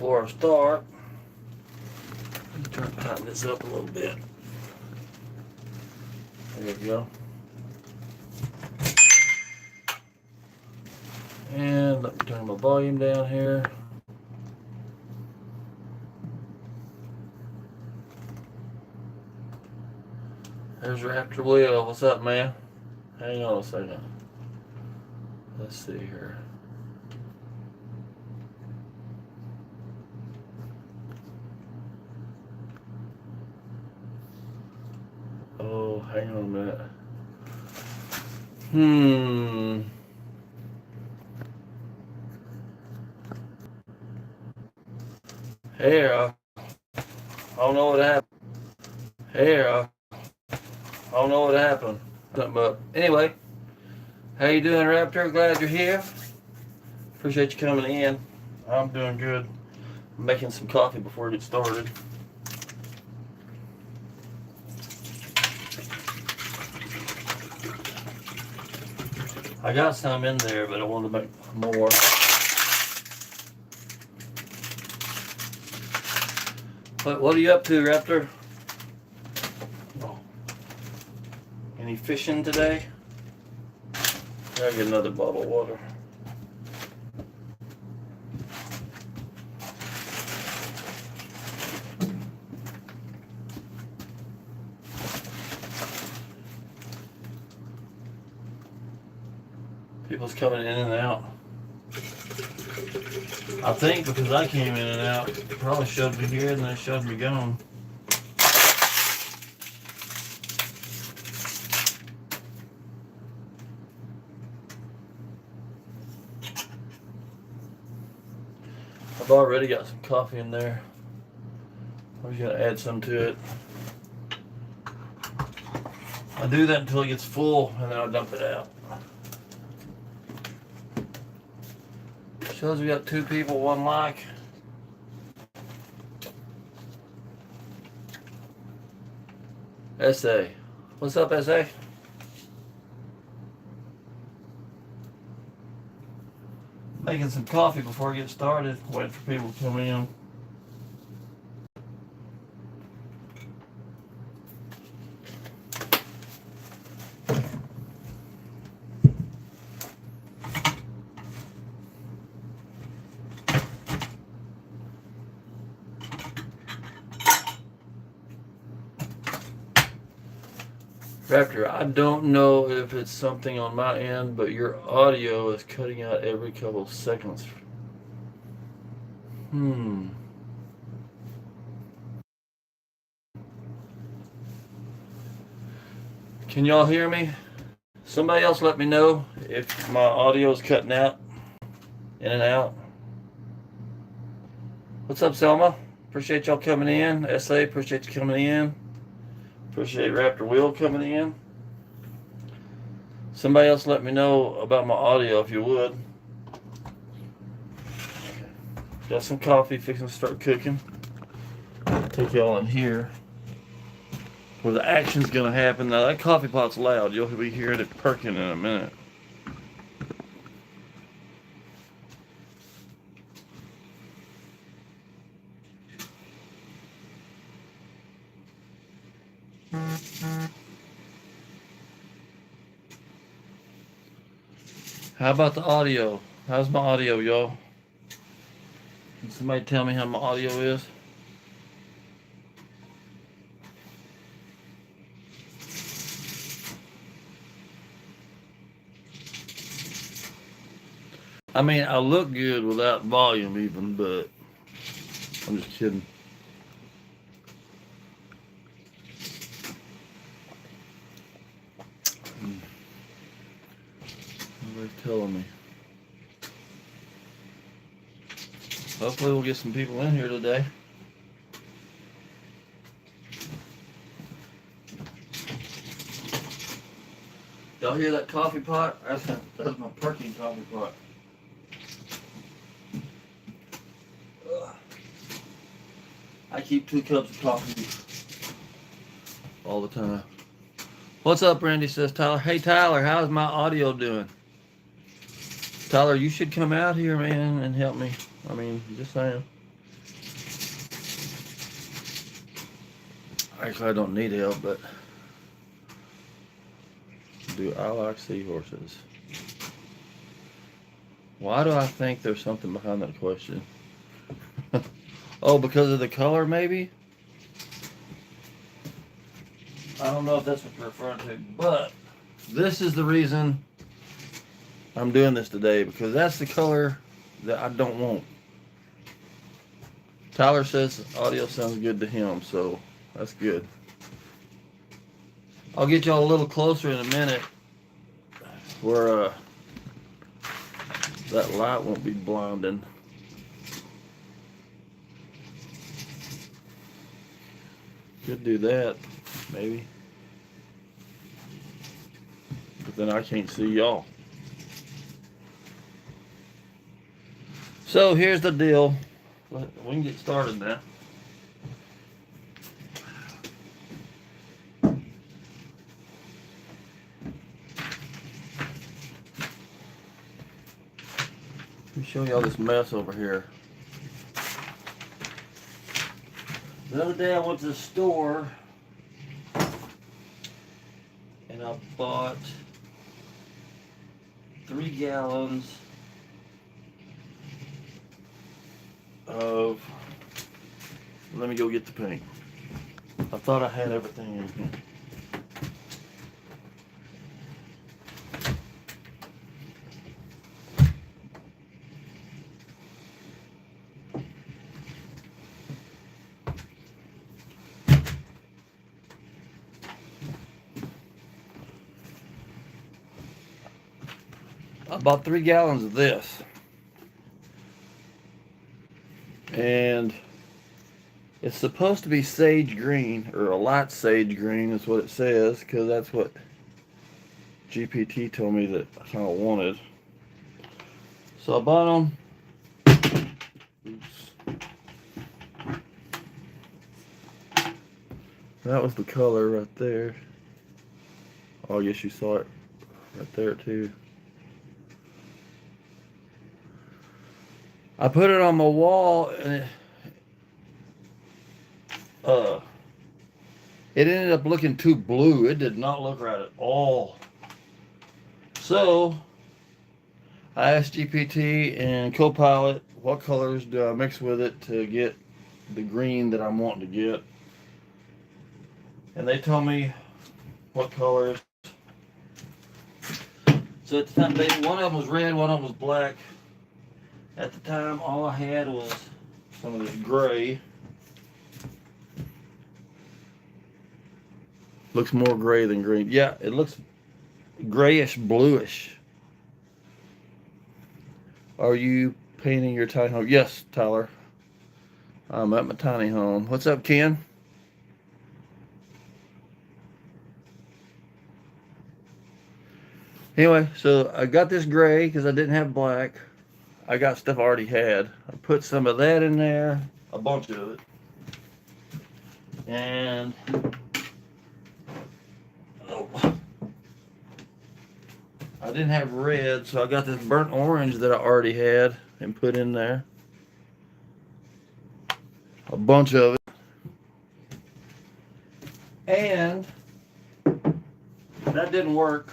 before I start, I'm trying to tighten this up a little bit. There we go. And let me turn my volume down here. There's Raptor Will. What's up, man? Hang on a second. Let's see here. Oh, hang on a minute. Here, I don't know what happened. Here, I don't know what happened. But anyway, how you doing, Raptor? Glad you're here. Appreciate you coming in. I'm doing good. I'm making some coffee before we get started. I got some in there, but I wanted to make more. What are you up to, Raptor? Oh. Any fishing today? I'll get another bottle of water. People's coming in and out. I think because I came in and out, it probably showed me here and then it showed me gone. I've already got some coffee in there. I'm just gonna add some to it. I do that until it gets full and then I dump it out. Shows we got 2 people, 1 like. SA. What's up, SA? Making some coffee before I get started. Waiting for people to come in. Raptor, I don't know if it's something on my end, but your audio is cutting out every couple of seconds. Can y'all hear me? Somebody else let me know if my audio is cutting out, in and out. What's up, Selma? Appreciate y'all coming in. SA, appreciate you coming in. Appreciate Raptor Will coming in. Somebody else let me know about my audio if you would. Okay. Got some coffee, fixing to start cooking. Take y'all in here where the action's gonna happen. Now that coffee pot's loud. You'll be hearing it perking in a minute. How about the audio? How's my audio, y'all? Can somebody tell me how my audio is? I mean, I look good without volume even, but I'm just kidding. Nobody's telling me. Hopefully we'll get some people in here today. Y'all hear that coffee pot? That's my perking coffee pot. I keep 2 cups of coffee all the time. What's up, Randy? Says Tyler. Hey, Tyler, how's my audio doing? Tyler, you should come out here, man, and help me. I mean, just saying. Actually, I don't need help, but do I like seahorses? Why do I think there's something behind that question? Oh, because of the color, maybe? I don't know if that's what you're referring to, but this is the reason I'm doing this today, because that's the color that I don't want. Tyler says audio sounds good to him, so that's good. I'll get y'all a little closer in a minute where that light won't be blinding. Could do that, maybe. But then I can't see y'all. So here's the deal. We can get started now. Let me show y'all this mess over here. The other day I went to the store and I bought 3 gallons of, let me go get the paint. I thought I had everything in here. I bought 3 gallons of this. And it's supposed to be sage green, or a light sage green is what it says, because that's what GPT told me that I kind of wanted. So I bought them. Oops. That was the color right there. Oh, I guess you saw it right there too. I put it on my wall and it ended up looking too blue. It did not look right at all. So I asked GPT and Copilot, what colors do I mix with it to get the green that I'm wanting to get? And they told me what colors. So at the time, one of them was red, one of them was black. At the time, all I had was some of this gray. Looks more gray than green. Yeah, it looks grayish, bluish. Are you painting your tiny home? Yes, Tyler. I'm at my tiny home. What's up, Ken? Anyway, so I got this gray because I didn't have black. I got stuff I already had. I put some of that in there, a bunch of it. And I didn't have red, so I got this burnt orange that I already had and put in there. A bunch of it. And that didn't work.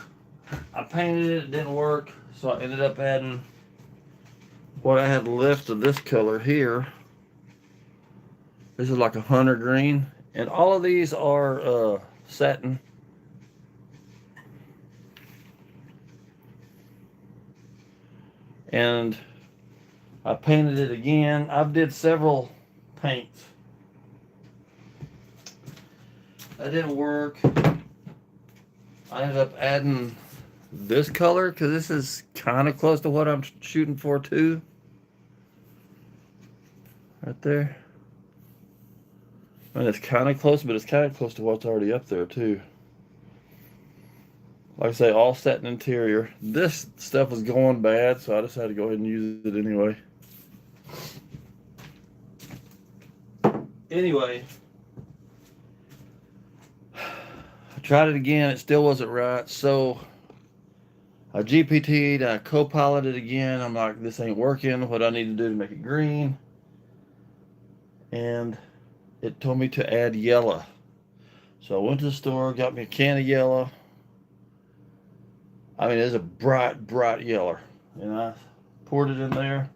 I painted it, it didn't work, so I ended up adding what I had left of this color here. This is like a hunter green, and all of these are satin. And I painted it again. I've did several paints. That didn't work. I ended up adding this color because this is kind of close to what I'm shooting for too. Right there. And it's kind of close, but it's kind of close to what's already up there too. Like I say, all satin interior. This stuff was going bad, so I decided to go ahead and use it anyway. Anyway, I tried it again. It still wasn't right, so I GPT'd, I Copiloted again. I'm like, this ain't working. What do I need to do to make it green? And it told me to add yellow. So I went to the store, got me a can of yellow. I mean, it's a bright, bright yellow. And I poured it in there.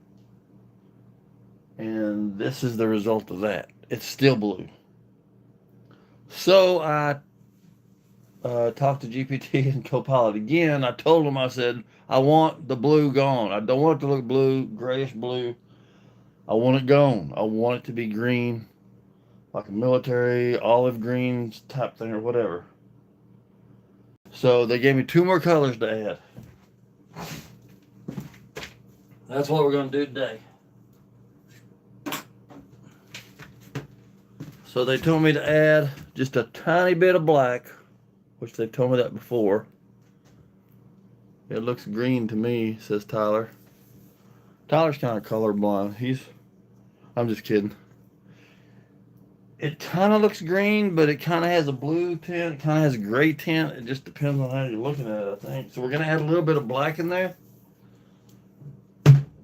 And this is the result of that. It's still blue. So I talked to GPT and Copilot again. I told them, I said, I want the blue gone. I don't want it to look blue, grayish blue. I want it gone. I want it to be green, like a military olive green type thing or whatever. So they gave me 2 more colors to add. That's what we're going to do today. So they told me to add just a tiny bit of black, which they told me that before. It looks green to me, says Tyler. Tyler's kind of colorblind. I'm just kidding. It kind of looks green, but it kind of has a blue tint. It kind of has a gray tint. It just depends on how you're looking at it, I think. So we're going to add a little bit of black in there.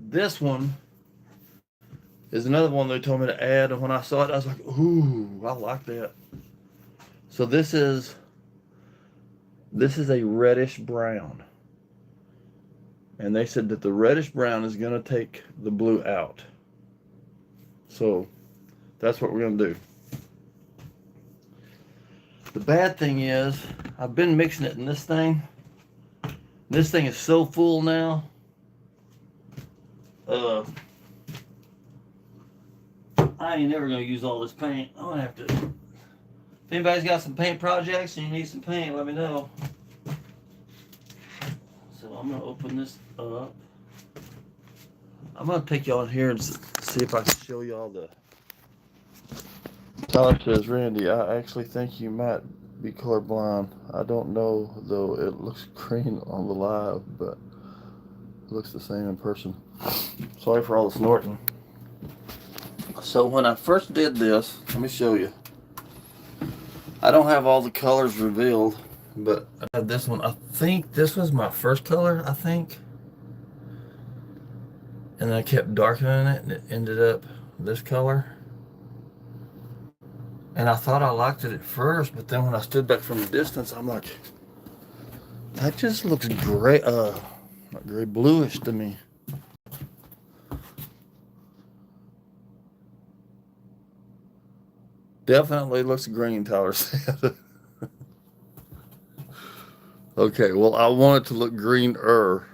This one is another one they told me to add. And when I saw it, I was like, ooh, I like that. So this is a reddish brown. And they said that the reddish brown is going to take the blue out. So that's what we're going to do. The bad thing is, I've been mixing it in this thing. This thing is so full now. I ain't never going to use all this paint. I'm going to have to. If anybody's got some paint projects and you need some paint, let me know. So I'm going to open this up. I'm going to take y'all in here and see if I can show y'all the. Tyler says, Randy, I actually think you might be colorblind. I don't know, though. It looks green on the live, but it looks the same in person. Sorry for all the snorting. So when I first did this, let me show you. I don't have all the colors revealed, but I have this one. I think this was my first color, I think. And then I kept darkening it, and it ended up this color. And I thought I liked it at first, but then when I stood back from a distance, I'm like, that just looks gray, not gray, bluish to me. Definitely looks green, Tyler said. Okay, well, I want it to look greener.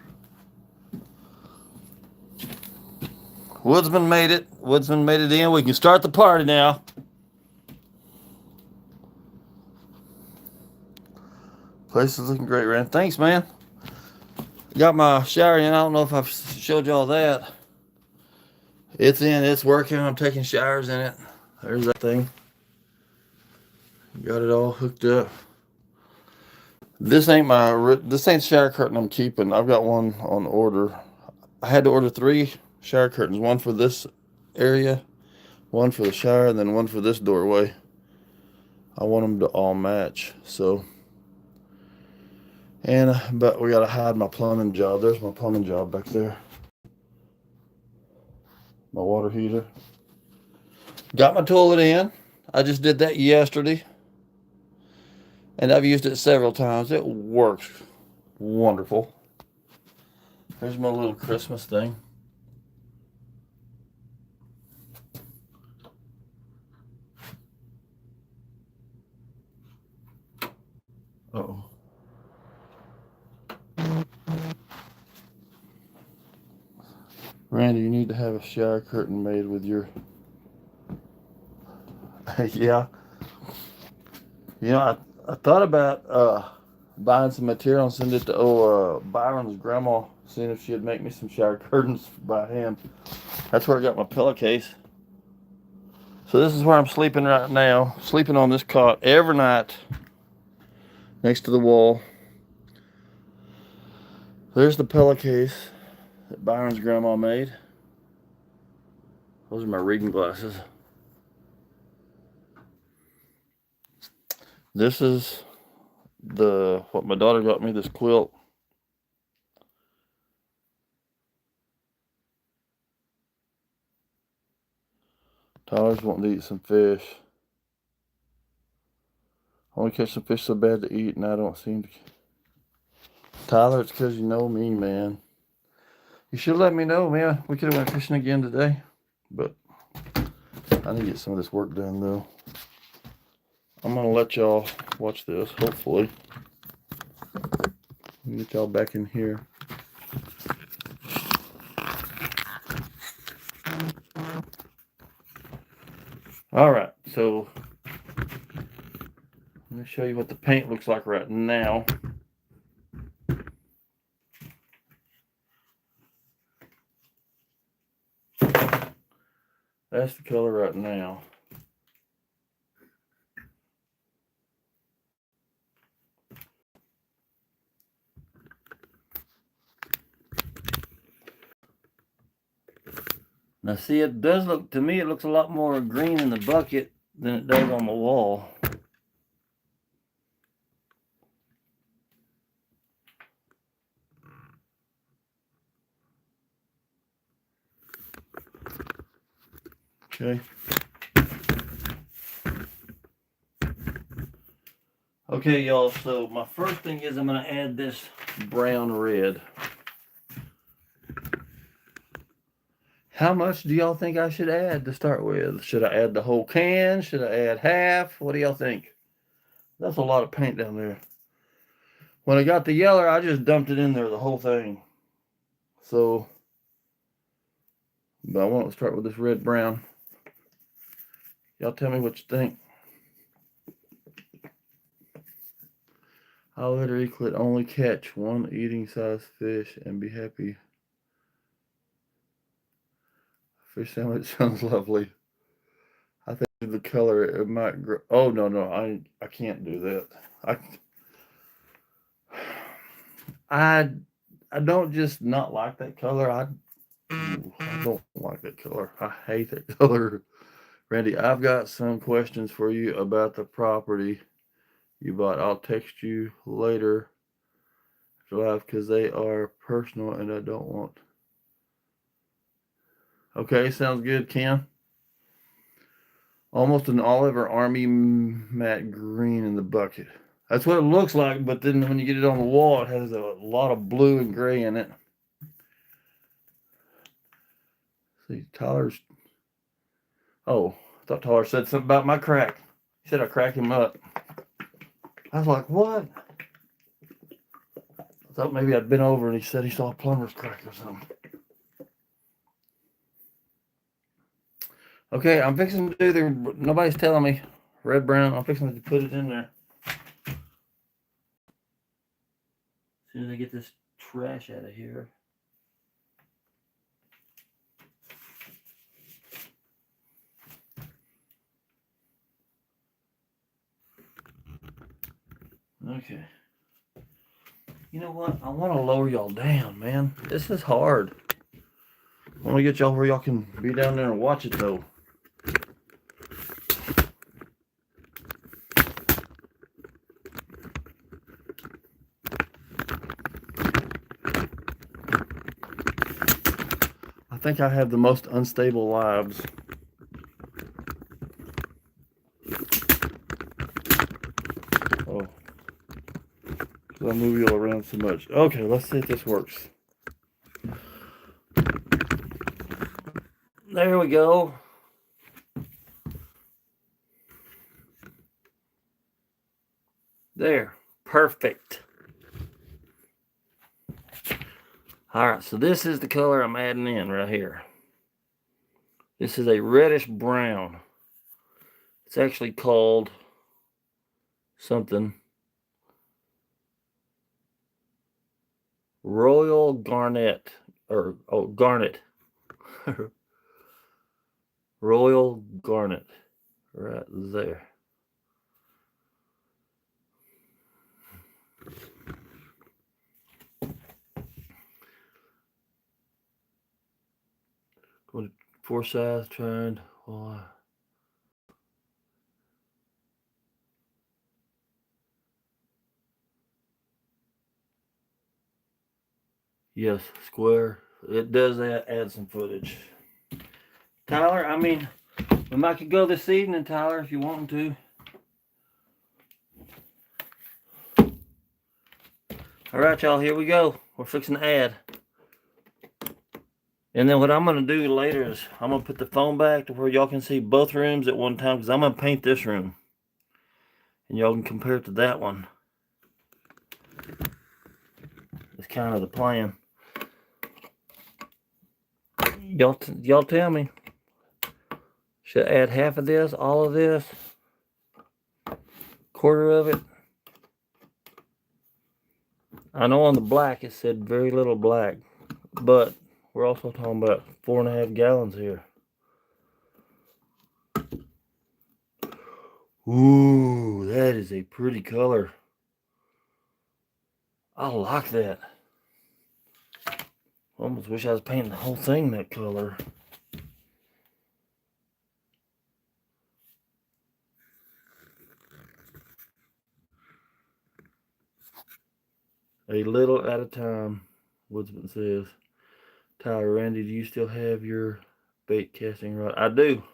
Woodsman made it. Woodsman made it in. We can start the party now. Place is looking great, Rand. Thanks, man. Got my shower in. I don't know if I've showed y'all that. It's in. It's working. I'm taking showers in it. There's that thing. Got it all hooked up. This ain't the shower curtain I'm keeping. I've got one on order. I had to order 3 shower curtains. One for this area, one for the shower, and then one for this doorway. I want them to all match. So, but we gotta hide my plumbing job. There's my plumbing job back there. My water heater. Got my toilet in. I just did that yesterday. And I've used it several times. It works wonderful. Here's my little Christmas thing. Uh-oh. Randy, you need to have a shower curtain made with your... Yeah. You know, I thought about buying some material and send it to Byron's grandma, seeing if she'd make me some shower curtains by hand. That's where I got my pillowcase. So this is where I'm sleeping right now. Sleeping on this cot every night next to the wall. There's the pillowcase that Byron's grandma made. Those are my reading glasses. This is what my daughter got me, this quilt. Tyler's wanting to eat some fish. Only catch some fish so bad to eat, and I don't seem to. Tyler, it's because you know me, man. You should let me know, man. We could have went fishing again today, but I need to get some of this work done, though. I'm going to let y'all watch this, hopefully. Get y'all back in here. All right, so let me show you what the paint looks like right now. That's the color right now. Now see, it does look, to me, it looks a lot more green in the bucket than it does on the wall. Okay. Okay, y'all, so my first thing is I'm going to add this brown red. How much do y'all think I should add to start with? Should I add the whole can? Should I add half? What do y'all think? That's a lot of paint down there. When I got the yeller, I just dumped it in there, the whole thing. So, but I want to start with this red brown. Y'all tell me what you think. I'll let her equal it only catch one eating size fish and be happy. Fish sandwich sounds lovely. I think the color, it might grow. Oh, no, I can't do that. I don't just not like that color. I don't like that color. I hate that color. Randy, I've got some questions for you about the property you bought. I'll text you later because they are personal and I don't want. Okay, sounds good, Ken. Almost an olive or army matte green in the bucket. That's what it looks like, but then when you get it on the wall, it has a lot of blue and gray in it. See, Tyler's. Oh, I thought Tyler said something about my crack. He said I cracked him up. I was like, what? I thought maybe I'd been over and he said he saw a plumber's crack or something. Okay, I'm fixing to do the. Nobody's telling me. Red, brown. I'm fixing to put it in there. As soon as I get this trash out of here. Okay. You know what? I want to lower y'all down, man. This is hard. I want to get y'all where y'all can be down there and watch it, though. I think I have the most unstable lives. Oh. I move you all around so much. Okay, let's see if this works. There we go. There. Perfect. All right, so this is the color I'm adding in right here. This is a reddish brown. It's actually called something. Royal Garnet. Garnet. Royal Garnet. Right there. Going to Forsyth, trying. Oh. Yes, square. It does add some footage. Tyler, I mean, we might could go this evening, Tyler, if you want to. All right, y'all, here we go. We're fixing to add. And then what I'm going to do later is I'm going to put the phone back to where y'all can see both rooms at one time, because I'm going to paint this room. And y'all can compare it to that one. It's kind of the plan. Y'all tell me. Should I add half of this, all of this, quarter of it? I know on the black it said very little black, but we're also talking about 4.5 gallons here. Ooh, that is a pretty color. I like that. Almost wish I was painting the whole thing that color. A little at a time, Woodsman says. Tyler, Randy, do you still have your bait casting rod? I do.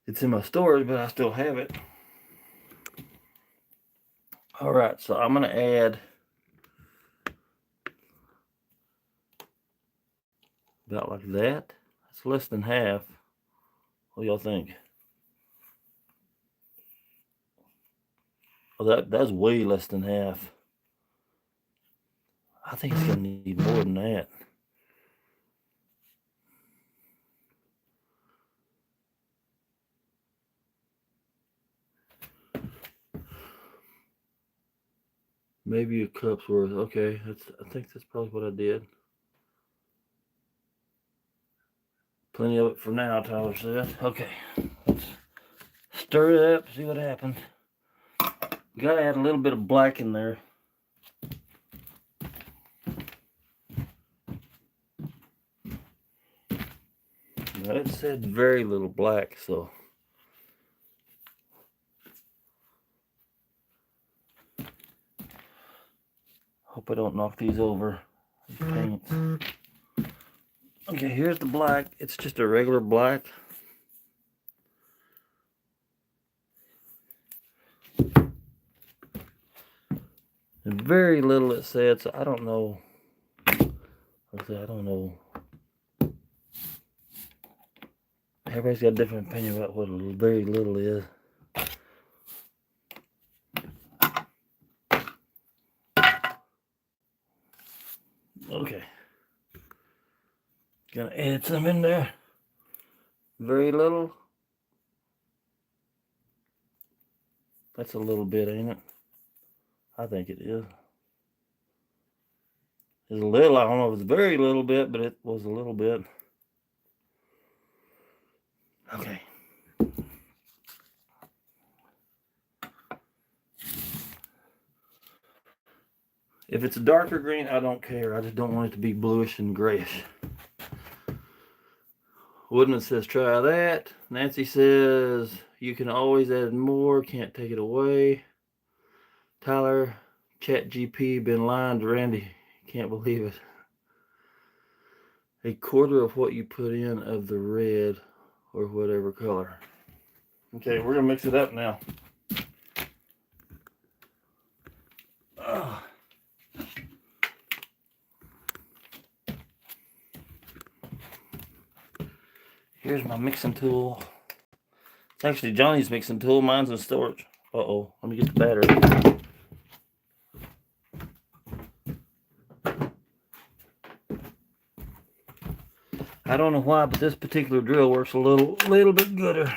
It's in my storage, but I still have it. All right, so I'm gonna add about like that. That's less than half. What do y'all think? Oh, that's way less than half. I think it's gonna need more than that. Maybe a cup's worth. Okay, I think that's probably what I did. Plenty of it for now, Tyler said. Okay, let's stir it up, see what happens. We gotta add a little bit of black in there. Now it said very little black, so hope I don't knock these over. These paints. Okay, here's the black. It's just a regular black. And very little it said, so I don't know. I don't know. Everybody's got a different opinion about what very little is. Okay. Gonna add some in there. Very little. That's a little bit, ain't it? I think it is. It's a little. I don't know if it's very little bit, but it was a little bit. Okay. If it's a darker green, I don't care. I just don't want it to be bluish and grayish. Woodman says, try that. Nancy says, you can always add more. Can't take it away. Tyler, ChatGPT been lying to Randy. Can't believe it. A quarter of what you put in of the red or whatever color. Okay, we're gonna mix it up now. Here's my mixing tool. It's actually Johnny's mixing tool. Mine's in storage. Uh-oh, let me get the battery. I don't know why, but this particular drill works a little bit gooder.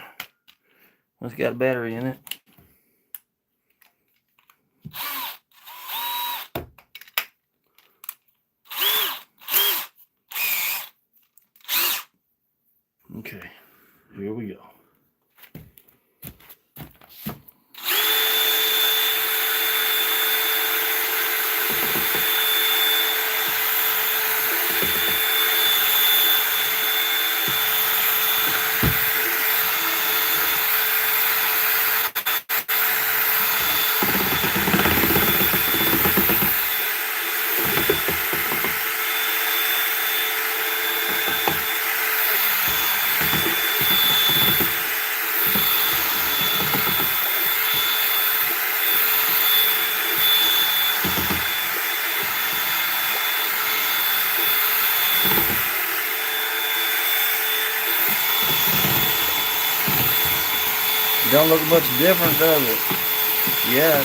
It's got a battery in it. Okay, here we go. Don't look much different, does it? Yeah.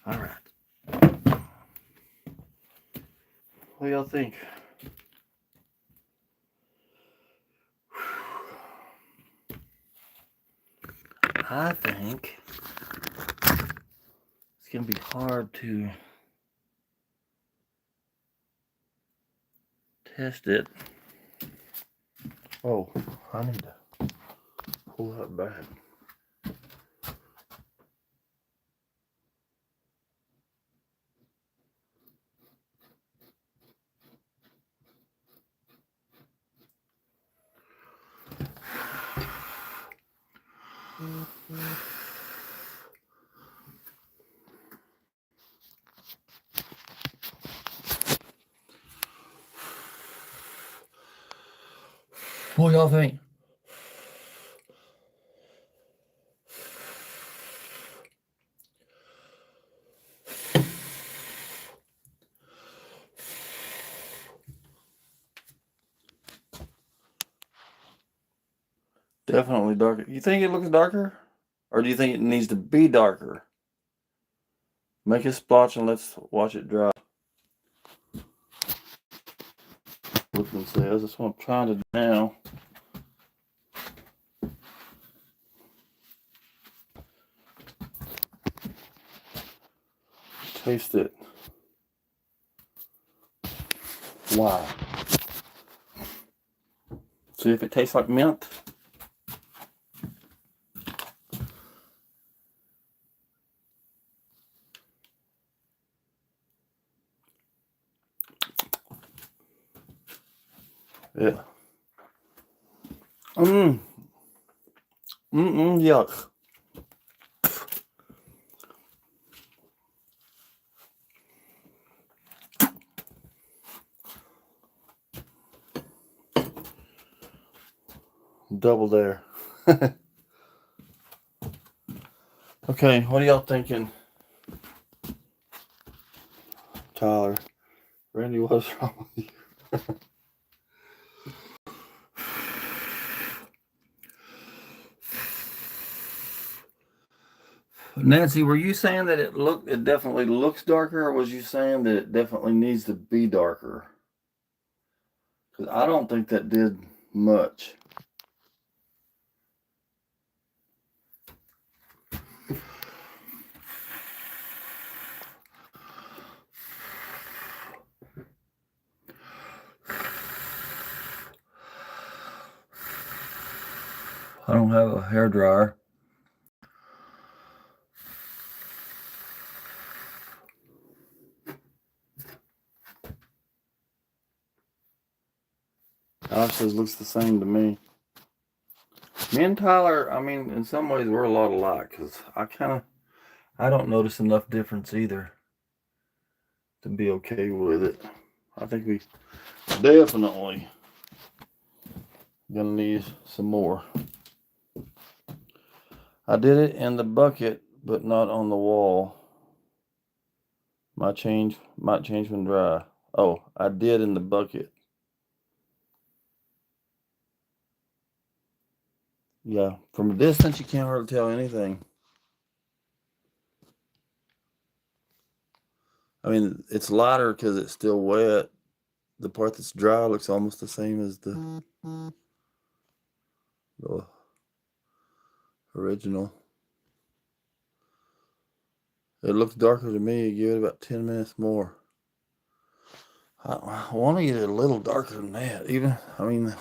All right. What do y'all think? I think it's going to be hard to test it. Oh, I need to pull that back. What do y'all think? Definitely darker. You think it looks darker? Or do you think it needs to be darker? Make a splotch and let's watch it dry. Looking says that's what I'm trying to do now. Taste it. Why? See if it tastes like mint. Yeah. Yuck. Double there. Okay, what are y'all thinking? Tyler, Randy, what's wrong with you? Nancy, were you saying that it definitely looks darker, or was you saying that it definitely needs to be darker? Because I don't think that did much. I don't have a hairdryer. Alex says looks the same to me. Me and Tyler, I mean, in some ways we're a lot alike because I don't notice enough difference either to be okay with it. I think we definitely gonna need some more. I did it in the bucket, but not on the wall. Might change when dry. Oh, I did in the bucket. Yeah, from a distance you can't hardly tell anything. I mean, it's lighter because it's still wet. The part that's dry looks almost the same as the original. It looks darker to me. Give it about 10 minutes more. I want to get it a little darker than that. Even, I mean,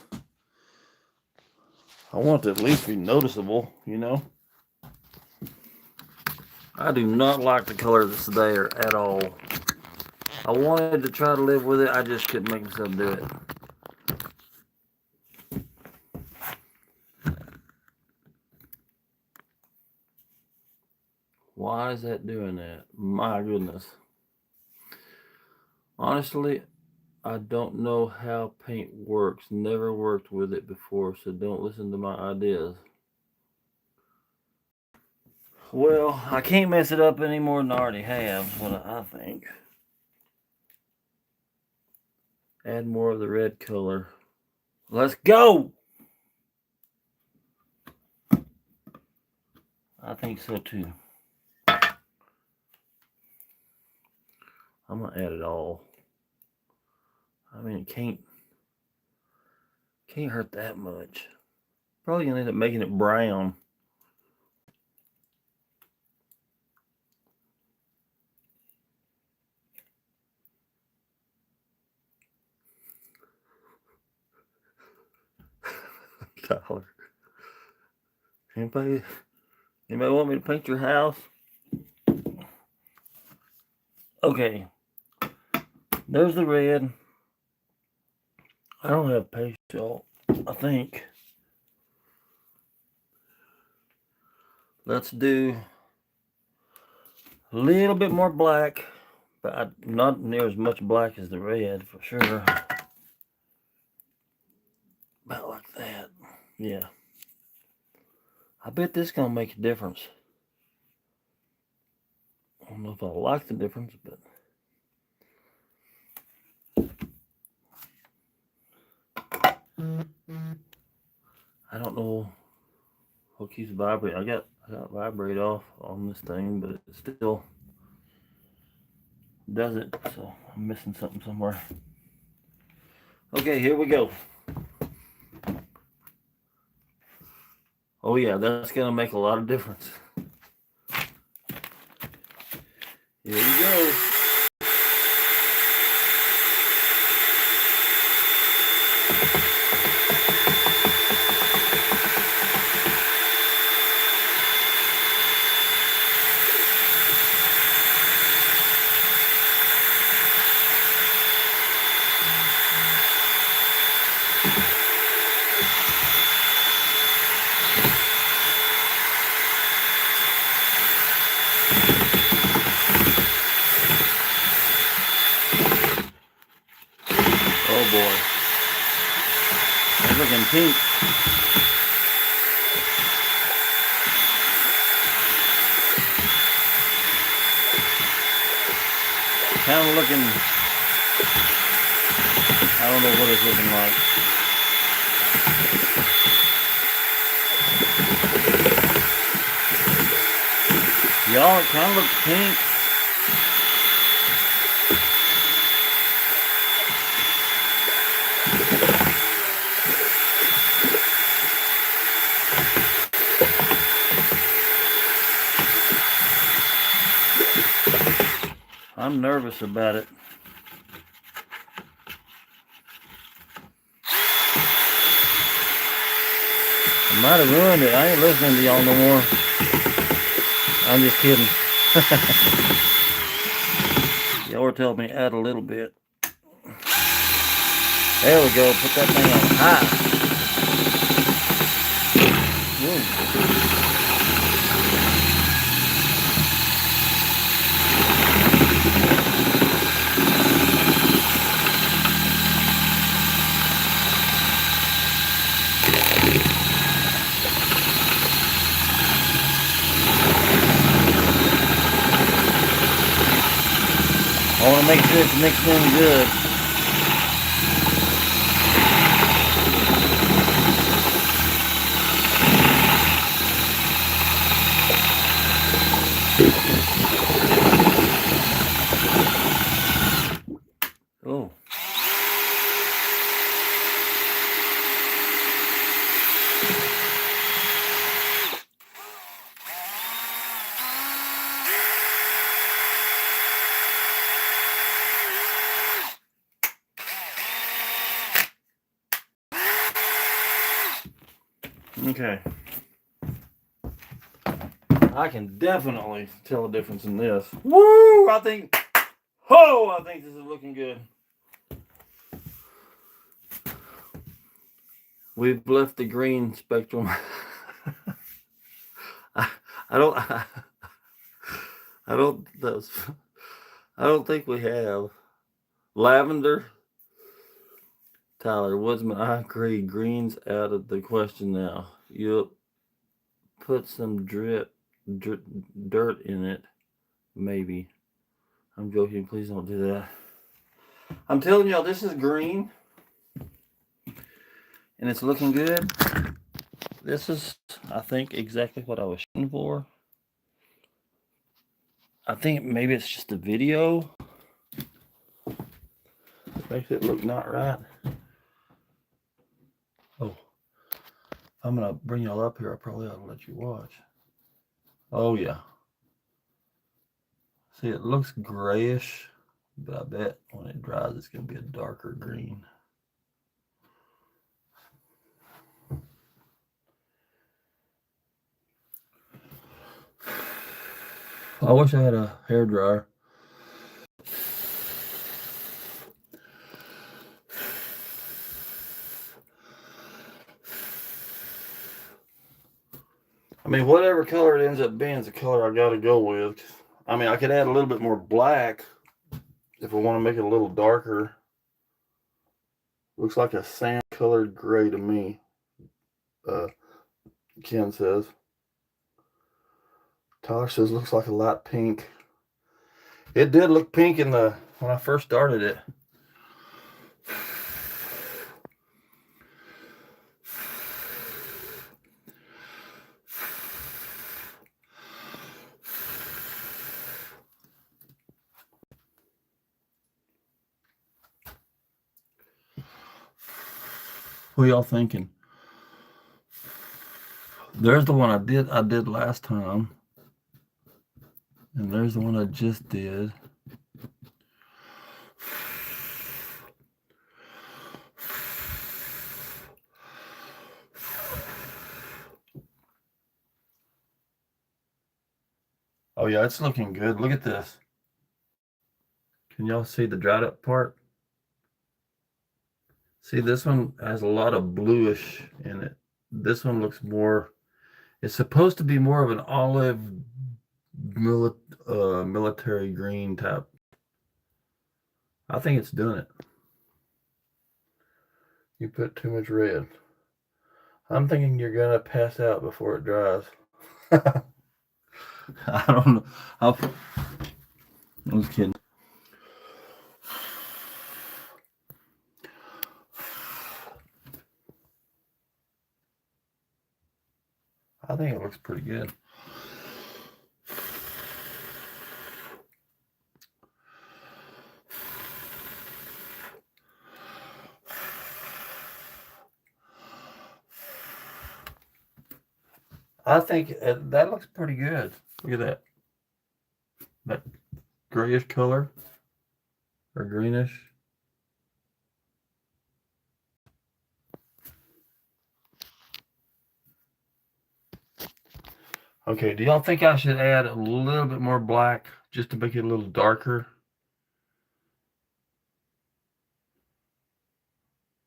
I want it to at least be noticeable, you know? I do not like the color that's there at all. I wanted to try to live with it. I just couldn't make myself do it. Why is that doing that? My goodness. Honestly, I don't know how paint works. Never worked with it before, so don't listen to my ideas. Well, I can't mess it up any more than I already have, is what I think. Add more of the red color. Let's go! I think so too. I'm gonna add it all. I mean, it can't hurt that much. Probably gonna end up making it brown. Tyler. Anybody want me to paint your house? Okay. There's the red. I don't have pastel, I think. Let's do a little bit more black, but not near as much black as the red for sure. About like that. Yeah. I bet this is gonna make a difference. I don't know if I like the difference, but I don't know what keeps vibrating. I got vibrate off on this thing, but it still does it. So I'm missing something somewhere. Okay, here we go. Oh yeah, that's gonna make a lot of difference. Here we go. Oh boy. It's looking pink. Kind of looking, I don't know what it's looking like. Y'all, it kind of looks pink. I'm nervous about it. I might have ruined it. I ain't listening to y'all no more. I'm just kidding. Y'all were telling me add a little bit. There we go. Put that thing on high. Ooh. I want to make sure it's mixed in good. Oh. Okay. I can definitely tell a difference in this. Woo! I think this is looking good. We've left the green spectrum. I don't think we have. Lavender, Tyler Woodsman, I agree. Green's out of the question now. Yup. Put some dirt in it, maybe. I'm joking. Please don't do that. I'm telling y'all, this is green, and it's looking good. This is, I think, exactly what I was shooting for. I think maybe it's just the video. It makes it look not right. Oh, I'm gonna bring y'all up here. I probably ought to let you watch. Oh yeah. See, it looks grayish, but I bet when it dries, it's gonna be a darker green. I wish I had a hairdryer. I mean, whatever color it ends up being is the color I gotta go with. I mean, I could add a little bit more black if I want to make it a little darker. Looks like a sand colored gray to me, Ken says. Tyler says looks like a light pink. It did look pink when I first started it. What y'all thinking? There's the one I did last time. And there's the one I just did. Oh yeah, it's looking good. Look at this. Can y'all see the dried up part? See, this one has a lot of bluish in it. This one looks more, it's supposed to be more of an olive military green type. I think it's doing it. You put too much red. I'm thinking you're gonna pass out before it dries. I don't know. I was kidding. I think it looks pretty good. I think that looks pretty good. Look at that. That grayish color or greenish. Okay, do y'all think I should add a little bit more black just to make it a little darker?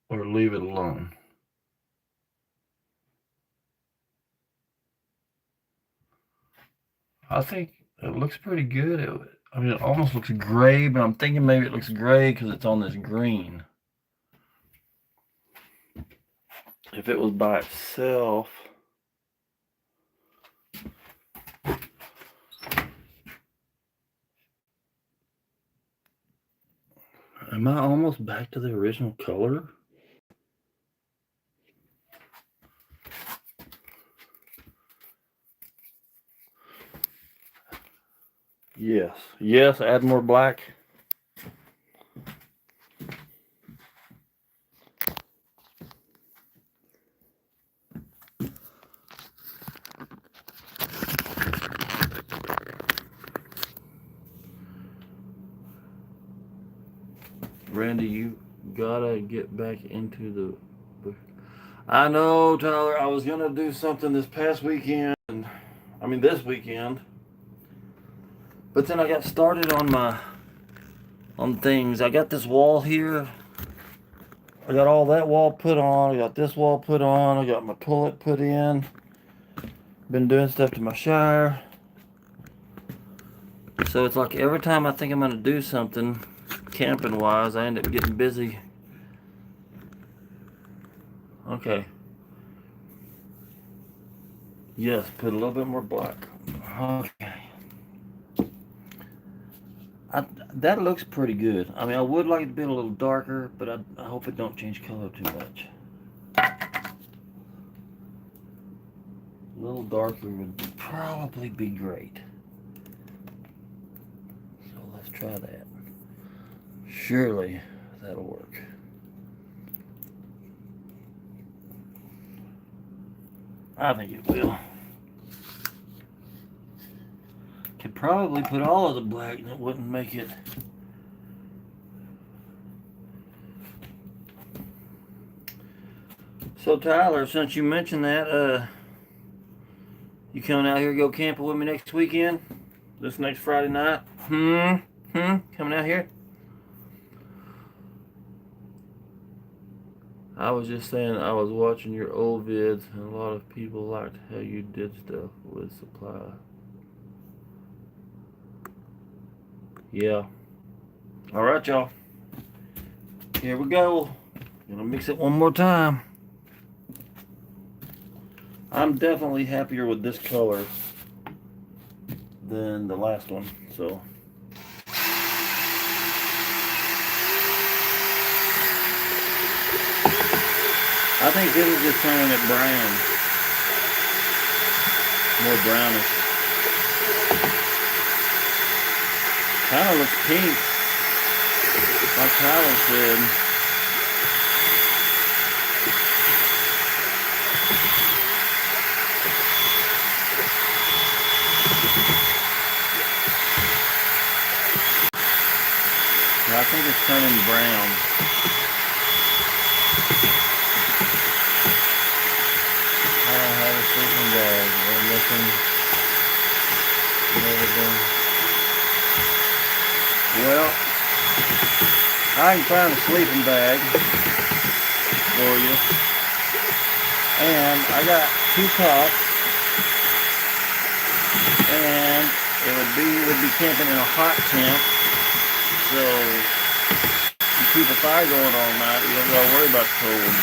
Or leave it alone? I think it looks pretty good. I mean, it almost looks gray, but I'm thinking maybe it looks gray because it's on this green. If it was by itself, am I almost back to the original color? Yes. Yes, add more black. Randy, you gotta get back into the... I know, Tyler, I was gonna do something this past weekend. I mean, this weekend. But then I got started on things. I got this wall here. I got all that wall put on. I got this wall put on. I got my toilet put in. Been doing stuff to my shower. So it's like every time I think I'm going to do something camping wise, I end up getting busy Okay. Yes, put a little bit more black. Okay. That looks pretty good. I mean, I would like it to be a little darker, but I hope it don't change color too much. A little darker would probably be great. So let's try that. Surely that'll work. I think it will. Could probably put all of the black and it wouldn't make it. So Tyler, since you mentioned that, you coming out here to go camping with me next weekend? This next Friday night? Coming out here? I was just saying I was watching your old vids and a lot of people liked how you did stuff with supply. Yeah. Alright, y'all. Here we go. Gonna mix it one more time. I'm definitely happier with this color than the last one, so. I think this is just turning it brown. More brownish. Kind of looks pink. Like Tyler said. I think it's turning brown. I don't have a sleeping bag. We're missing everything. Well, I can find a sleeping bag for you. And I got 2 cots. And we'd be camping in a hot tent. So you keep a fire going all night, you don't gotta worry about the cold.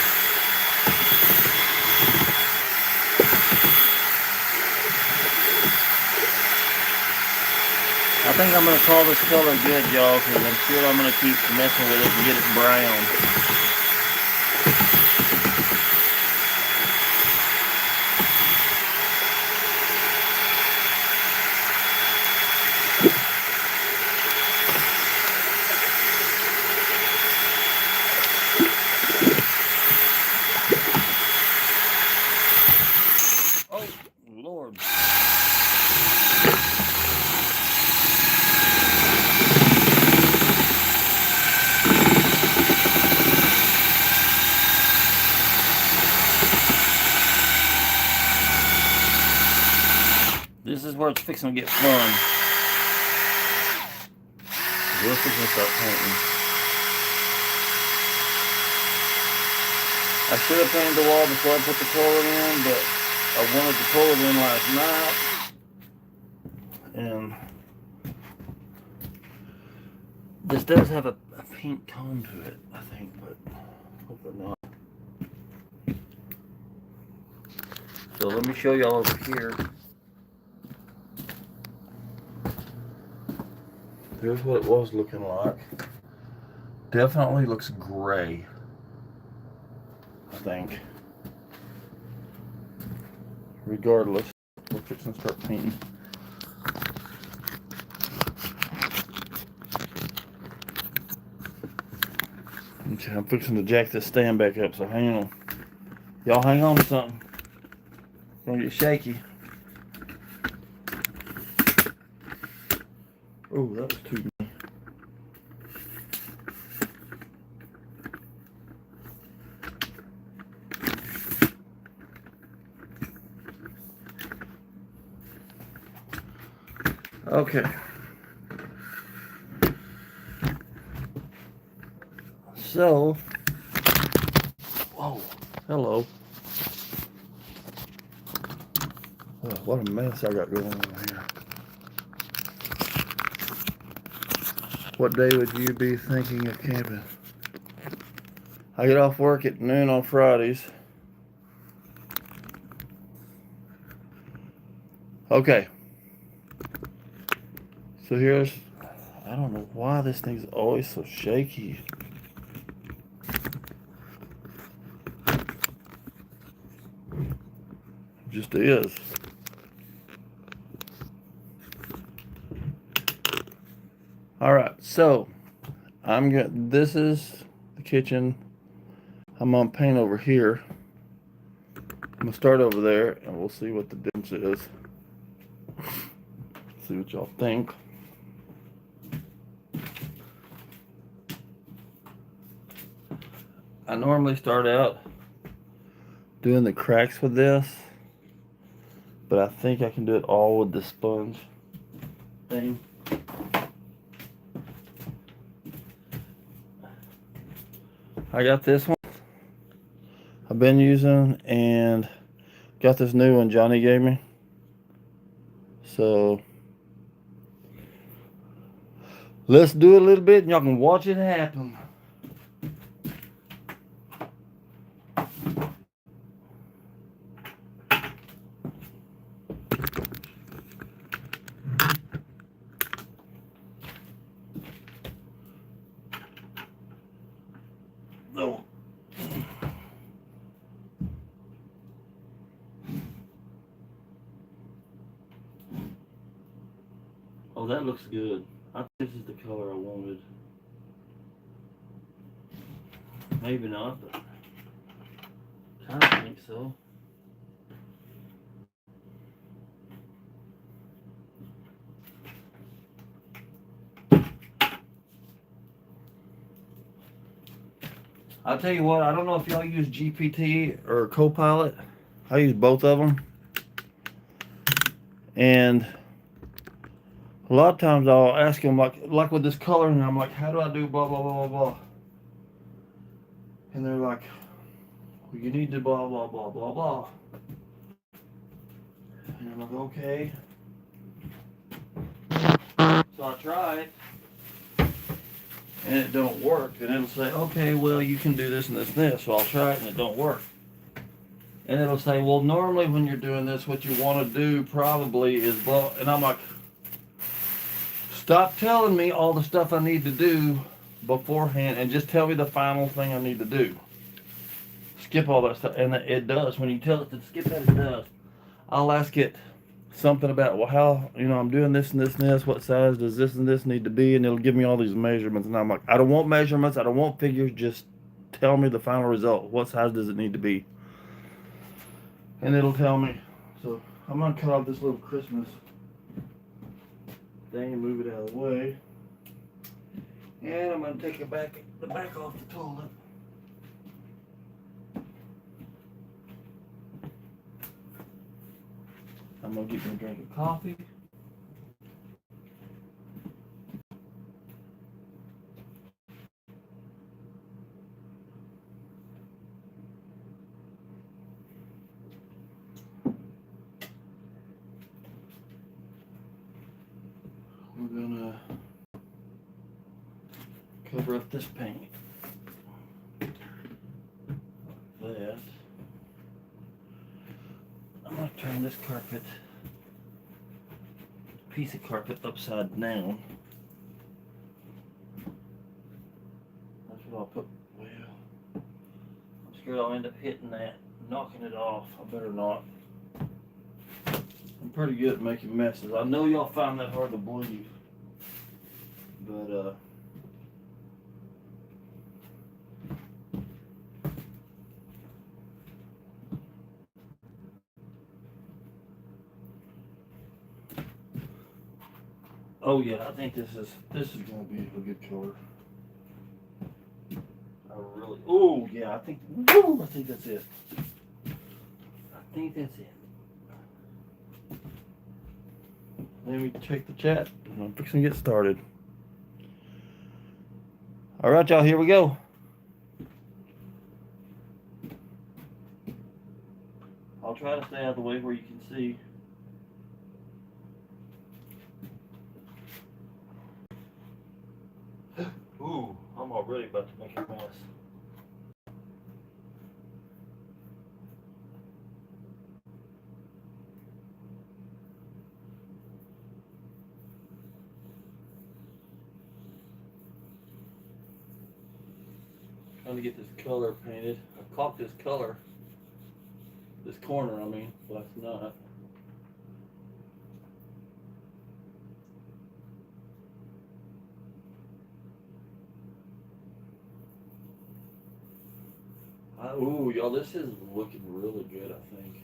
I think I'm gonna call this color good, y'all, because I'm sure I'm gonna keep messing with it and get it brown. Oh, Lord. This is where it's fixing to get fun. We're fixing to start painting. I should have painted the wall before I put the color in, but I wanted to pull it in last night. And this does have a pink tone to it, I think, but hopefully not. So let me show y'all over here. Here's what it was looking like. Definitely looks gray, I think. Regardless, we're fixing to start painting. Okay, I'm fixing to jack this stand back up, so hang on. Y'all hang on to something. It's gonna get shaky. Oh, that was too many. Okay. So, whoa, hello. Oh, what a mess I got going on here. What day would you be thinking of camping? I get off work at noon on Fridays. Okay. So here's, I don't know why this thing's always so shaky. It just is. Alright, so this is the kitchen. I'm gonna paint over here. I'm gonna start over there and we'll see what the difference is. See what y'all think. I normally start out doing the cracks with this, but I think I can do it all with the sponge thing. I got this one I've been using and got this new one Johnny gave me. So let's do it a little bit and y'all can watch it happen. Oh. Oh, that looks good. I think this is the color I wanted. Maybe not, but I kind of think so. I'll tell you what, I don't know if y'all use GPT or Copilot. I use both of them. And a lot of times I'll ask them, like with this color, and I'm like, how do I do blah, blah, blah, blah, blah. And they're like, well, you need to blah, blah, blah, blah, blah. And I'm like, okay. So I try it. And it don't work. And it'll say, okay, well, you can do this and this and this. So I'll try it and it don't work. And it'll say, well, normally when you're doing this, what you want to do probably is blah. And I'm like, stop telling me all the stuff I need to do beforehand and just tell me the final thing I need to do. Skip all that stuff. And it does. When you tell it to skip that, it does. I'll ask it something about, well, how, I'm doing this and this and this. What size does this and this need to be? And it'll give me all these measurements. And I'm like, I don't want measurements. I don't want figures. Just tell me the final result. What size does it need to be? And it'll tell me. So I'm going to cut off this little Christmas thing and move it out of the way. And I'm going to take the back off the toilet. I'm going to get me a drink of coffee. We're going to cover up this paint. Like that. I'm going to turn this piece of carpet upside down. That's what I'll put. Well, I'm scared I'll end up hitting that, knocking it off. I better not. I'm pretty good at making messes. I know y'all find that hard to believe, but oh yeah, I think this is gonna be a good color. Oh yeah, I think that's it. I think that's it. Let me check the chat. I'm fixing to get started. All right, y'all, here we go. I'll try to stay out of the way where you can see. Ooh, I'm already about to make a mess. Trying to get this color painted. I caught this color, this corner, I mean, last night. Ooh, y'all, this is looking really good, I think.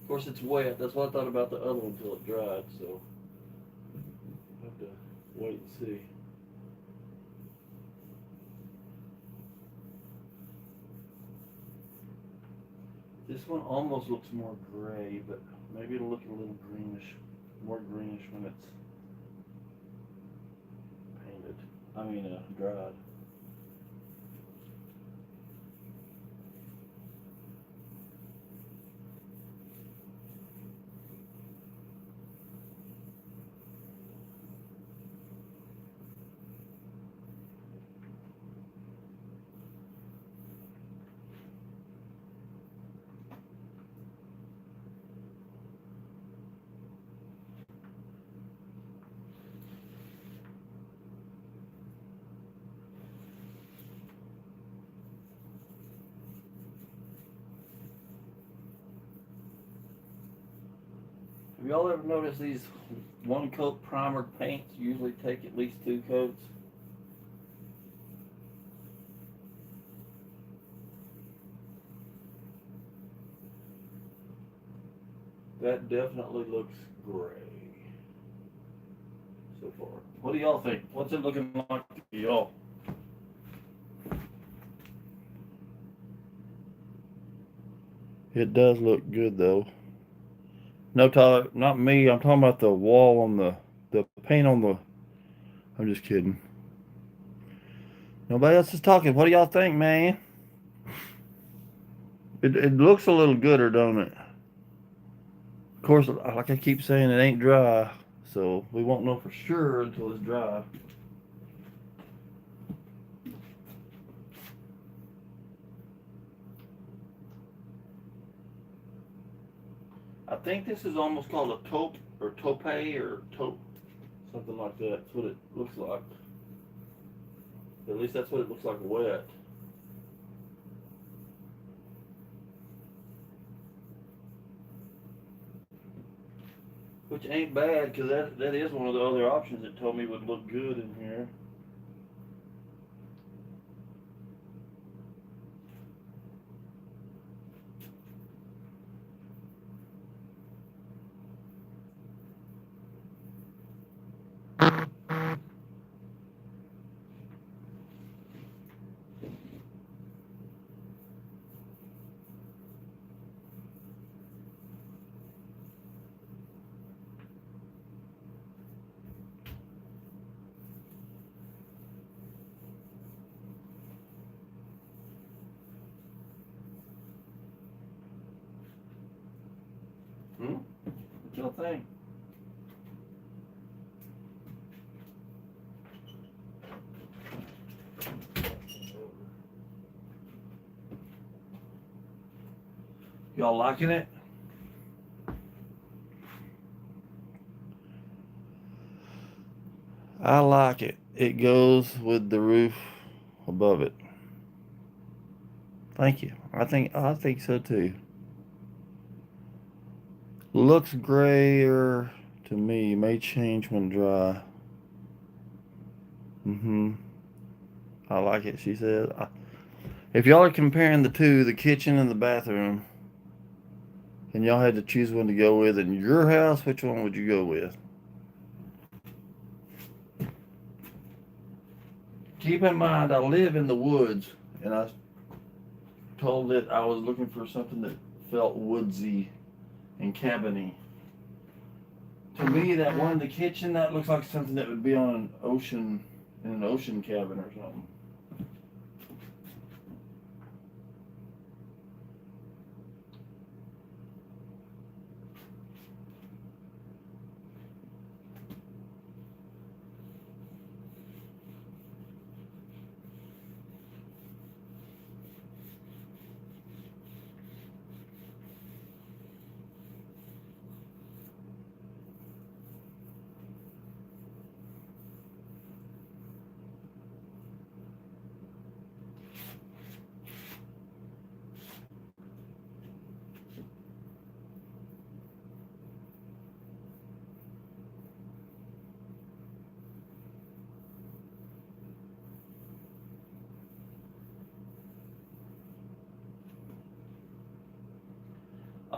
Of course, it's wet. That's what I thought about the other one until it dried, so I have to wait and see. This one almost looks more gray, but maybe it'll look a little greenish, more greenish when it's painted. I mean, dried. Have y'all ever noticed these one coat primer paints usually take at least 2 coats? That definitely looks gray so far. What do y'all think? What's it looking like to y'all? It does look good though. No, Tyler, not me. I'm talking about the wall on the paint on the. I'm just kidding. Nobody else is talking. What do y'all think, man? It looks a little gooder, don't it? Of course, like I keep saying, it ain't dry, so we won't know for sure until it's dry. I think this is almost called a taupe or tope or taupe, something like that. That's what it looks like. At least that's what it looks like wet. Which ain't bad, because that is one of the other options that told me would look good in here. What y'all think? Y'all liking it? I like it. It goes with the roof above it. Thank you. I think so too. Looks grayer to me. May change when dry. I like it. She said. If y'all are comparing the two, the kitchen and the bathroom, and y'all had to choose one to go with in your house, which one would you go with? Keep in mind, I live in the woods, and I was told that I was looking for something that felt woodsy and cabiny. To me, that one in the kitchen, that looks like something that would be on an ocean, in an ocean cabin or something.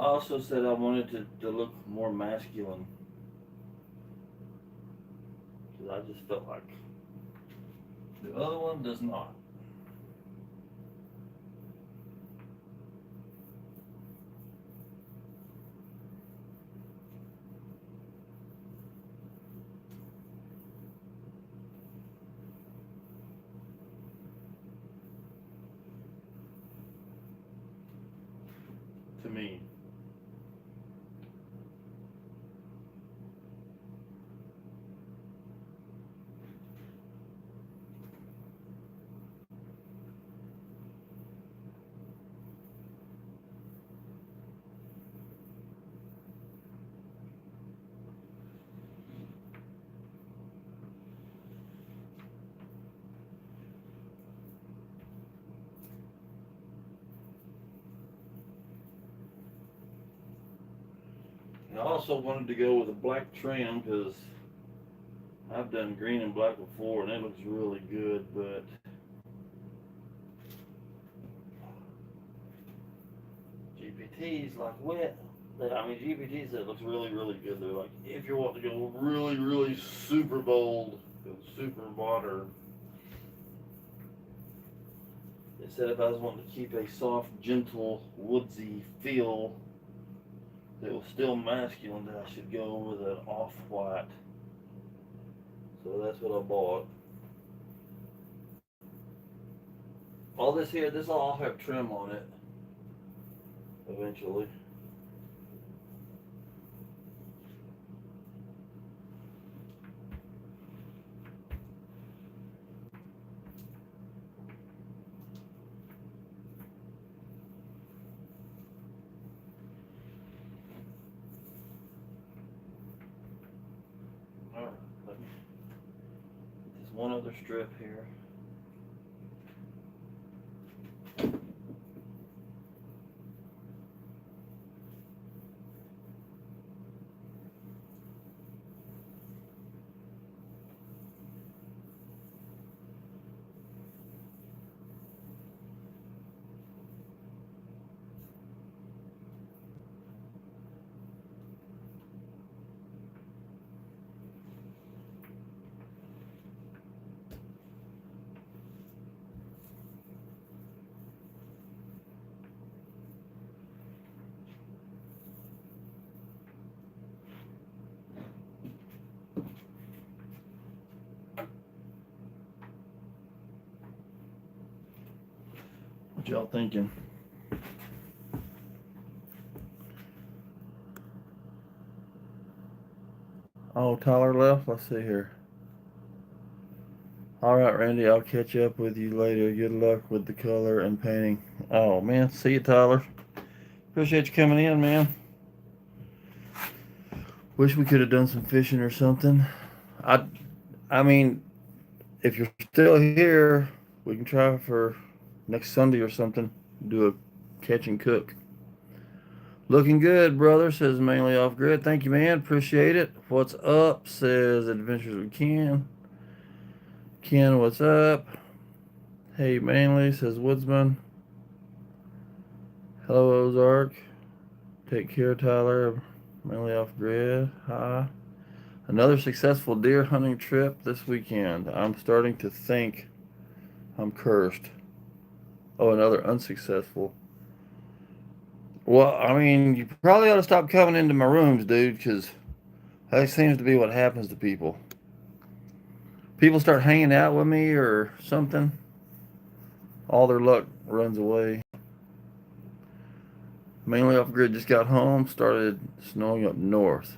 also said I wanted to look more masculine. Because I just felt like the other one does not. To me. I also wanted to go with a black trim because I've done green and black before and it looks really good, but GPT's like wet. I mean, GPT said it looks really, really good. They're like, if you want to go really, really super bold, go super modern. They said if I was wanting to keep a soft, gentle, woodsy feel that was still masculine, that I should go with an off-white. So that's what I bought. All this here, this will all have trim on it eventually. Alright, let me get this one other strip here. What y'all thinking? Oh, Tyler left? Let's see here. Alright, Randy, I'll catch up with you later. Good luck with the color and painting. Oh, man. See you, Tyler. Appreciate you coming in, man. Wish we could have done some fishing or something. I, I mean, if you're still here, we can try for next Sunday or something. Do a catch and cook. Looking good, brother, says mainly off grid. Thank you, man. Appreciate it. What's up, says Adventures with Ken. Ken, what's up? Hey, mainly, says Woodsman. Hello, Ozark. Take care, Tyler. Mainly off grid. Hi. Another successful deer hunting trip this weekend. I'm starting to think I'm cursed. Oh, another unsuccessful. Well, I mean, you probably ought to stop coming into my rooms, dude, because that seems to be what happens to people. People start hanging out with me or something, all their luck runs away. Mainly off grid, just got home, started snowing up north.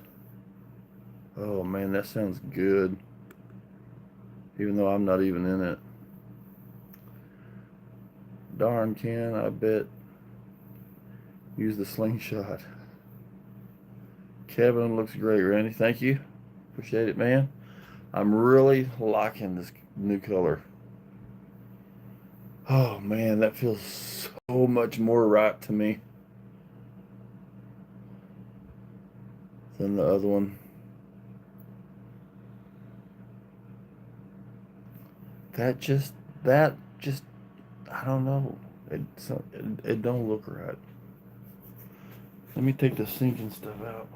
Oh man, that sounds good. Even though I'm not even in it. Darn, Ken, I bet. Use the slingshot. Kevin looks great, Randy. Thank you. Appreciate it, man. I'm really liking this new color. Oh man, that feels so much more right to me than the other one. That just, that just, I don't know. It don't look right. Let me take the sinking stuff out.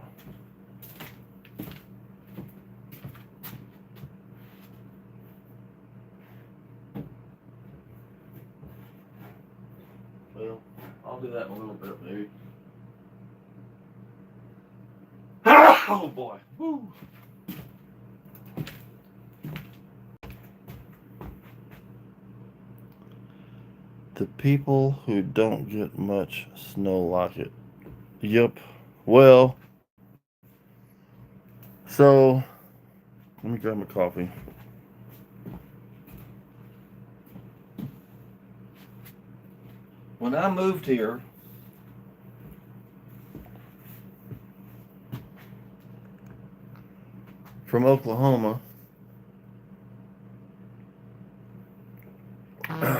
Well, I'll do that in a little bit, maybe. Oh boy. Woo. The people who don't get much snow like it. Yep. Well, so let me grab my coffee. When I moved here, from Oklahoma,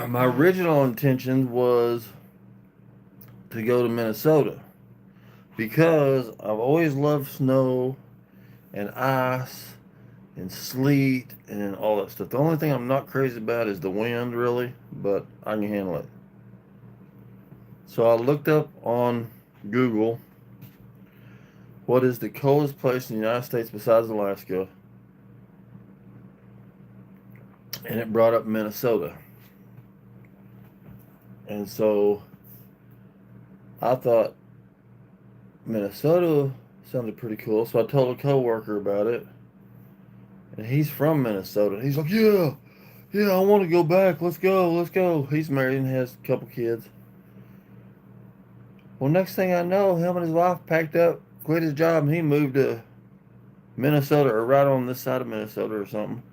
my original intention was to go to Minnesota because I've always loved snow and ice and sleet and all that stuff. The only thing I'm not crazy about is the wind, really, but I can handle it. So I looked up on Google what is the coldest place in the United States besides Alaska, and it brought up Minnesota. And so I thought Minnesota sounded pretty cool. So I told a coworker about it, and he's from Minnesota. He's like, "Yeah, yeah, I want to go back. Let's go, let's go." He's married and has a couple kids. Well, next thing I know, him and his wife packed up, quit his job, and he moved to Minnesota, or right on this side of Minnesota or something.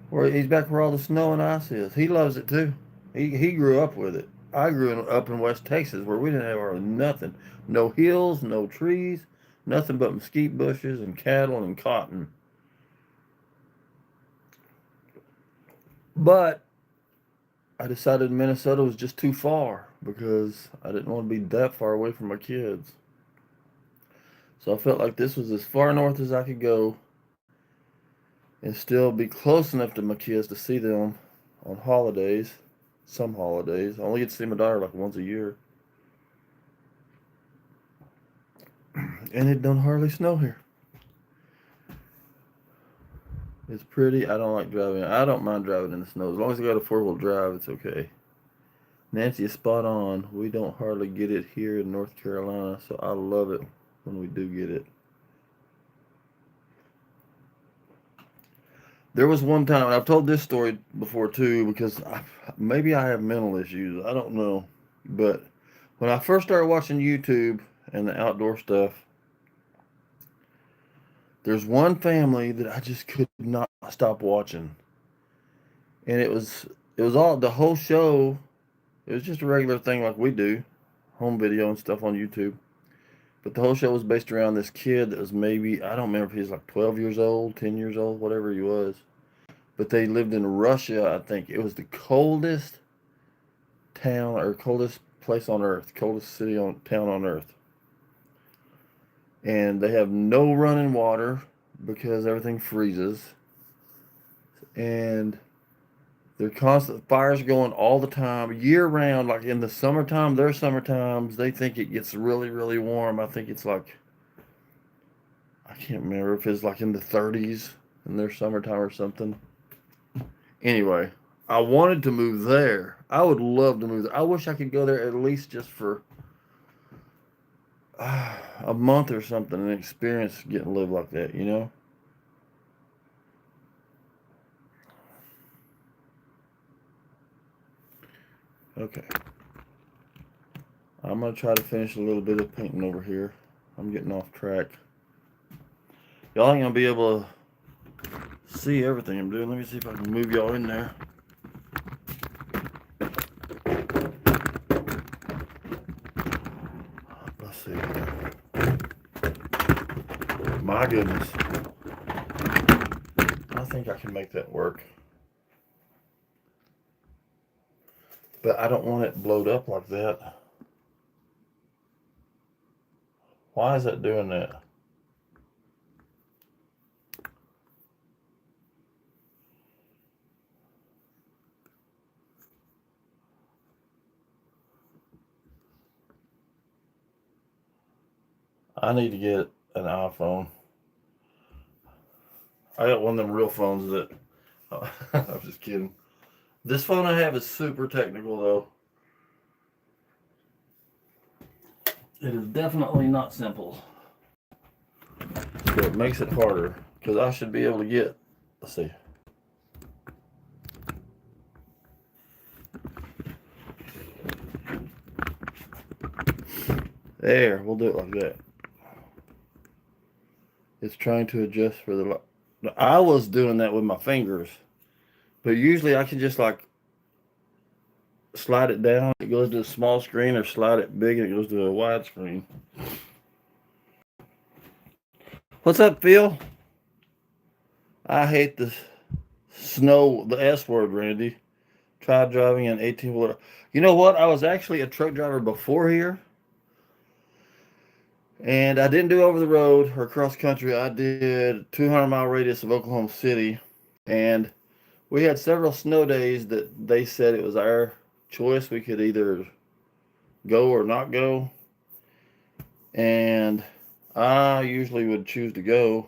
Where he's back where all the snow and ice is. He loves it too. He grew up with it. I grew up in West Texas where we didn't have hardly nothing. No hills, no trees, nothing but mesquite bushes and cattle and cotton. But I decided Minnesota was just too far because I didn't want to be that far away from my kids. So I felt like this was as far north as I could go and still be close enough to my kids to see them on holidays. Some holidays. I only get to see my daughter like once a year. And it don't hardly snow here. It's pretty. I don't like driving. I don't mind driving in the snow. As long as I got a four-wheel drive, it's okay. Nancy is spot on. We don't hardly get it here in North Carolina, so I love it when we do get it. There was one time, and I've told this story before too, because maybe I have mental issues. I don't know. But when I first started watching YouTube and the outdoor stuff, there's one family that I just could not stop watching. And it was all the whole show. It was just a regular thing like we do, home video and stuff on YouTube. But the whole show was based around this kid that was maybe, I don't remember if he was like 12 years old, 10 years old, whatever he was. But they lived in Russia, I think. It was the coldest town or coldest place on earth, coldest town on earth. And they have no running water because everything freezes. And they're constant fires going all the time, year round. Like in the summertime, their summertimes, they think it gets really, really warm. I think it's like, I can't remember if it's like in the 30s in their summertime or something. Anyway, I wanted to move there. I would love to move there. I wish I could go there at least just for a month or something and experience getting to live like that, you know? Okay. I'm going to try to finish a little bit of painting over here. I'm getting off track. Y'all ain't going to be able to see everything I'm doing. Let me see if I can move y'all in there. Let's see. My goodness. I think I can make that work. But I don't want it blowed up like that. Why is that doing that? I need to get an iPhone. I got one of them real phones that. I'm just kidding. This phone I have is super technical though. It is definitely not simple. So it makes it harder because I should be able to get. Let's see. There, we'll do it like that. It's trying to adjust for the. I was doing that with my fingers, but usually I can just like slide it down. It goes to a small screen, or slide it big and it goes to a wide screen. What's up, Phil? I hate the snow, the S word, Randy. Tried driving an 18-wheeler. You know what? I was actually a truck driver before here. And I didn't do over the road or cross country. I did 200-mile radius of Oklahoma City. And we had several snow days that they said it was our choice. We could either go or not go. And I usually would choose to go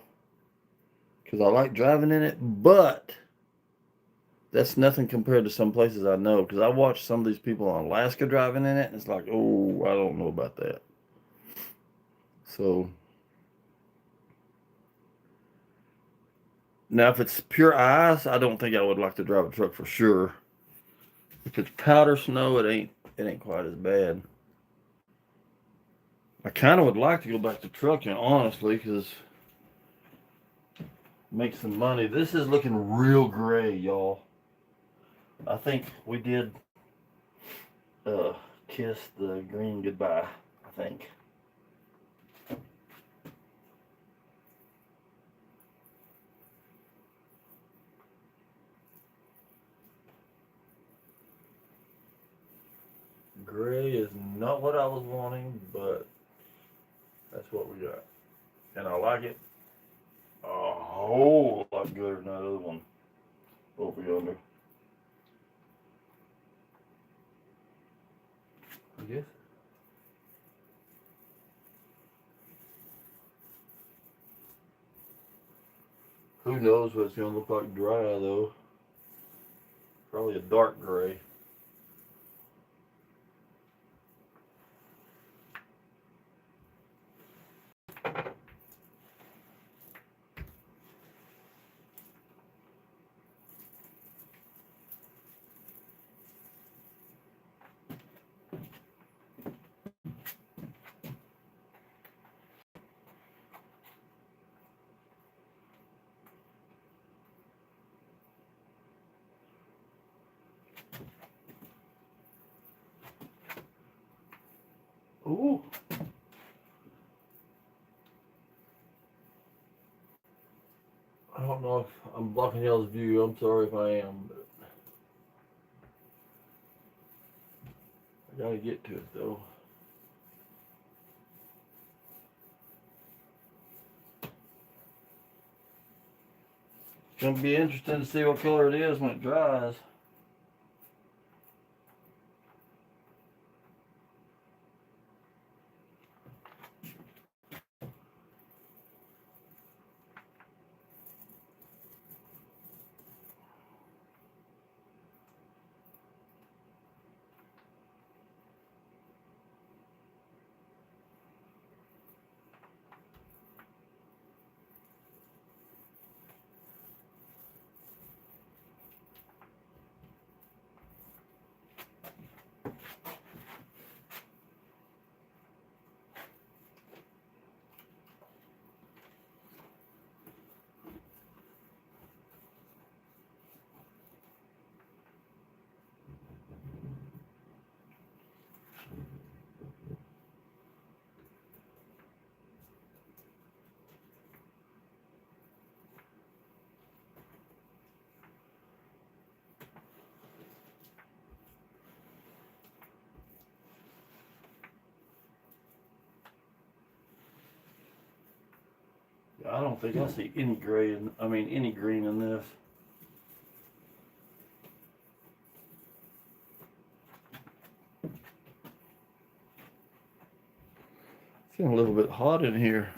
because I like driving in it. But that's nothing compared to some places I know. Because I watched some of these people in Alaska driving in it. And it's like, oh, I don't know about that. So now, if it's pure ice, I don't think I would like to drive a truck for sure. If it's powder snow, it ain't quite as bad. I kind of would like to go back to trucking, honestly, because make some money. This is looking real gray, y'all. I think we did kiss the green goodbye, I think. Gray is not what I was wanting, but that's what we got. And I like it a whole lot gooder than that other one over yonder. I guess. Who knows what it's going to look like dry, though. Probably a dark gray. Ooh. I don't know if I'm blocking y'all's view. I'm sorry if I am, but I gotta get to it though. It's gonna be interesting to see what color it is when it dries. I don't think I see any gray any green in this. It's getting a little bit hot in here.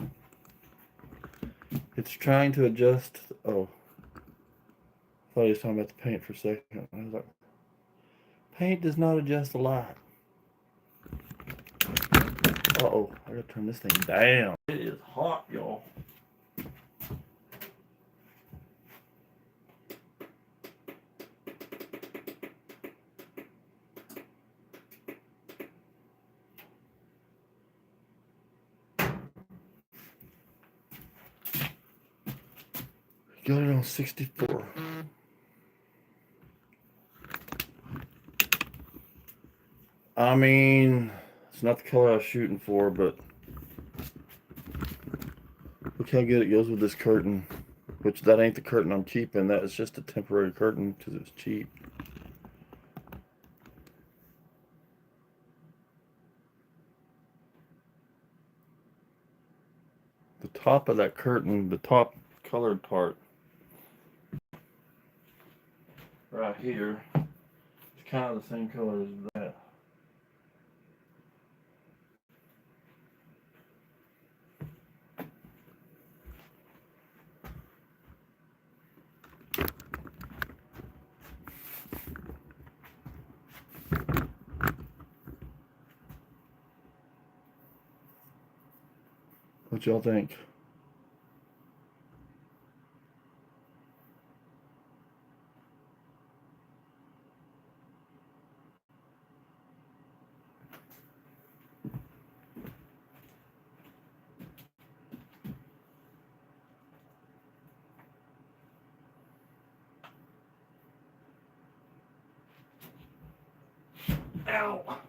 It's trying to adjust. Oh, I thought he was talking about the paint for a second. I was like, paint does not adjust the light. Uh-oh, I gotta turn this thing down. It is hot, y'all. Got it on 64. I mean, it's not the color I was shooting for, but look how good it goes with this curtain. Which, that ain't the curtain I'm keeping. That is just a temporary curtain because it's cheap. The top of that curtain, the top colored part, right here, it's kind of the same color as that. What y'all think? Ow!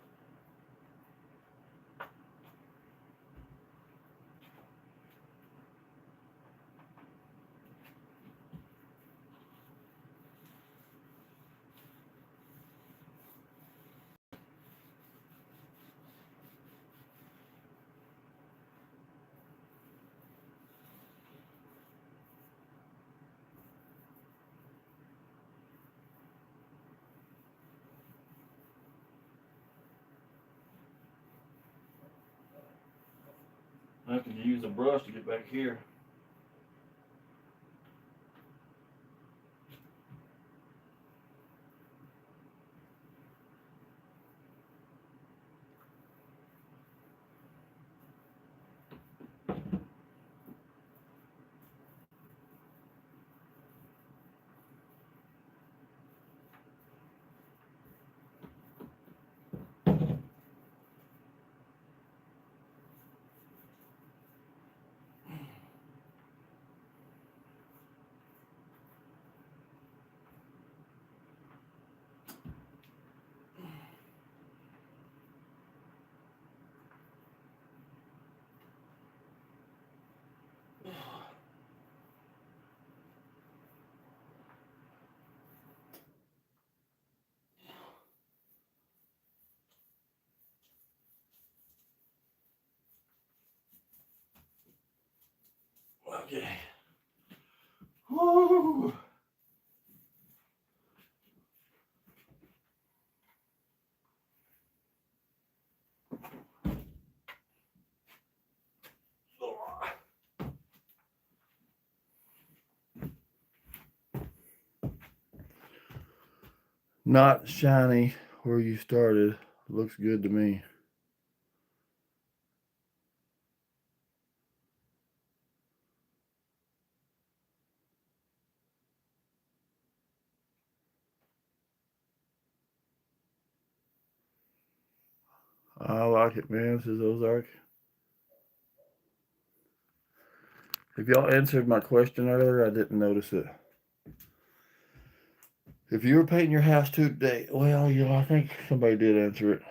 I can use a brush to get back here. Okay. Woo! Not shiny where you started. Looks good to me. I like it, man. This is Ozark. If y'all answered my question earlier, I didn't notice it. If you were painting your house today, well, I think somebody did answer it.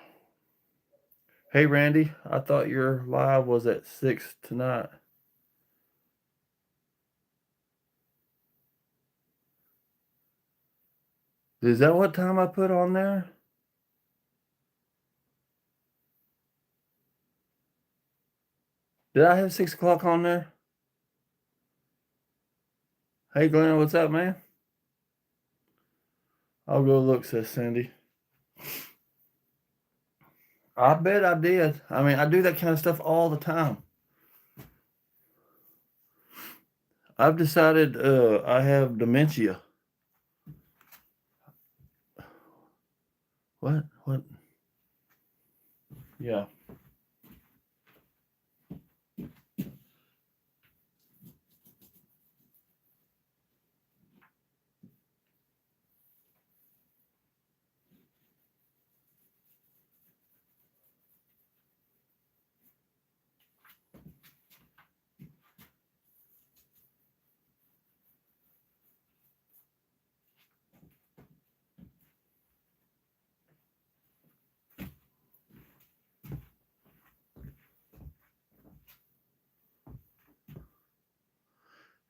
Hey, Randy, I thought your live was at 6 tonight. Is that what time I put on there? Did I have 6 o'clock on there? Hey, Glenn, what's up, man? I'll go look, says Cindy. I bet I did. I mean, I do that kind of stuff all the time. I've decided I have dementia. What? What? Yeah.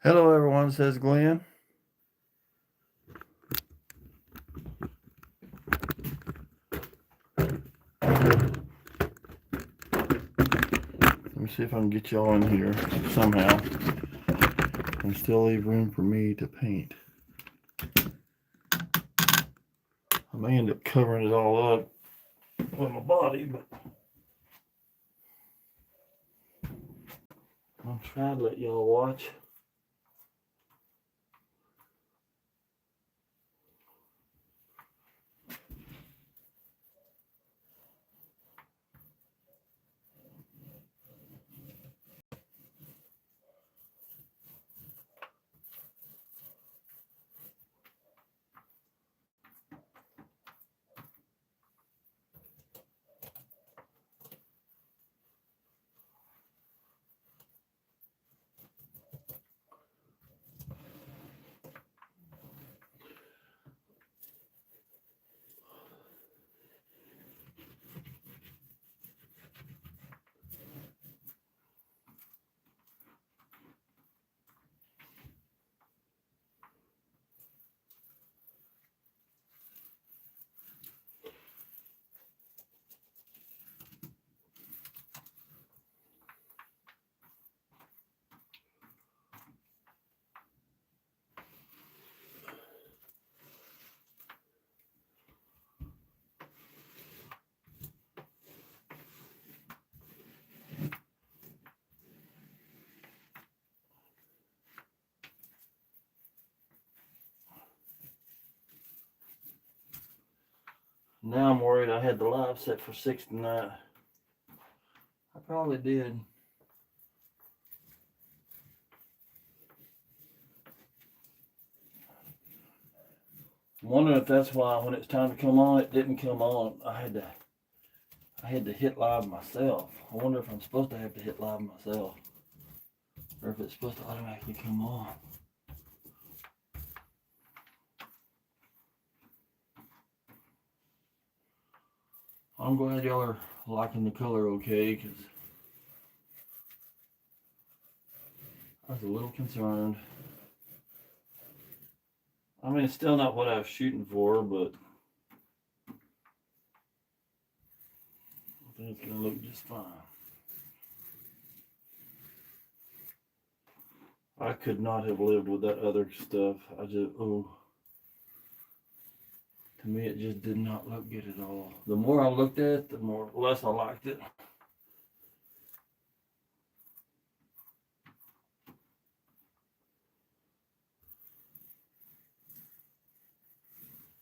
Hello, everyone, says Glenn. Let me see if I can get y'all in here somehow and still leave room for me to paint. I may end up covering it all up with my body, but I'll try to let y'all watch. Now I'm worried I had the live set for 6 tonight. I probably did. I'm wondering if that's why when it's time to come on, it didn't come on. I had to hit live myself. I wonder if I'm supposed to have to hit live myself, or if it's supposed to automatically come on. I'm glad y'all are liking the color okay, because I was a little concerned. I mean, it's still not what I was shooting for, but I think it's going to look just fine. I could not have lived with that other stuff. To me, it just did not look good at all. The more I looked at it, the less I liked it.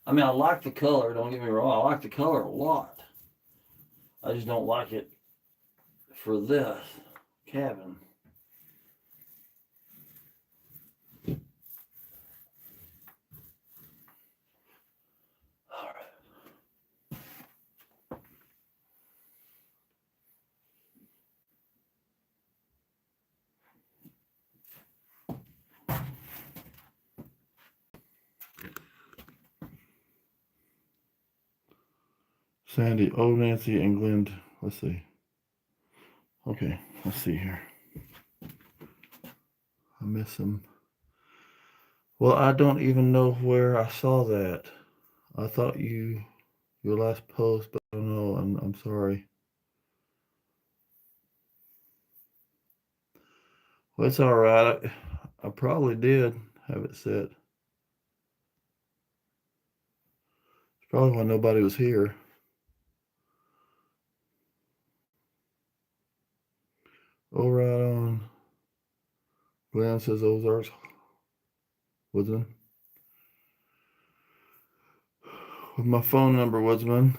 I mean, I like the color, don't get me wrong. I like the color a lot. I just don't like it for this cabin. Sandy, oh, Nancy, and Glenn. Let's see. Okay, let's see here. I miss them. Well, I don't even know where I saw that. I thought your last post, but I don't know. I'm sorry. Well, it's all right. I probably did have it set. It's probably when nobody was here. Oh, right on. Glenn says Ozarks. Woodsman. With my phone number, Woodsman.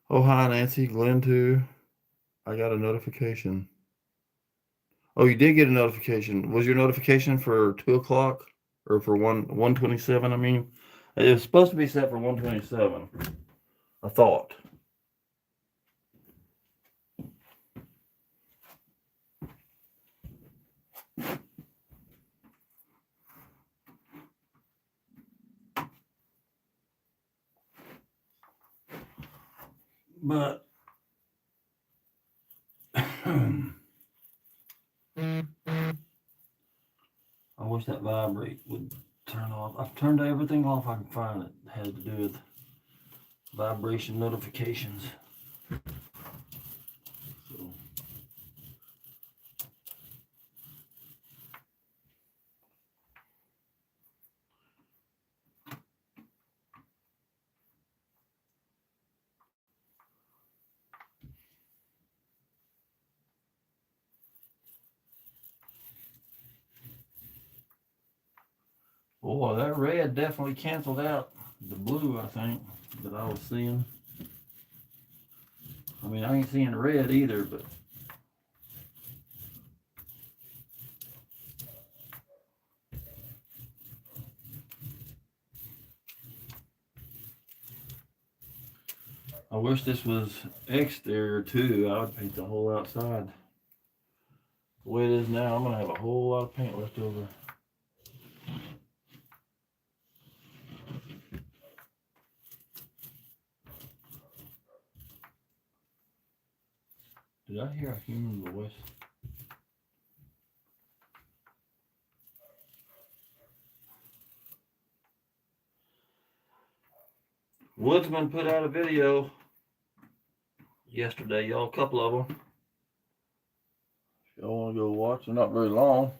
Oh, hi, Nancy. Glenn, too. I got a notification. Oh, you did get a notification. Was your notification for 2 o'clock? Or for 1:27, I mean? It was supposed to be set for 1:27. I thought. But I wish that vibrate would turn off. I've turned everything off I can find that has to do with vibration notifications. So. Boy, that red definitely canceled out the blue, I think, that I was seeing. I mean, I ain't seeing red either, but I wish this was exterior too. I would paint the whole outside. The way it is now, I'm gonna have a whole lot of paint left over. Did I hear a human voice? Woodsman put out a video yesterday, y'all, a couple of them. If y'all want to go watch, they're not very long.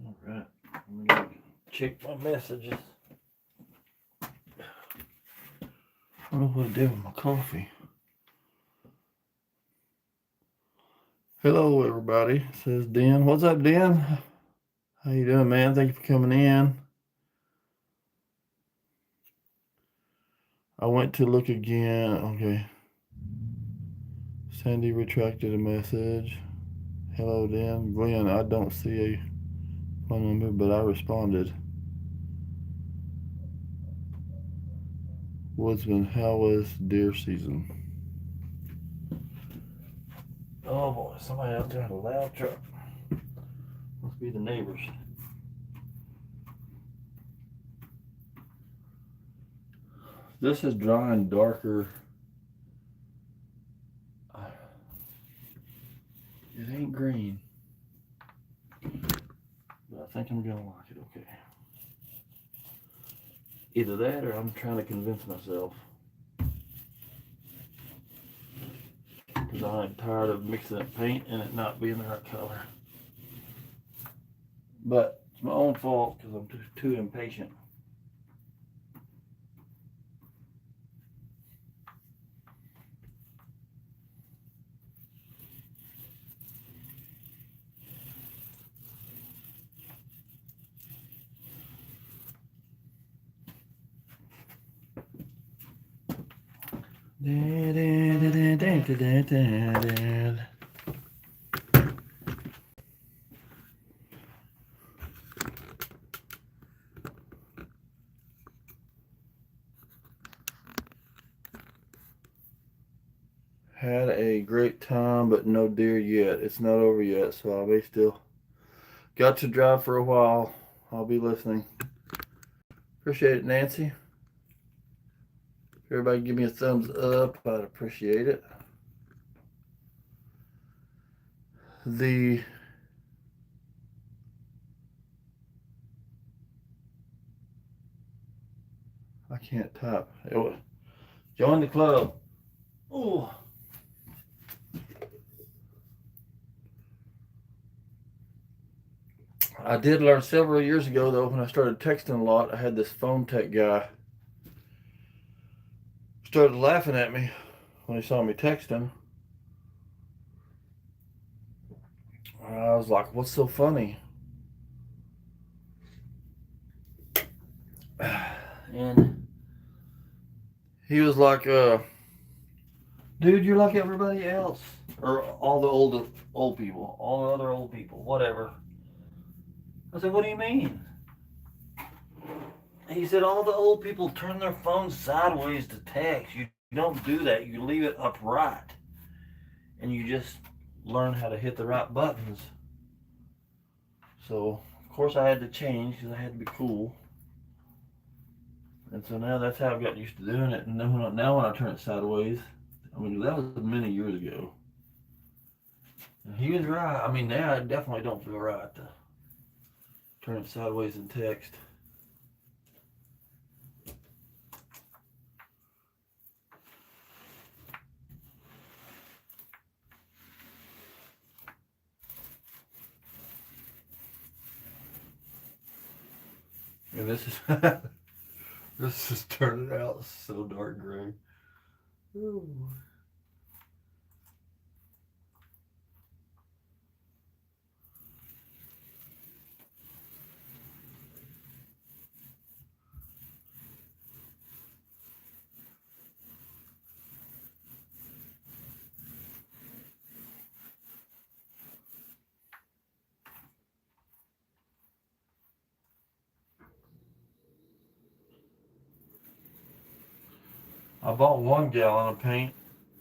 All right, I'm gonna check my messages. I don't know what to do with my coffee. Hello, everybody, says Dan. What's up, Dan? How you doing, man? Thank you for coming in. I went to look again. Okay. Sandy retracted a message. Hello, Dan. Glenn, I don't see a phone number, but I responded. Woodsman, how was deer season? Oh boy, somebody out there in a loud truck. Must be the neighbors. This is drawing darker. It ain't green. But I think I'm gonna like it, okay. Either that or I'm trying to convince myself. Because I'm tired of mixing up paint and it not being the right color. But it's my own fault because I'm too impatient. Had a great time, but no deer yet. It's not over yet, so I'll be still. Got to drive for a while. I'll be listening. Appreciate it, Nancy. If everybody give me a thumbs up, I'd appreciate it. the I can't type. Join the club. Ooh. I did learn several years ago though when I started texting a lot. I had this phone tech guy started laughing at me when he saw me texting. I was like, "What's so funny?" And he was like, "Dude, you're like everybody else, or all the old people, all the other old people, whatever." I said, "What do you mean?" He said, "All the old people turn their phones sideways to text. You don't do that. You leave it upright, and you just learn how to hit the right buttons." So, of course, I had to change because I had to be cool. And so now that's how I've got used to doing it. And then now when I turn it sideways, I mean, that was many years ago. And he was right. I mean, now I definitely don't feel right to turn it sideways in text. And this is this is turning out so dark gray. Ooh. I bought 1 gallon of paint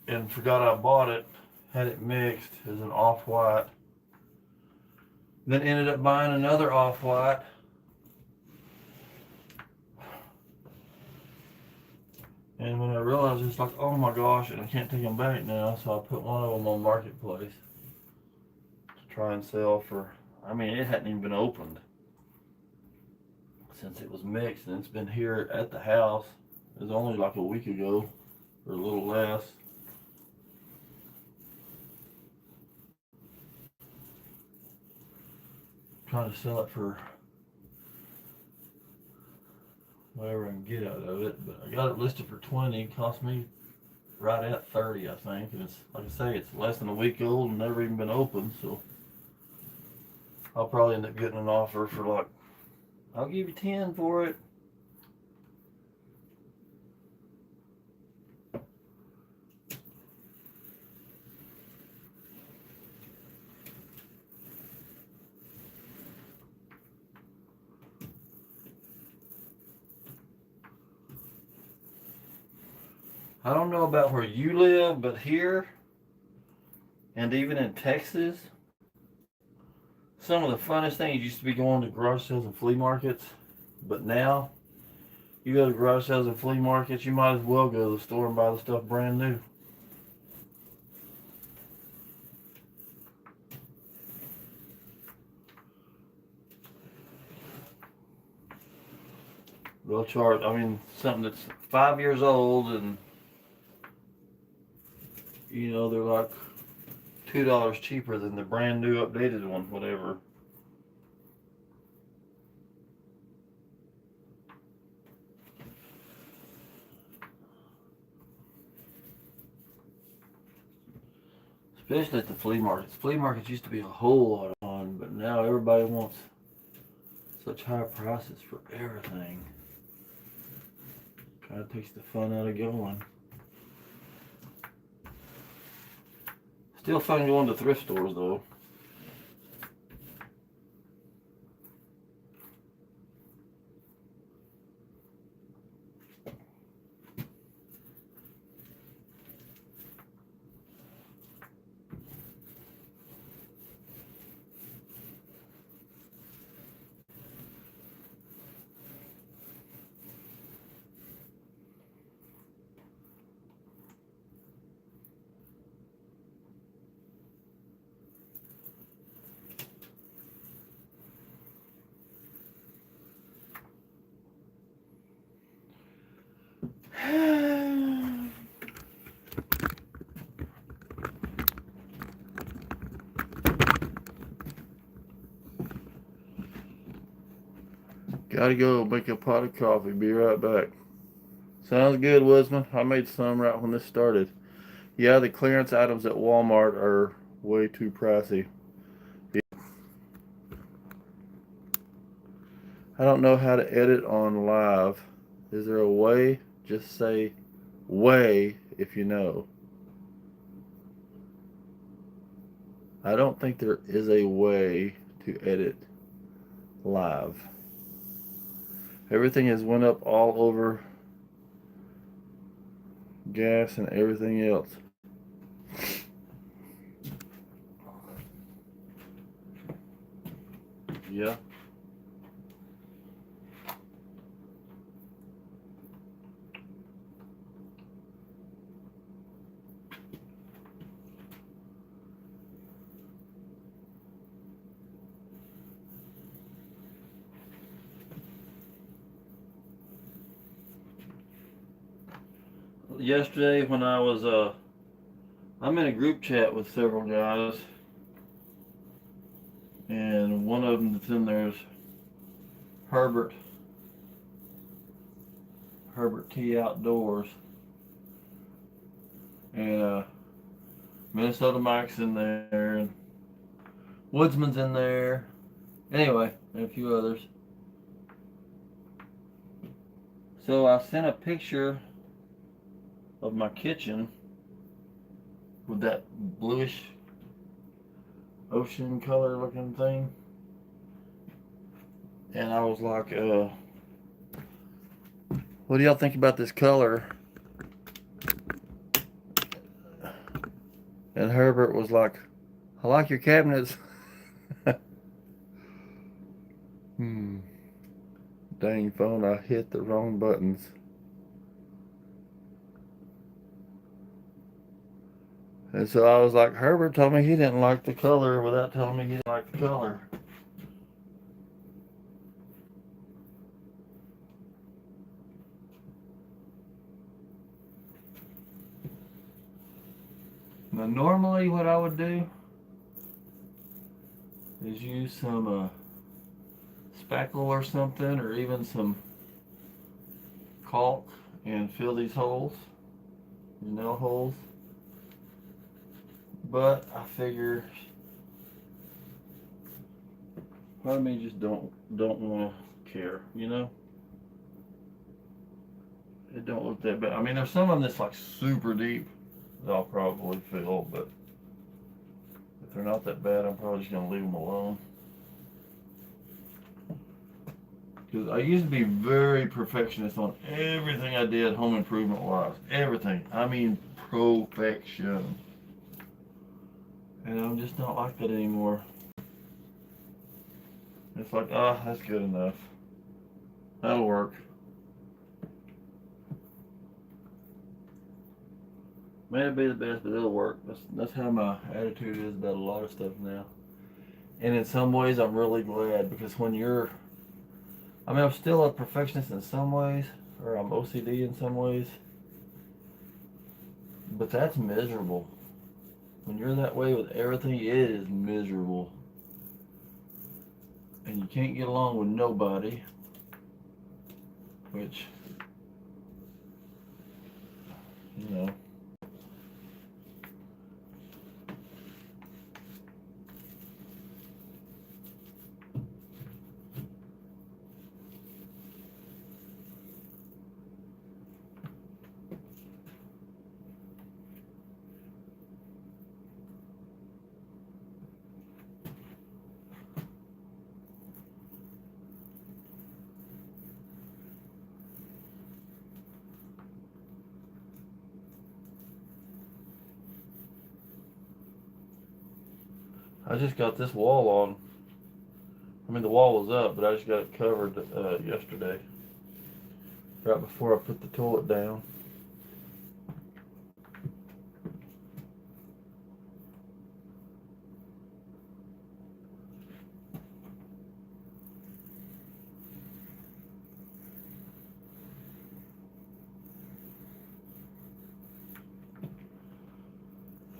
and forgot I bought it. Had it mixed as an off-white. Then ended up buying another off-white. And when I realized it's like, oh my gosh, and I can't take them back now, so I put one of them on Marketplace to try and sell for, I mean, it hadn't even been opened since it was mixed, and it's been here at the house. It was only like a week ago, or a little less. Trying to sell it for whatever I can get out of it, but I got it listed for 20. It cost me right at 30, I think. And it's, like I say, it's less than a week old and never even been opened, so I'll probably end up getting an offer for like, I'll give you 10 for it. I don't know about where you live, but here, and even in Texas, some of the funnest things used to be going to garage sales and flea markets, but now you go to garage sales and flea markets, you might as well go to the store and buy the stuff brand new. They'll charge, I mean, something that's 5 years old, and you know, they're like $2 cheaper than the brand new updated one, whatever. Especially at the flea markets. Flea markets used to be a whole lot of fun, but now everybody wants such high prices for everything. Kind of takes the fun out of going. Still fun going to thrift stores though. Gotta go make a pot of coffee. Be right back. Sounds good, Wisman. I made some right when this started. Yeah, the clearance items at Walmart are way too pricey. I don't know how to edit on live. Is there a way? Just say way if you know. I don't think there is a way to edit live. Everything has went up all over gas and everything else. Yeah. Yesterday when I was I'm in a group chat with several guys, and one of them that's in there is Herbert T Outdoors, and Minnesota Mike's in there, and Woodsman's in there. Anyway, and a few others. So I sent a picture of my kitchen with that bluish ocean color looking thing, and I was like, what do y'all think about this color? And Herbert was like, I like your cabinets. Dang phone, I hit the wrong buttons. And so I was like, Herbert told me he didn't like the color without telling me he didn't like the color. Now normally what I would do is use some spackle or something, or even some caulk, and fill these holes, these nail holes. But I figure part of me just don't want to care, you know. It don't look that bad. I mean, there's some of them that's like super deep that I'll probably fill, but if they're not that bad, I'm probably just gonna leave them alone. Because I used to be very perfectionist on everything I did home improvement wise. Everything. I mean perfection. And I'm just not like that anymore. It's like, that's good enough. That'll work. May not be the best, but it'll work. That's how my attitude is about a lot of stuff now. And in some ways, I'm really glad, because when you're, I mean, I'm still a perfectionist in some ways, or I'm OCD in some ways, but that's miserable. When you're that way with everything, it is miserable. And you can't get along with nobody, which, you know. I just got this wall on. I mean, the wall was up, but I just got it covered yesterday, right before I put the toilet down.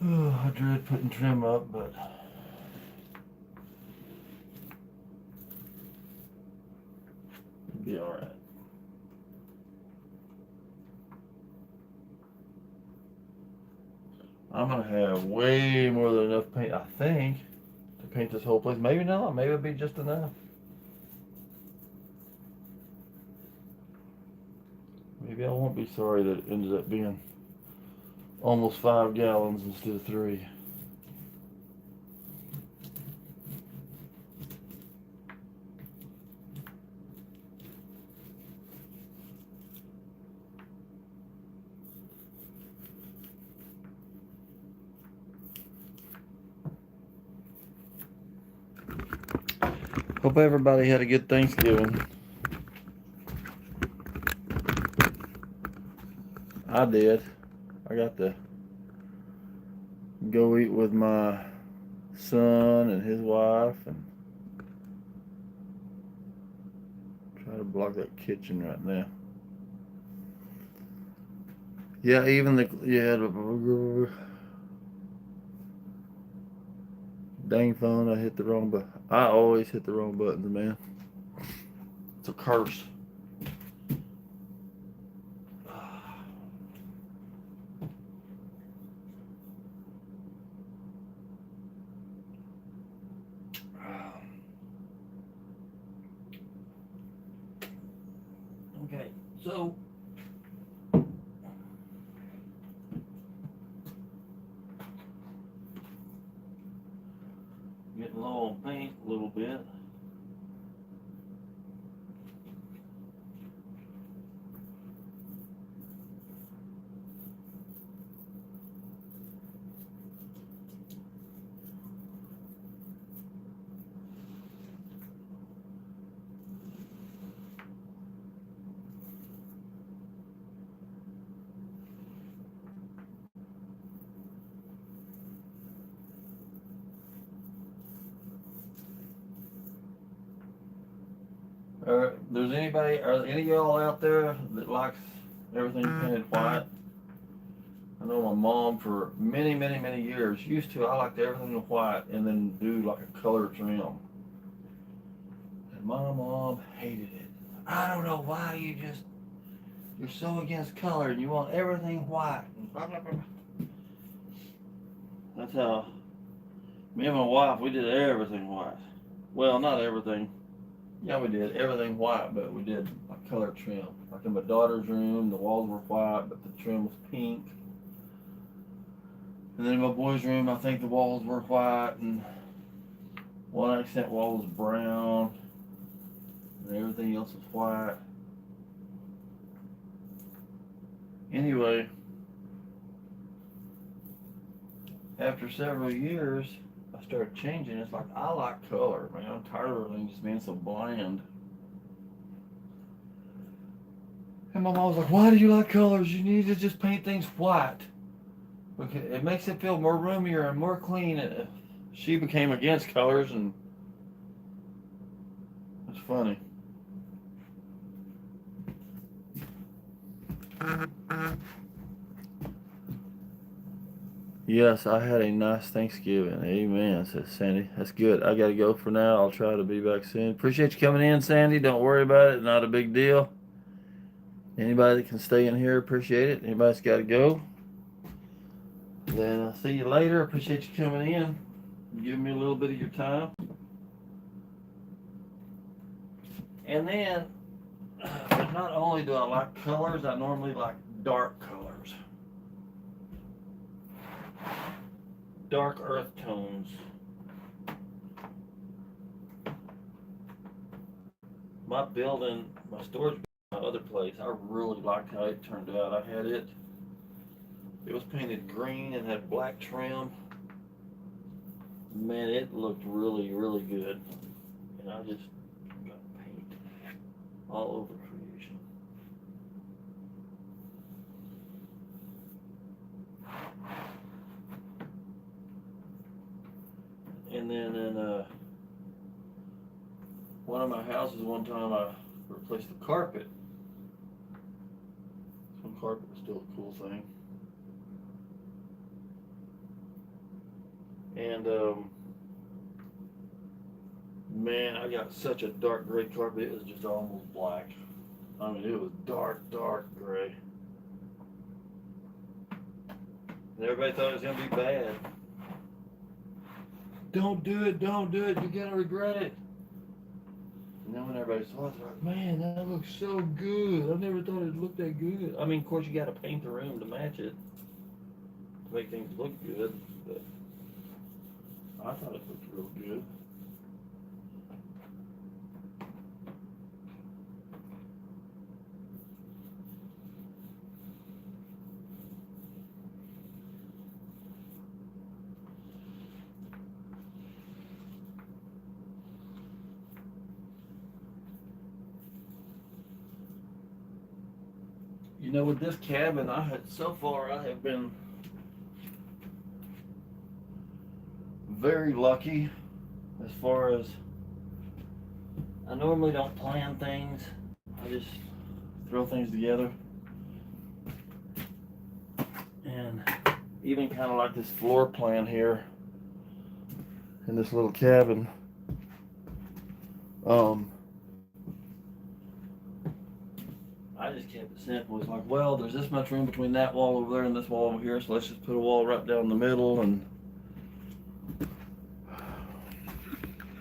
I dread putting trim up, but it'll be alright. I'm gonna have way more than enough paint, I think, to paint this whole place. Maybe not, maybe it'll be just enough. Maybe I won't be sorry that it ended up being almost 5 gallons instead of 3. Hope everybody had a good Thanksgiving. I did. I got to go eat with my son and his wife and try to block that kitchen right now. Yeah, even the dang phone, I hit the wrong button. I always hit the wrong buttons, man. It's a curse. Okay, so getting low on paint a little bit. There's anybody, are any of y'all out there that likes everything painted white? I know my mom for many, many, many years used to. I liked everything in white and then do like a color trim. And my mom hated it. I don't know why you're so against color and you want everything white. And blah, blah, blah. That's how me and my wife, we did everything white. Well, not everything. Yeah, we did everything white, but we did a color trim. Like in my daughter's room, the walls were white, but the trim was pink. And then in my boy's room, I think the walls were white, and one accent wall was brown, and everything else was white. Anyway, after several years, I started changing. It's like, I like color, man. I'm tired of everything just being so bland. And my mom was like, why do you like colors? You need to just paint things white. Because it makes it feel more roomier and more clean. She became against colors, and it's funny. Yes, I had a nice Thanksgiving. Amen, says Sandy. That's good. I got to go for now. I'll try to be back soon. Appreciate you coming in, Sandy. Don't worry about it. Not a big deal. Anybody that can stay in here, appreciate it. Anybody's got to go, then I'll see you later. Appreciate you coming in, giving me a little bit of your time. And then, but not only do I like colors, I normally like dark colors. Dark earth tones. My building, my storage, my other place, I really liked how it turned out. I had it was painted green and had black trim. Man, it looked really, really good. And I just got paint all over creation. And then in one of my houses, one time I replaced the carpet. Some carpet was still a cool thing. And man, I got such a dark gray carpet, it was just almost black. I mean, it was dark, dark gray. And everybody thought it was gonna be bad. Don't do it, you're gonna regret it. And then when everybody saw it, they're like, man, that looks so good. I never thought it looked that good. I mean, of course, you gotta paint the room to match it, to make things look good, but I thought it looked real good. You know, with this cabin, I have been very lucky as far as I normally don't plan things. I just throw things together. And even kind of like this floor plan here in this little cabin. I just kept it simple. It's like, well, there's this much room between that wall over there and this wall over here, so let's just put a wall right down the middle. And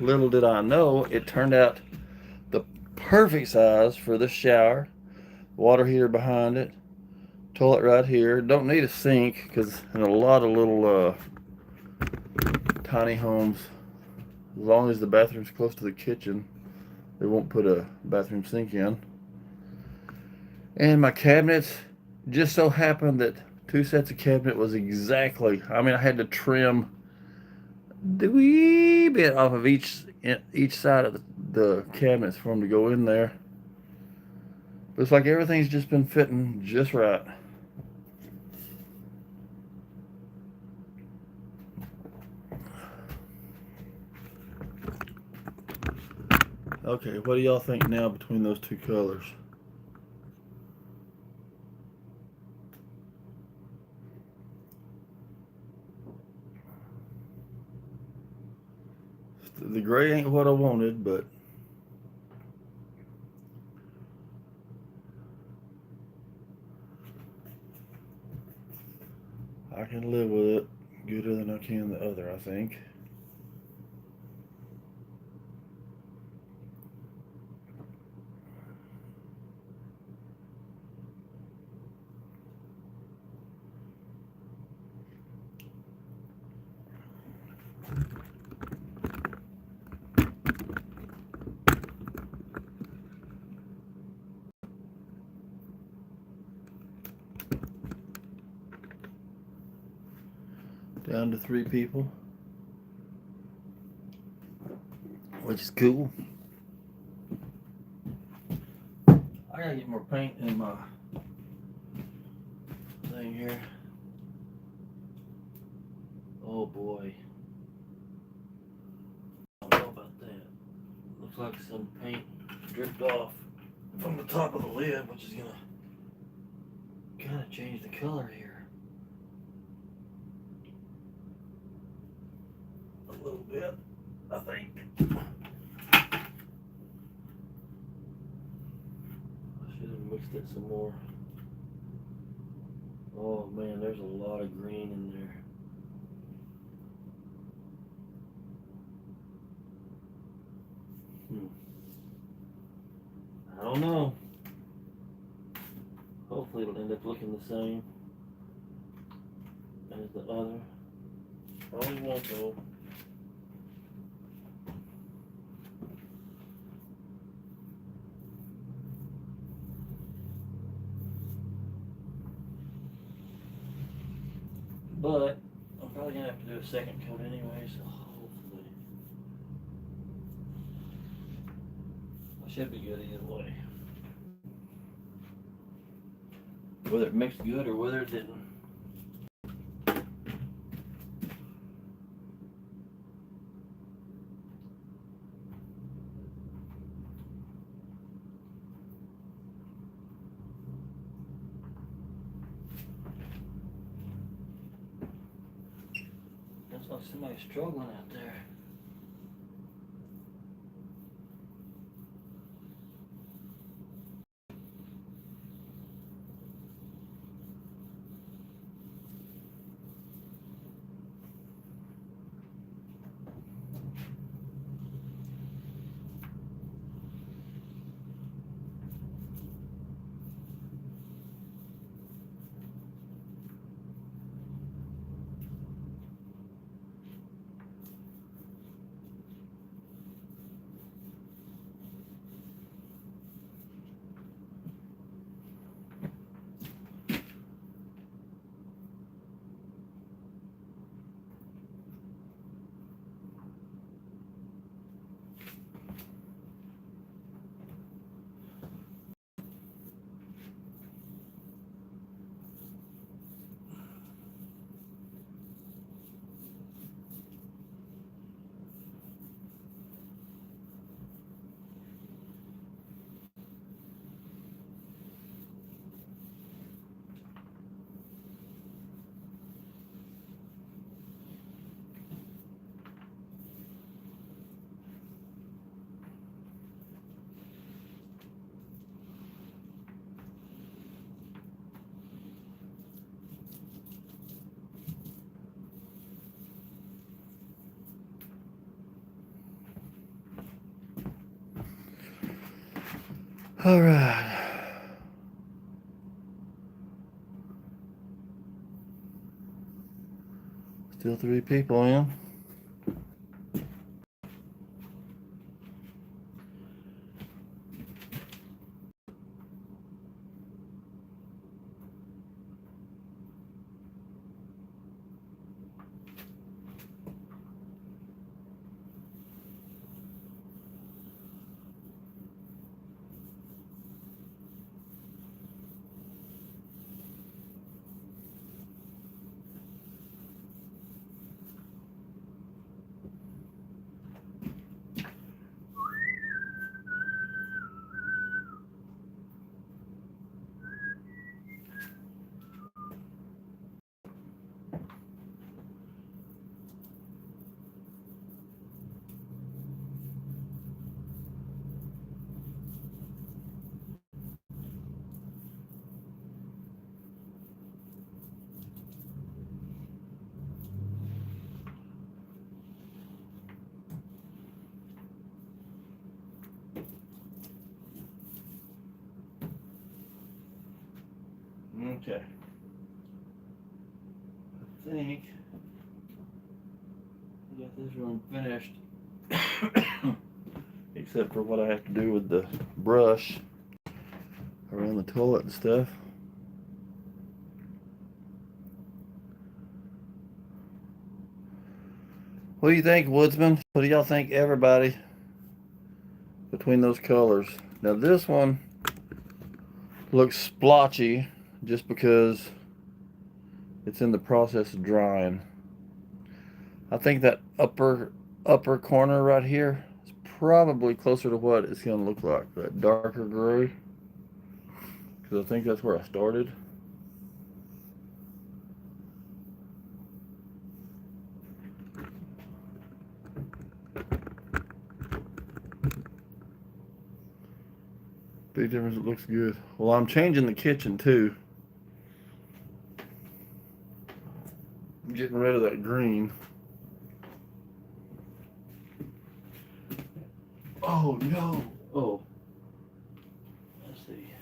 little did I know, it turned out the perfect size for this shower. Water heater behind it, toilet right here. Don't need a sink, because in a lot of little tiny homes, as long as the bathroom's close to the kitchen, they won't put a bathroom sink in. And my cabinets, just so happened that 2 sets of cabinet was exactly, I mean, I had to trim the wee bit off of each side of the cabinets for them to go in there. But it's like everything's just been fitting just right. Okay, what do y'all think now between those two colors? The gray ain't what I wanted, but I can live with it gooder than I can the other, I think. Down to 3 people, which is cool. I gotta get more paint in my thing here. Oh boy. I don't know about that. Looks like some paint dripped off from the top of the lid, which is gonna kind of change the color here a little bit, I think. I should have mixed it some more. Oh man, there's a lot of green in there. I don't know. Hopefully it'll end up looking the same as the other. Probably won't though. But I'm probably gonna have to do a second coat anyway, so hopefully I should be good either way. Whether it mixed good or whether it didn't. That's not like somebody's struggling out there. All right. Still 3 people in. Okay. I think I got this room finished. Except for what I have to do with the brush around the toilet and stuff. What do you think, Woodsman? What do y'all think, everybody, between those colors? Now this one looks splotchy just because it's in the process of drying. I think that upper corner right here is probably closer to what it's going to look like, that darker gray, because I think that's where I started. Big difference, it looks good. Well, I'm changing the kitchen too. I'm getting rid of that green. Oh no! Oh. Let's see.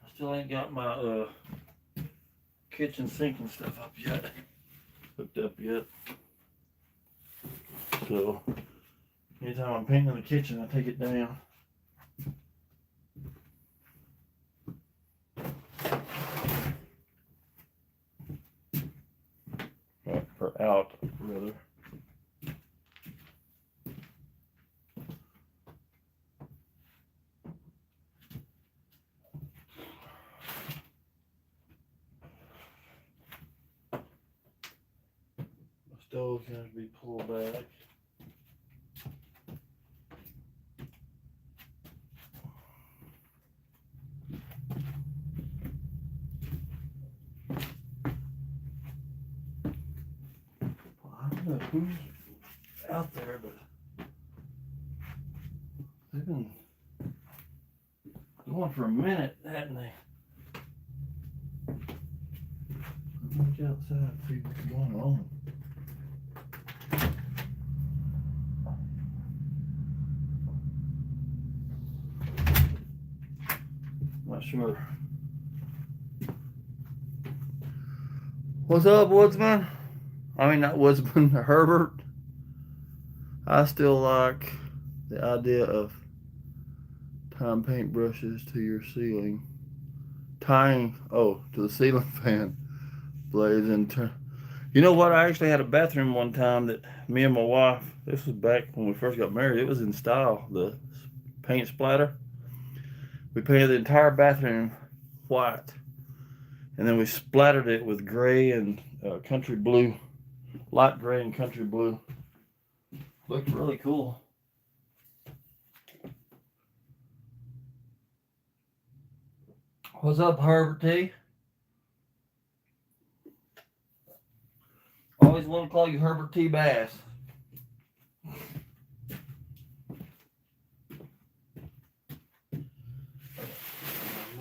I still ain't got my kitchen sink and stuff up yet. Hooked up yet. So anytime I'm painting the kitchen, I take it down. Or out, rather. stove can have to be pulled back. Well, I don't know who's out there, but they've been going for a minute, hadn't they? Look outside and see what's going on. Not sure. What's up, Woodsman? I mean, not Woodsman, Herbert. I still like the idea of tying paintbrushes to your ceiling. To the ceiling fan blades and turn. You know what? I actually had a bathroom one time that me and my wife, this was back when we first got married, it was in style, the paint splatter. We painted the entire bathroom white, and then we splattered it with gray and country blue, light gray and country blue. Looked really cool. What's up, Herbert T? Always want to call you Herbert T. Bass.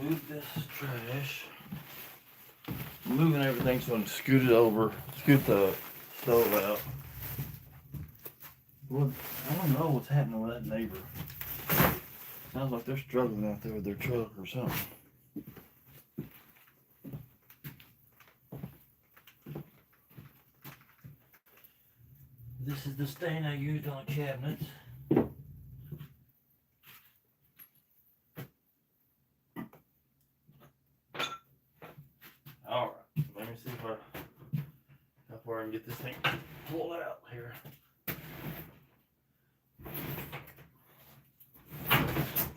Move this trash. I'm moving everything so I can scoot the stove out. Well, I don't know what's happening with that neighbor. Sounds like they're struggling out there with their truck or something. This is the stain I used on cabinets. Alright, let me see how far I can get this thing pulled out here.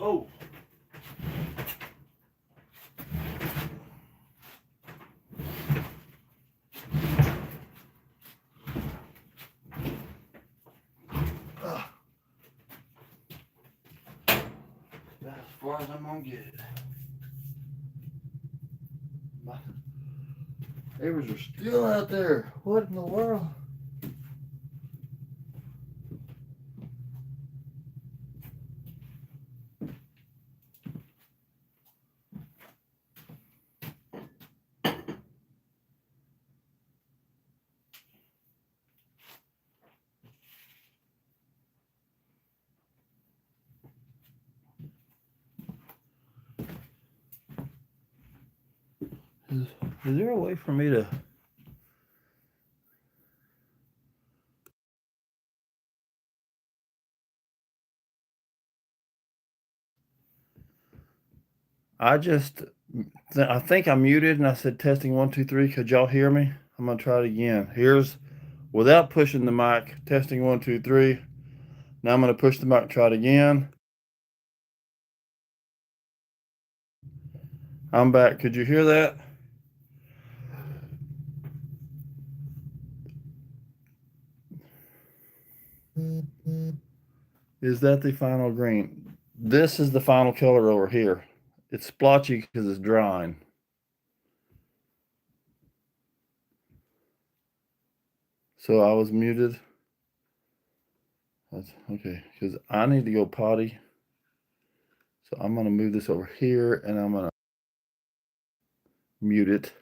Oh! That's as far as I'm gonna get it. My neighbors are still out there. What in the world? Is there a way for me to... I think I'm muted and I said testing 1, 2, 3. Could y'all hear me? I'm gonna try it again. Here's without pushing the mic. Testing 1, 2, 3. Now I'm gonna push the mic. Try it again. I'm back. Could you hear that? Is that the final green? This is the final color over here. It's splotchy because it's drying. So I was muted. That's okay, because I need to go potty. So I'm gonna move this over here and I'm gonna mute it.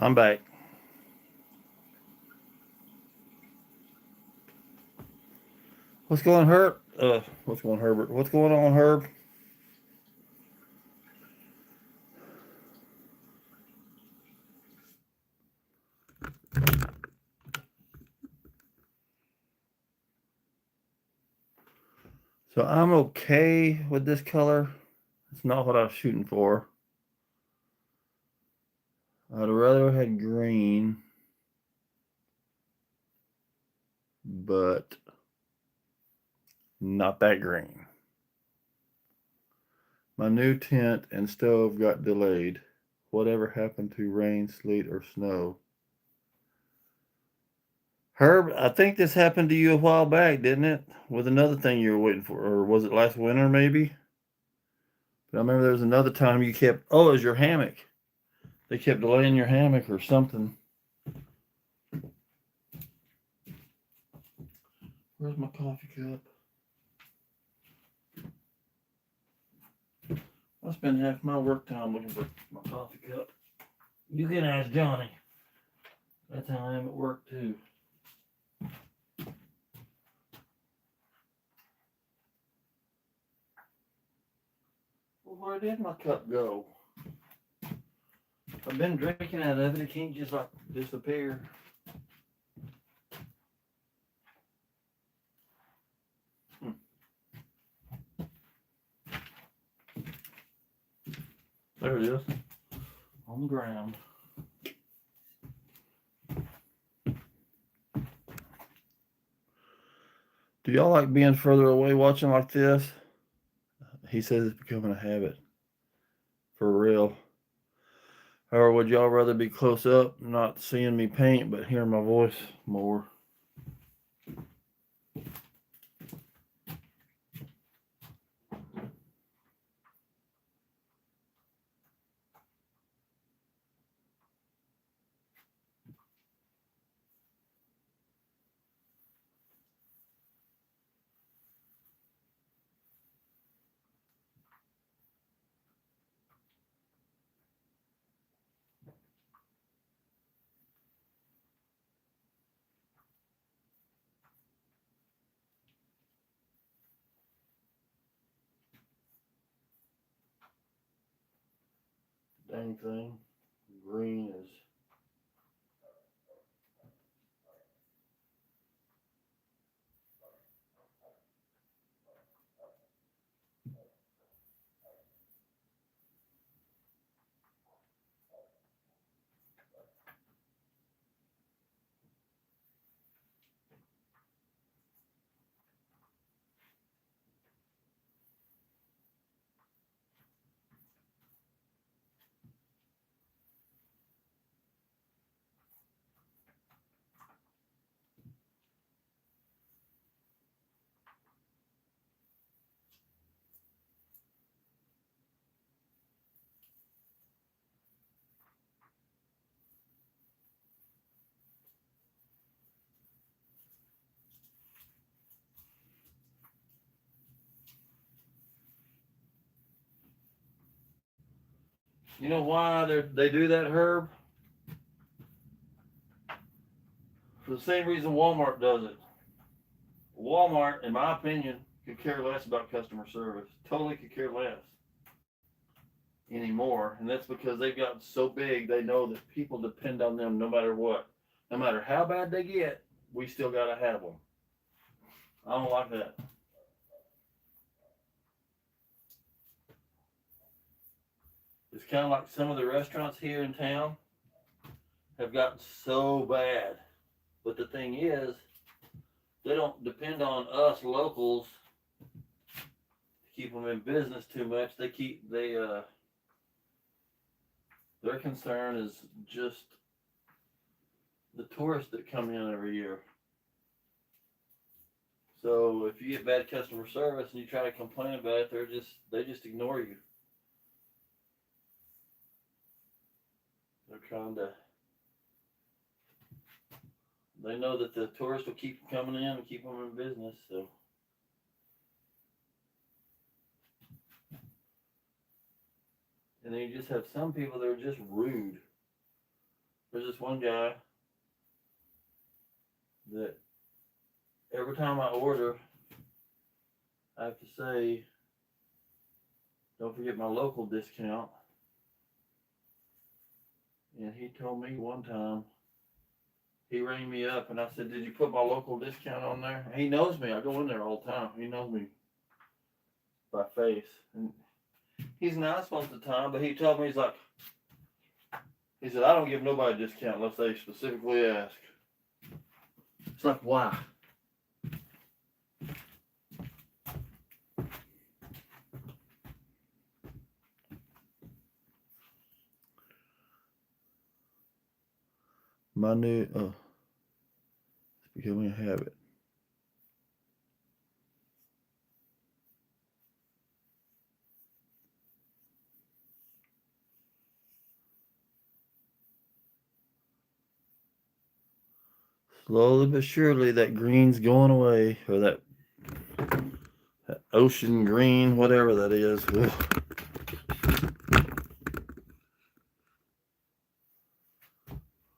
I'm back. What's going on, Herb? What's going on, Herbert? What's going on, Herb? So I'm okay with this color. It's not what I was shooting for. I'd rather have had green, but not that green. My new tent and stove got delayed. Whatever happened to rain, sleet, or snow? Herb, I think this happened to you a while back, didn't it? With another thing you were waiting for, or was it last winter maybe? But I remember there was another time you kept, oh, it was your hammock. They kept delaying your hammock or something. Where's my coffee cup? I spend half my work time looking for my coffee cup. You can ask Johnny. That's how I am at work too. Well, where did my cup go? I've been drinking out of it. It can't just like disappear. There it is. On the ground. Do y'all like being further away watching like this? He says it's becoming a habit. For real. Or would y'all rather be close up, not seeing me paint, but hearing my voice more? Dang thing. Green is. You know why they do that, Herb? For the same reason Walmart does it. Walmart, in my opinion, could care less about customer service. Totally could care less anymore. And that's because they've gotten so big, they know that people depend on them no matter what. No matter how bad they get, we still got to have them. I don't like that. It's kind of like some of the restaurants here in town have gotten so bad. But the thing is, they don't depend on us locals to keep them in business too much. Their concern is just the tourists that come in every year. So if you get bad customer service and you try to complain about it, they just ignore you. They're trying to. They know that the tourists will keep coming in and keep them in business. So. And then you just have some people that are just rude. There's this one guy that every time I order, I have to say, don't forget my local discount. And he told me one time, he rang me up and I said, did you put my local discount on there? He knows me. I go in there all the time. He knows me by face. And he's nice most of the time, but he told me, he said, I don't give nobody a discount unless they specifically ask. It's like, why? My new, it's becoming a habit. Slowly but surely, that green's going away, or that ocean green, whatever that is. Ugh.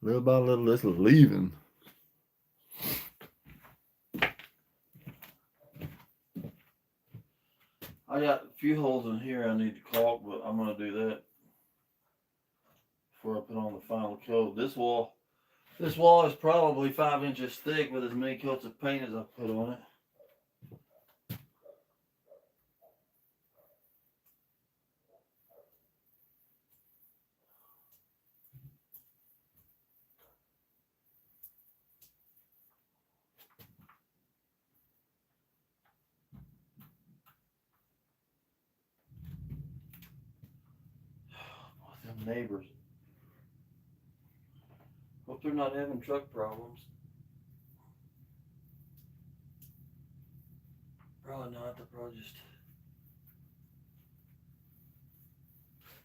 Little by little, it's leaving. I got a few holes in here I need to caulk, but I'm going to do that before I put on the final coat. This wall is probably 5 inches thick with as many coats of paint as I put on it. Oh, them neighbors. Hope they're not having truck problems. Probably not. They're probably just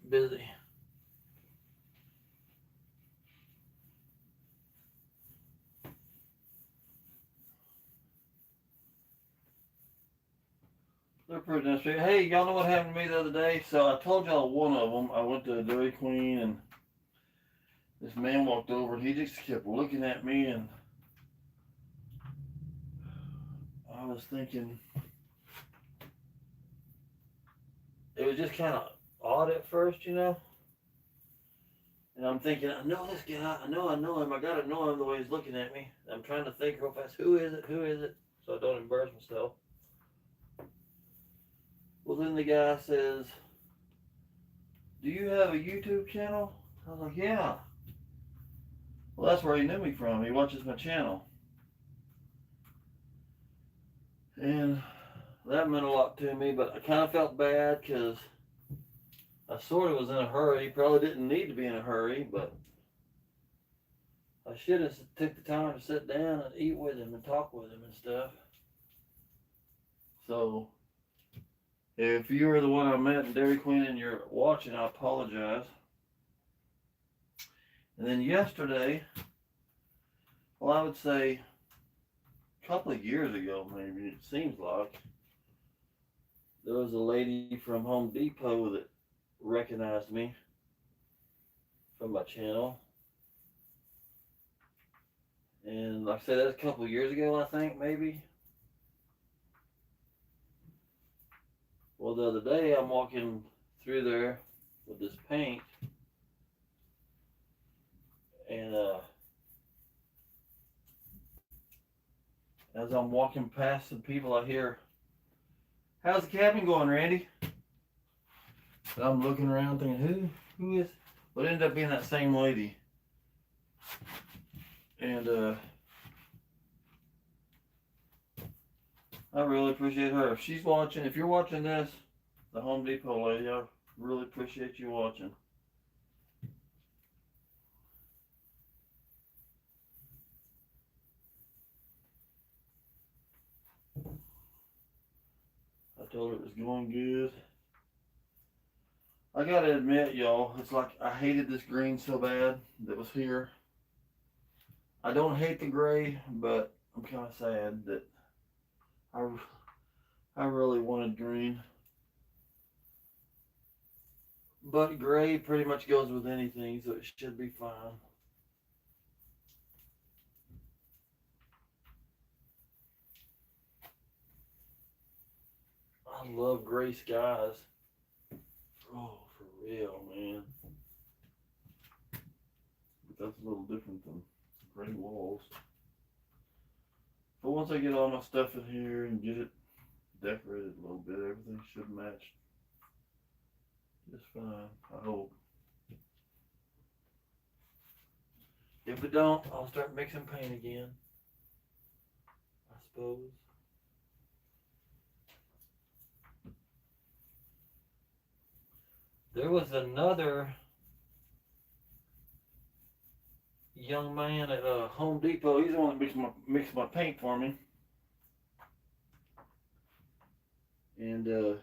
busy. They're pretty nice people. Hey, y'all know what happened to me the other day? So I told y'all one of them. I went to Dairy Queen and this man walked over and he just kept looking at me, and I was thinking, it was just kind of odd at first, you know? And I'm thinking, I know this guy. I know him. I gotta know him the way he's looking at me. I'm trying to think real fast, who is it? Who is it? So I don't embarrass myself. Well, then the guy says, do you have a YouTube channel? I was like, yeah. Well, that's where he knew me from. He watches my channel. And that meant a lot to me, but I kind of felt bad because I sort of was in a hurry. Probably didn't need to be in a hurry, but I should have took the time to sit down and eat with him and talk with him and stuff. So, if you were the one I met in Dairy Queen and you're watching, I apologize. And then yesterday, well, I would say a couple of years ago, maybe, it seems like, there was a lady from Home Depot that recognized me from my channel. And like I said, that's a couple of years ago, I think, maybe. Well, the other day, I'm walking through there with this paint, and as I'm walking past some people, I hear, how's the cabin going, Randy? And I'm looking around thinking, who is? Well, it ended up being that same lady. And I really appreciate her. If she's watching, if you're watching this, the Home Depot lady, I really appreciate you watching. I told her it was going good. I gotta admit, y'all, it's like I hated this green so bad that was here. I don't hate the gray, but I'm kind of sad that I, I really wanted green. But gray pretty much goes with anything, so it should be fine. I love gray skies. Oh, for real, man. But that's a little different than gray walls. But once I get all my stuff in here and get it decorated a little bit, everything should match just fine, I hope. If it don't, I'll start mixing paint again, I suppose. There was another young man at Home Depot. He's the one that mixed my paint for me. And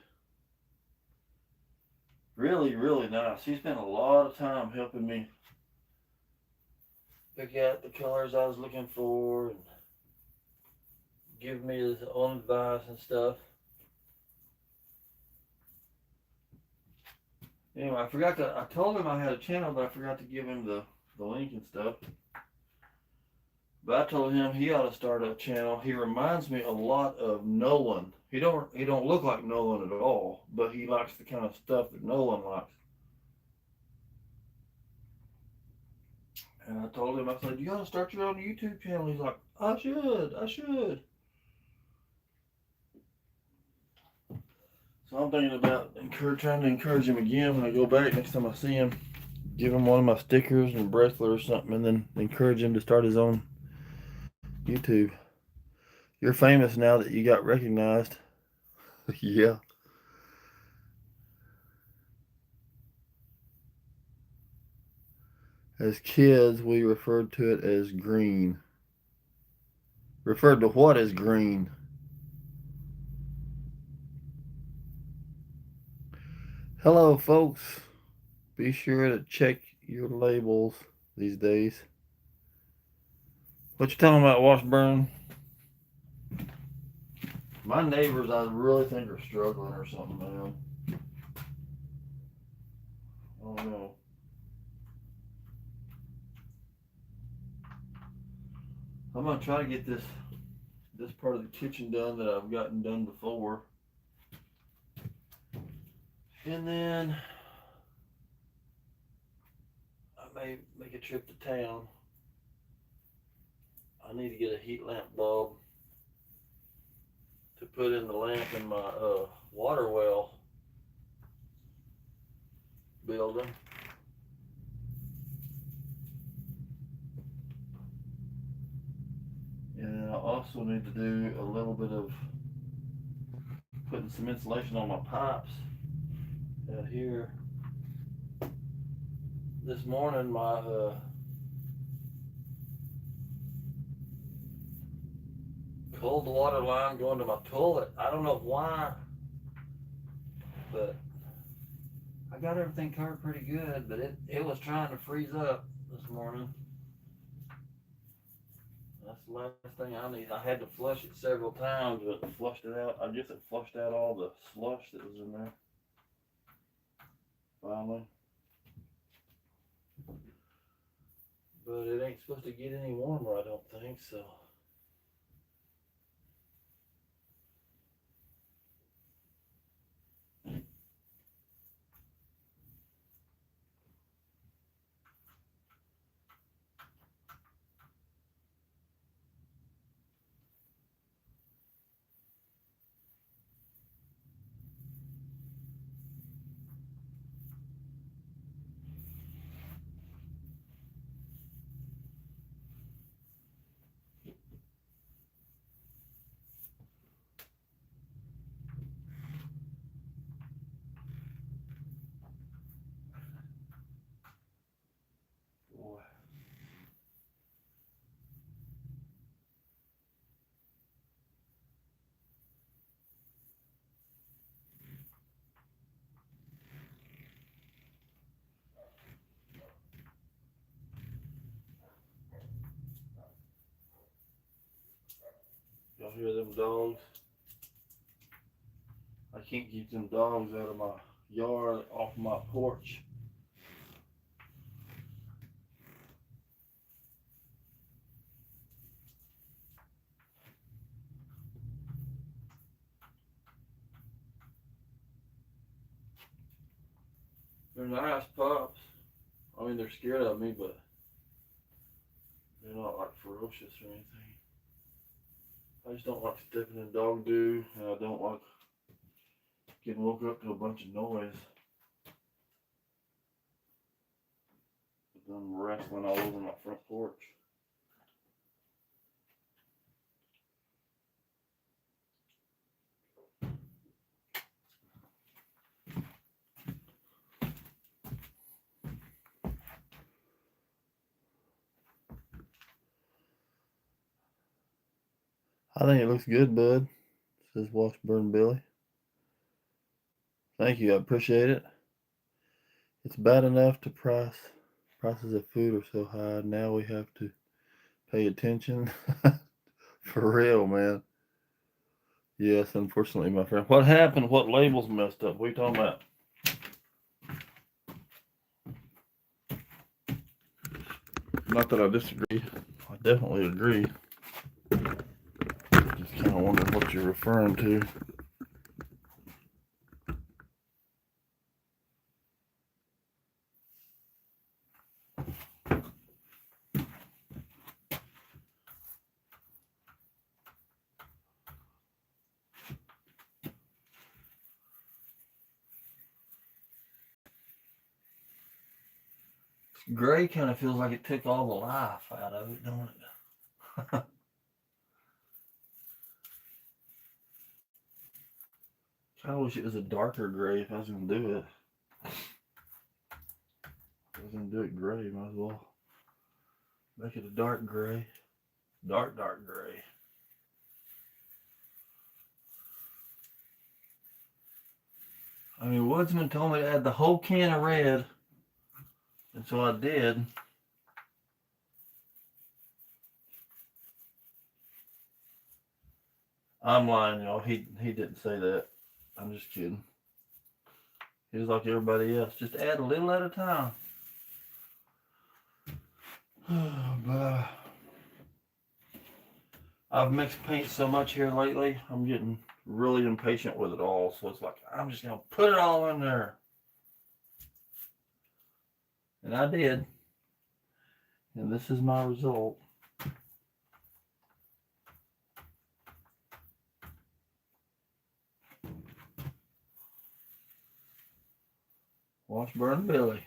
really, really nice. He spent a lot of time helping me pick out the colors I was looking for and give me his own advice and stuff. Anyway, I told him I had a channel, but I forgot to give him the link and stuff. But I told him he ought to start a channel. He reminds me a lot of Nolan. He don't look like Nolan at all, but he likes the kind of stuff that Nolan likes. And I told him, I said, you ought to start your own YouTube channel. He's like, I should. So I'm thinking about trying to encourage him again when I go back next time I see him. Give him one of my stickers and a bracelet or something, and then encourage him to start his own YouTube. You're famous now that you got recognized. Yeah. As kids, we referred to it as green. Referred to what as green? Hello, folks. Be sure to check your labels these days. What you talking about, Washburn? My neighbors, I really think, are struggling or something, man. I don't know. I'm gonna try to get this part of the kitchen done that I've gotten done before, and then I may make a trip to town. I need to get a heat lamp bulb to put in the lamp in my water well building. And I also need to do a little bit of putting some insulation on my pipes out here. This morning, my cold water line going to my toilet, I don't know why, but I got everything covered pretty good, but it was trying to freeze up this morning. That's the last thing I need. I had to flush it several times, but it flushed it out. I guess it flushed out all the slush that was in there. Finally. But it ain't supposed to get any warmer, I don't think, so. Boy. Y'all hear them dogs? I can't keep them dogs out of my yard, off my porch. They're nice pups. I mean, they're scared of me, but they're not like ferocious or anything. I just don't like stepping in dog doo, and I don't like getting woke up to a bunch of noise. With them wrestling all over my front porch. I think it looks good, bud. Says Washburn Billy. Thank you, I appreciate it. It's bad enough to prices of food are so high. Now we have to pay attention. For real, man. Yes, unfortunately, my friend. What happened? What labels messed up? What are you talking about? Not that I disagree. I definitely agree. Just kind of wonder what you're referring to. Gray kind of feels like it took all the life out of it, don't it? I wish it was a darker gray if I was going to do it. If I was going to do it gray, might as well make it a dark gray. Dark gray. I mean, Woodsman told me to add the whole can of red, and so I did. I'm lying, y'all. He didn't say that. I'm just kidding. He was like everybody else. Just add a little at a time. But I've mixed paint so much here lately, I'm getting really impatient with it all. So it's like, I'm just going to put it all in there. And I did. And this is my result. Washburn Billy.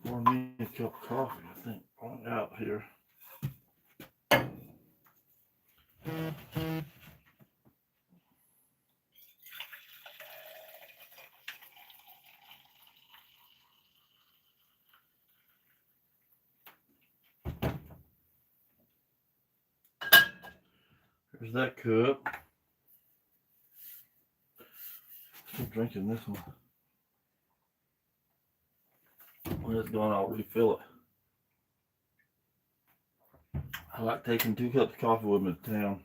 Pour me a cup of coffee, I think, out here. There's that cup. Still drinking this one. When it's gone, I'll refill it. I like taking 2 cups of coffee with me to town.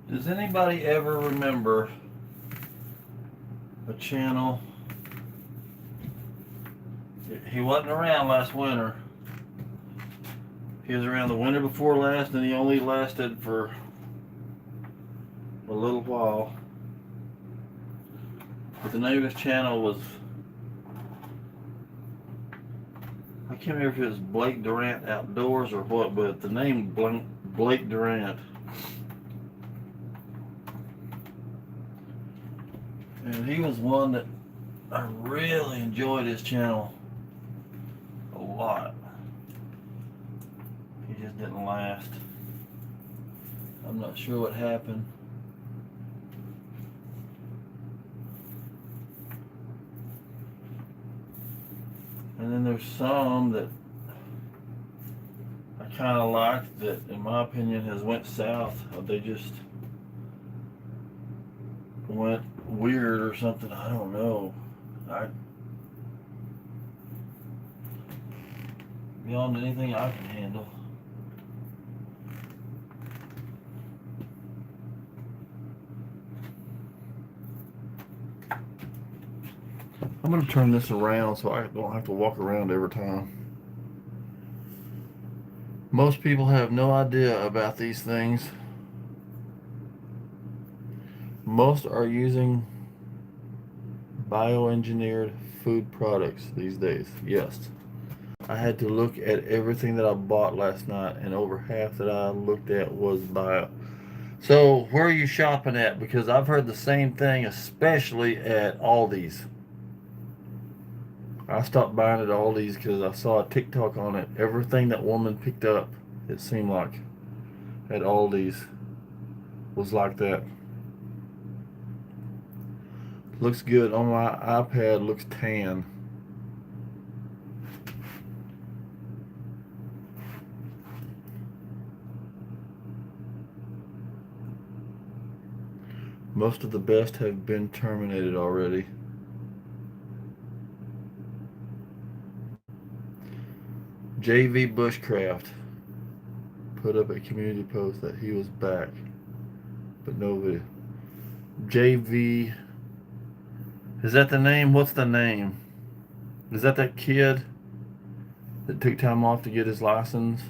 Does anybody ever remember a channel? He wasn't around last winter. He was around the winter before last, and he only lasted for a little while. But the name of his channel was, I can't remember if it was Blake Durant Outdoors or what, but the name Blake Durant. And he was one that I really enjoyed his channel a lot. didn't last. I'm not sure what happened. And then there's some that I kind of liked that, in my opinion, has went south. They just went weird or something. I don't know. Beyond anything I can handle. I'm going to turn this around so I don't have to walk around every time. Most people have no idea about these things. Most are using bioengineered food products these days. Yes. I had to look at everything that I bought last night, and over half that I looked at was bio. So where are you shopping at? Because I've heard the same thing, especially at Aldi's. I stopped buying at Aldi's because I saw a TikTok on it. Everything that woman picked up, it seemed like, at Aldi's was like that. Looks good on my iPad, looks tan. Most of the best have been terminated already. JV Bushcraft put up a community post that he was back, but no video. JV, is that the name? What's the name? Is that kid that took time off to get his license?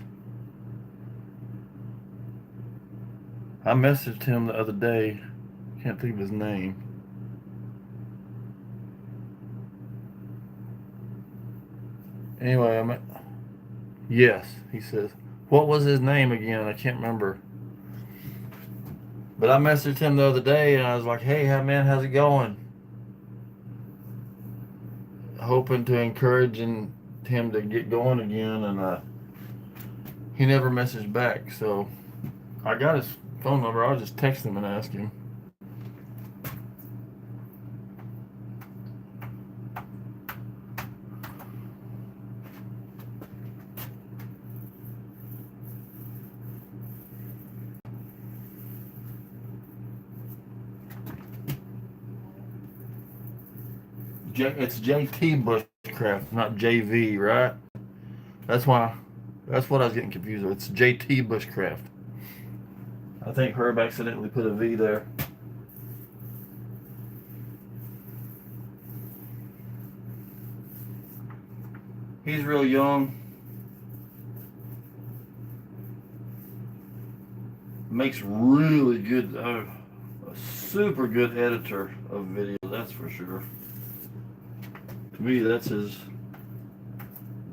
I messaged him the other day. Can't think of his name. Anyway, yes, he says. What was his name again? I can't remember. But I messaged him the other day and I was like, hey, man, how's it going? Hoping to encourage him to get going again, and he never messaged back. So I got his phone number. I'll just text him and ask him. It's JT Bushcraft, not JV, right? That's what I was getting confused with. It's JT Bushcraft. I think Herb accidentally put a V there. He's real young. Makes really good, a super good editor of video, that's for sure. To me, that's his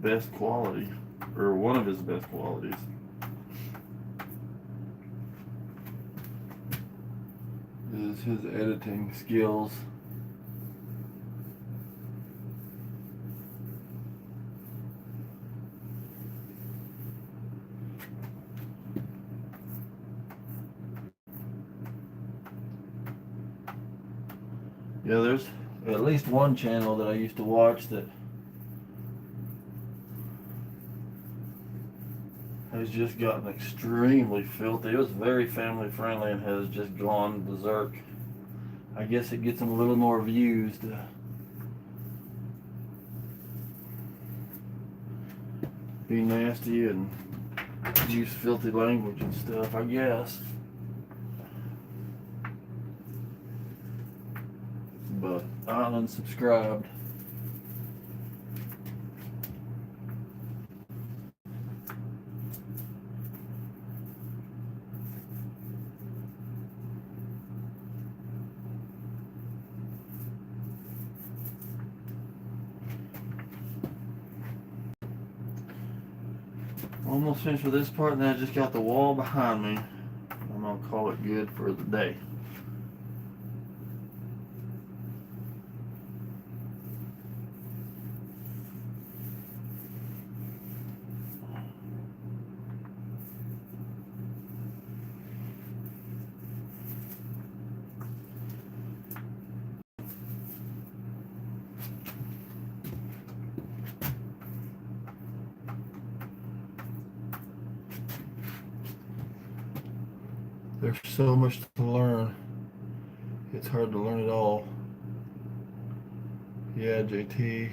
best quality, or one of his best qualities. Is his editing skills. Yeah, there's at least one channel that I used to watch that has just gotten extremely filthy. It was very family friendly and has just gone berserk. I guess it gets them a little more views to be nasty and use filthy language and stuff, I guess. But I unsubscribed. Almost finished with this part, and then I just got the wall behind me. I'm gonna call it good for the day. There's so much to learn. It's hard to learn it all. Yeah, JT.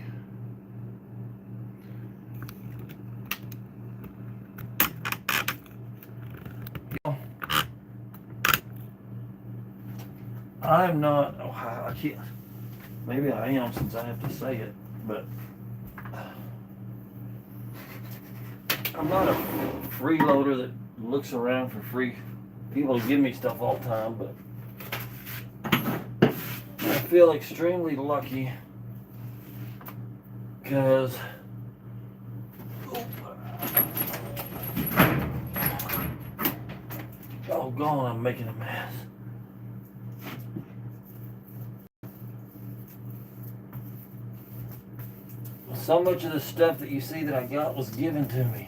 I'm not. Oh, I can't. Maybe I am since I have to say it, but I'm not a freeloader that looks around for free people to give me stuff all the time. But I feel extremely lucky because oh God, I'm making a mess. So much of the stuff that you see that I got was given to me.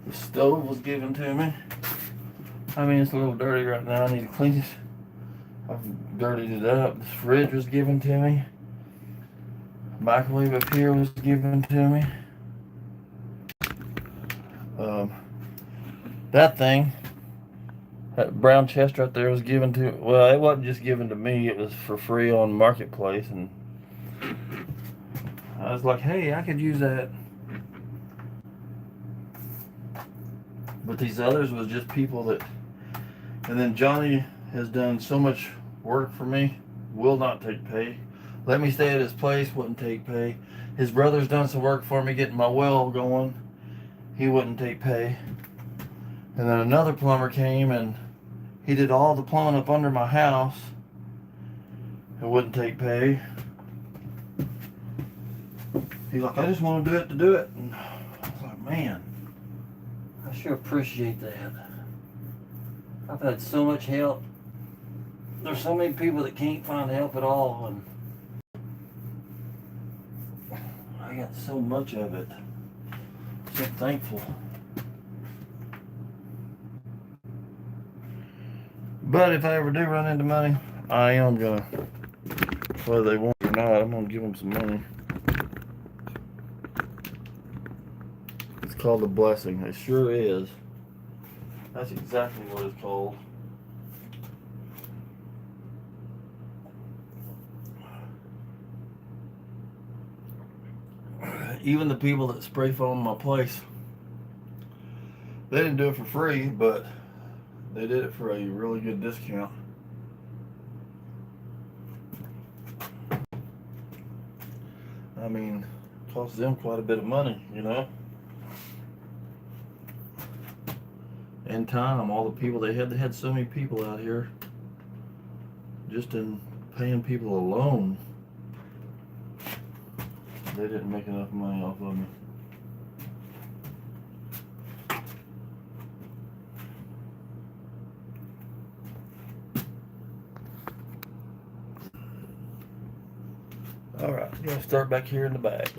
The stove was given to me. I mean, it's a little dirty right now. I need to clean it. I've dirtied it up. This fridge was given to me. Microwave up here was given to me. That thing, that brown chest right there was given to, well, it wasn't just given to me, it was for free on Marketplace, and I was like, hey, I could use that. But these others was just people that, and then Johnny has done so much work for me, will not take pay. Let me stay at his place, wouldn't take pay. His brother's done some work for me getting my well going, he wouldn't take pay. And then another plumber came and he did all the plumbing up under my house and wouldn't take pay. He's like, I just want to do it to do it. And I was like, man, I sure appreciate that. I've had so much help. There's so many people that can't find help at all, and I got so much of it. So thankful. But if I ever do run into money, I am gonna, whether they want it or not, I'm gonna give them some money. It's called a blessing. It sure is. That's exactly what it's called. Even the people that spray foam my place, they didn't do it for free, but they did it for a really good discount. I mean, it cost them quite a bit of money, you know. And time, all the people they had so many people out here just in paying people alone. They didn't make enough money off of me. All right, I'm gonna start back here in the back.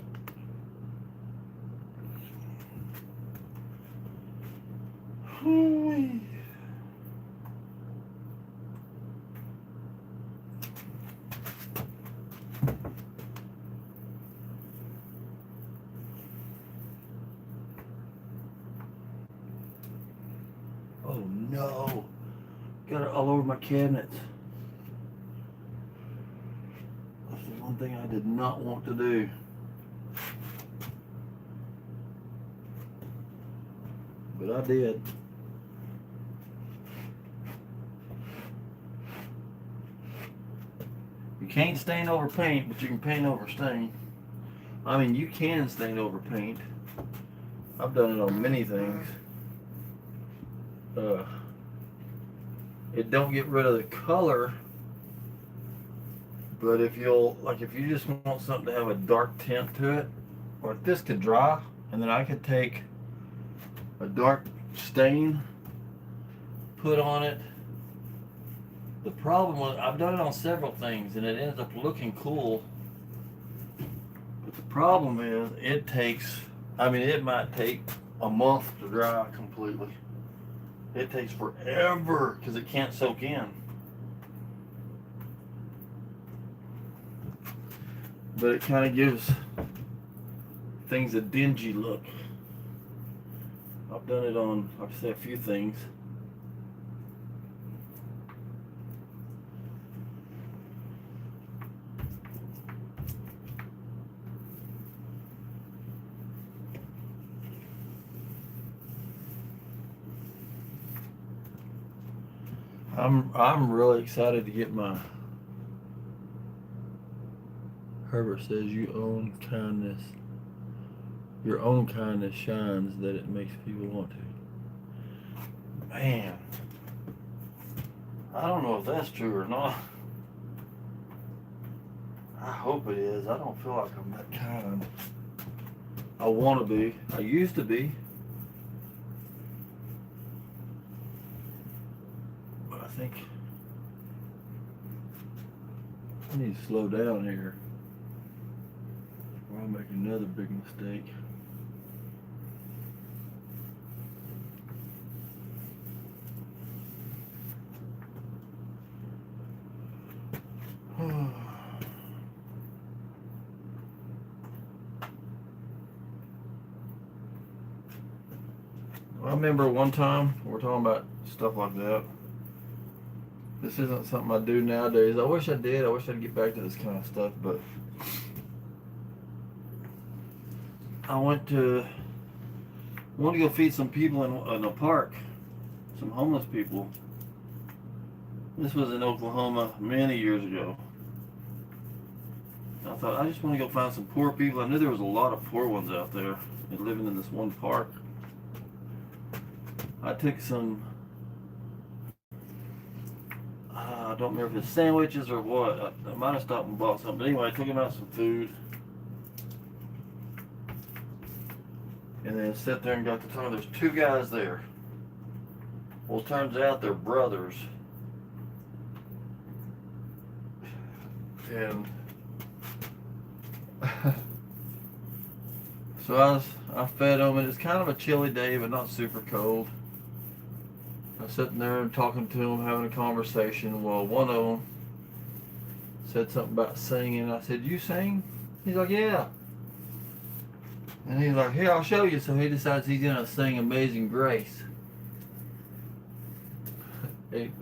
Oh no, got it all over my cabinets. That's the one thing I did not want to do. But I did. You can't stain over paint, but you can paint over stain. I mean, you can stain over paint. I've done it on many things. It don't get rid of the color, but if you just want something to have a dark tint to it, or if this could dry, and then I could take a dark stain, put on it. The problem was, I've done it on several things and it ends up looking cool, but the problem is it might take a month to dry completely. It takes forever because it can't soak in. but it kind of gives things a dingy look. I've done it on, like I said, a few things. I'm really excited to get my Herbert says your own kindness shines that it makes people want to. Man, I don't know if that's true or not. I hope it is. I don't feel like I'm that kind. I want to be. I used to be. But I think I need to slow down here, or I'll make another big mistake. I remember one time, we're talking about stuff like that. This isn't something I do nowadays. I wish I did. I wish I'd get back to this kind of stuff, but I wanted to go feed some people in a park, some homeless people. This was in Oklahoma many years ago. I thought, I just want to go find some poor people. I knew there was a lot of poor ones out there living in this one park. I took some, I don't remember if it's sandwiches or what. I might have stopped and bought something. But anyway, I took them out some food. And then sat there and got to talking. There's two guys there. Well, it turns out they're brothers. And so I fed them, and it's kind of a chilly day, but not super cold. I was sitting there and talking to them, having a conversation. Well, one of them said something about singing. I said, "You sing?" He's like, "Yeah." And he's like, "Here, I'll show you." So he decides he's gonna sing "Amazing Grace." He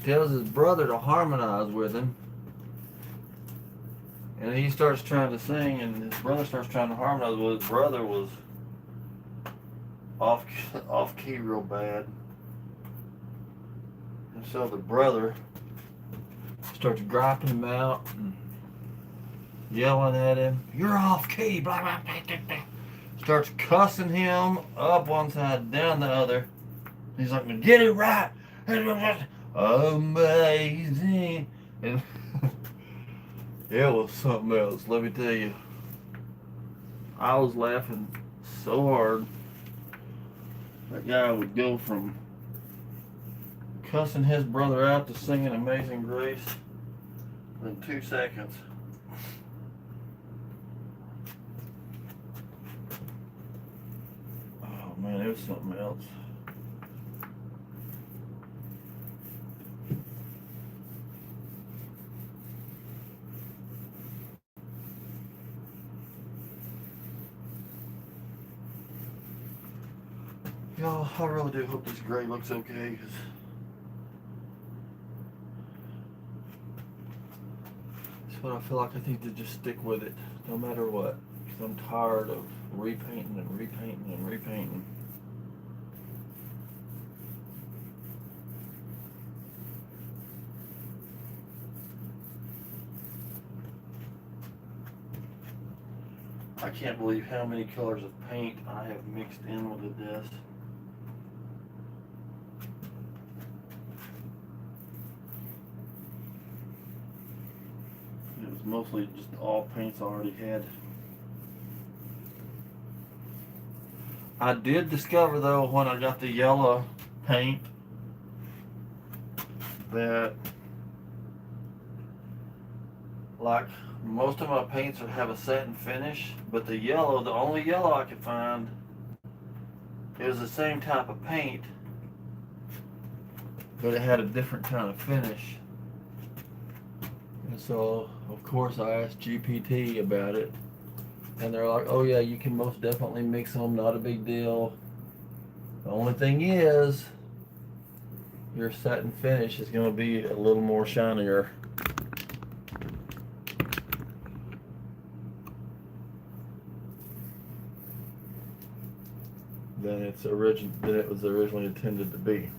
tells his brother to harmonize with him. And he starts trying to sing, and his brother starts trying to harmonize. Well, his brother was off key real bad. And so the brother starts griping him out and yelling at him, "You're off key," blah, blah, blah, blah, blah. Starts cussing him up one side, down the other. He's like, "Get it right." Amazing. And it was something else, let me tell you. I was laughing so hard. That guy would go from cussing his brother out to singing "Amazing Grace" in 2 seconds. Oh man, it was something else. Y'all, I really do hope this gray looks okay, because it's what I feel like I need to just stick with it, no matter what, because I'm tired of repainting and repainting and repainting. I can't believe how many colors of paint I have mixed in with this. It was mostly just all paints I already had. I did discover though, when I got the yellow paint, that like most of my paints have a satin finish, but the only yellow I could find, it was the same type of paint, but it had a different kind of finish. So, of course, I asked GPT about it. And they're like, oh, yeah, you can most definitely mix them. Not a big deal. The only thing is, your satin finish is going to be a little more shinier than it was originally intended to be.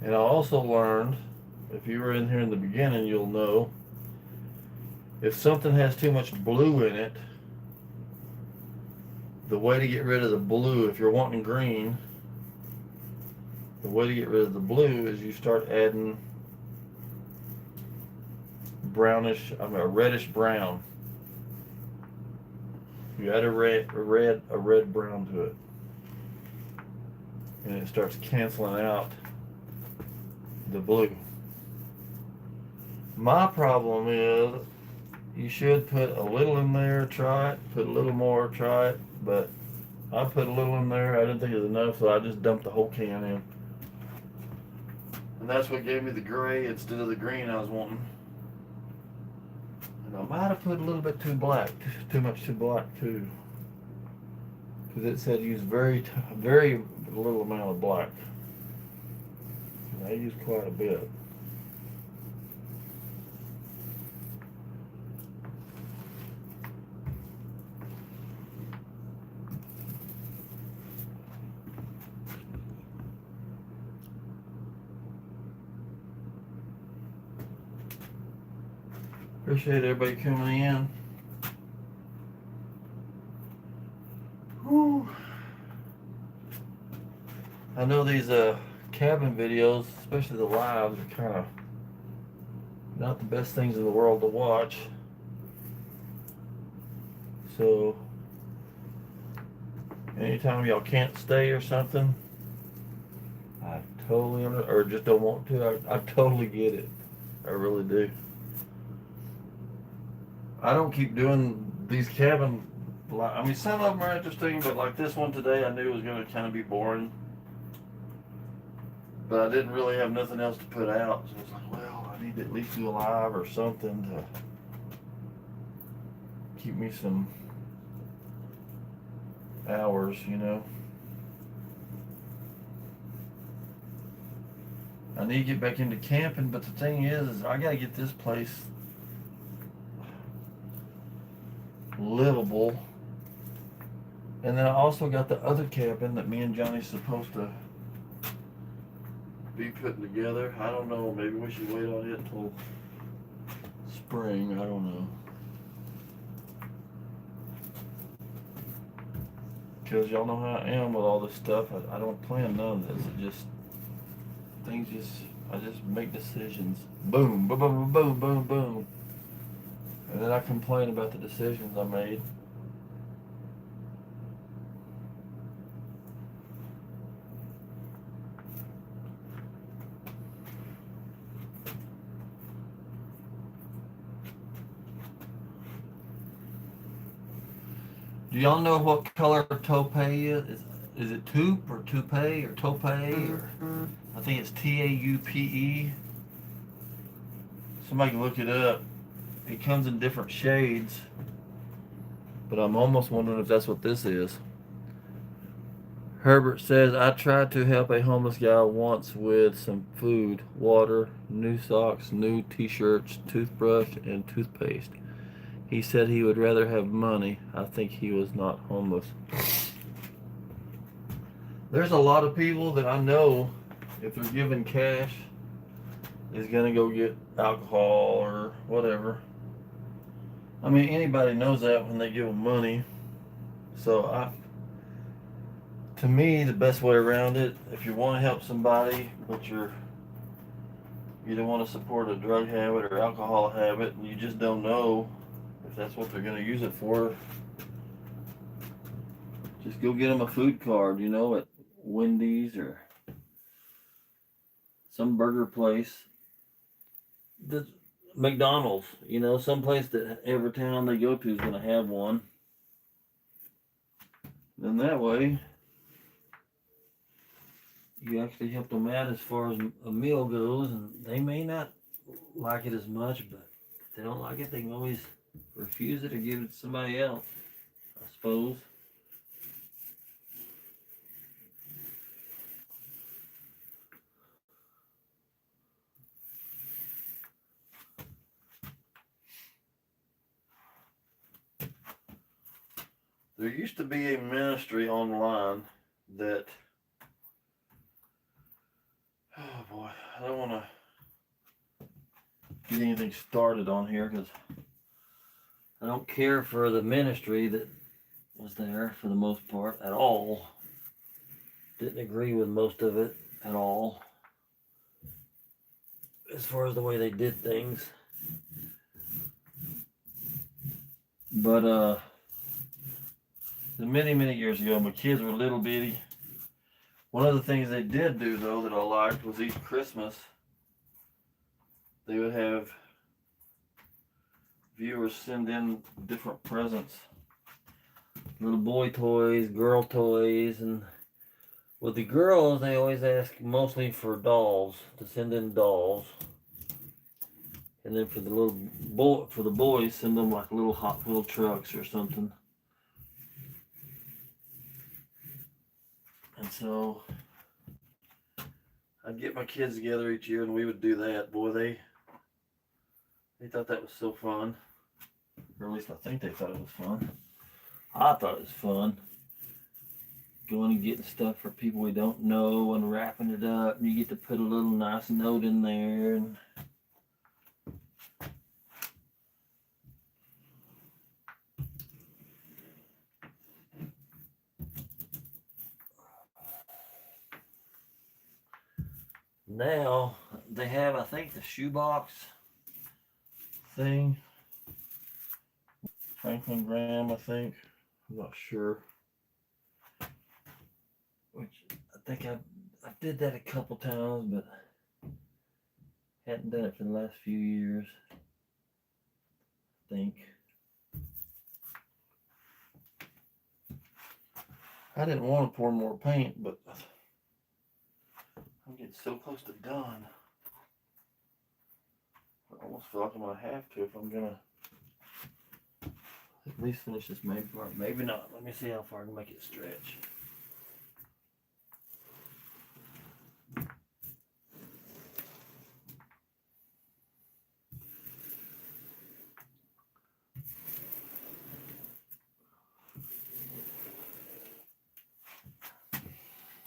And I also learned, if you were in here in the beginning, you'll know, if something has too much blue in it, the way to get rid of the blue, if you're wanting green, the way to get rid of the blue is you start adding a reddish brown. You add a red brown to it, and it starts canceling out the blue. My problem is, you should put a little in there, try it, put a little more, try it, but I put a little in there, I didn't think it was enough, so I just dumped the whole can in. And that's what gave me the gray instead of the green I was wanting. And I might have put a little bit too much too black too. Because it said use very little amount of black. And I use quite a bit. Appreciate everybody coming in. Whew. I know these cabin videos, especially the lives, are kind of not the best things in the world to watch. So, anytime y'all can't stay or something, I totally or just don't want to, I totally get it. I really do. I don't keep doing these cabin. I mean, some of them are interesting, but like this one today, I knew it was going to kind of be boring. But I didn't really have nothing else to put out, so I was like, well, I need to at least do a live or something to keep me some hours, you know. I need to get back into camping, but the thing is I got to get this place livable. And then I also got the other cabin that me and Johnny's supposed to be putting together. I don't know, maybe we should wait on it until spring, I don't know. Because y'all know how I am with all this stuff. I don't plan none of this. I just make decisions. Boom, boom, boom, boom, boom, boom. And then I complain about the decisions I made. Do y'all know what color taupe is? Is it taupe or toupe or taupe or I think it's Taupe. Somebody can look it up. It comes in different shades, but I'm almost wondering if that's what this is. Herbert says, I tried to help a homeless guy once with some food, water, new socks, new t-shirts, toothbrush, and toothpaste. He said he would rather have money. I think he was not homeless. There's a lot of people that I know, if they're given cash, is going to go get alcohol or whatever. I mean, anybody knows that when they give them money. So to me, the best way around it, if you want to help somebody, but you don't want to support a drug habit or alcohol habit, and you just don't know if that's what they're going to use it for, just go get them a food card, at Wendy's or some burger place, the McDonald's, some place that every town they go to is going to have one. Then that way, you actually help them out as far as a meal goes, and they may not like it as much, but if they don't like it, they can always refuse it or give it to somebody else, I suppose. There used to be a ministry online that, oh boy, I don't want to get anything started on here because I don't care for the ministry that was there for the most part at all. Didn't agree with most of it at all as far as the way they did things. But many years ago, my kids were little bitty. One of the things they did do though that I liked was each Christmas they would have viewers send in different presents. Little boy toys, girl toys, and with the girls they always ask mostly for dolls, to send in dolls. And then for the boys, send them like little Hot Wheel trucks or something. And so I'd get my kids together each year and we would do that. Boy, they thought that was so fun. Or at least I think they thought it was fun. I thought it was fun. Going and getting stuff for people we don't know and wrapping it up. And you get to put a little nice note in there. And now they have, I think, the shoebox thing. Franklin Graham, I think. I'm not sure. Which I think I did that a couple times, but hadn't done it for the last few years. I think. I didn't want to pour more paint, but I'm getting so close to done. I almost feel like I'm going to have to if I'm going to at least finish this main part. Maybe not. Let me see how far I can make it stretch.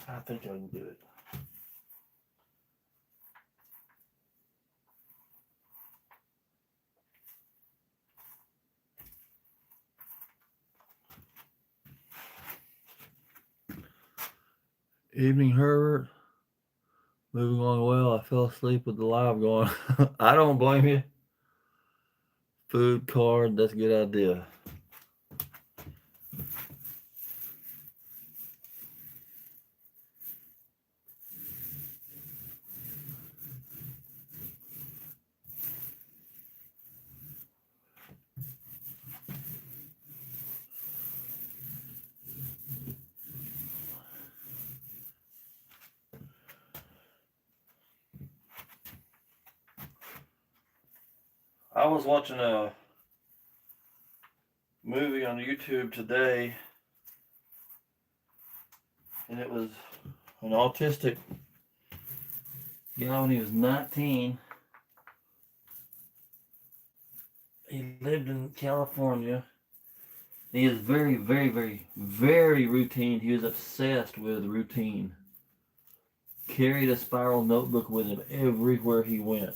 I think I can do it. Evening, Herbert. Moving along well. I fell asleep with the live going. I don't blame you. Food card, that's a good idea. I was watching a movie on YouTube today, and it was an autistic guy when he was 19. He lived in California. He is very routine. He was obsessed with routine. Carried a spiral notebook with him everywhere he went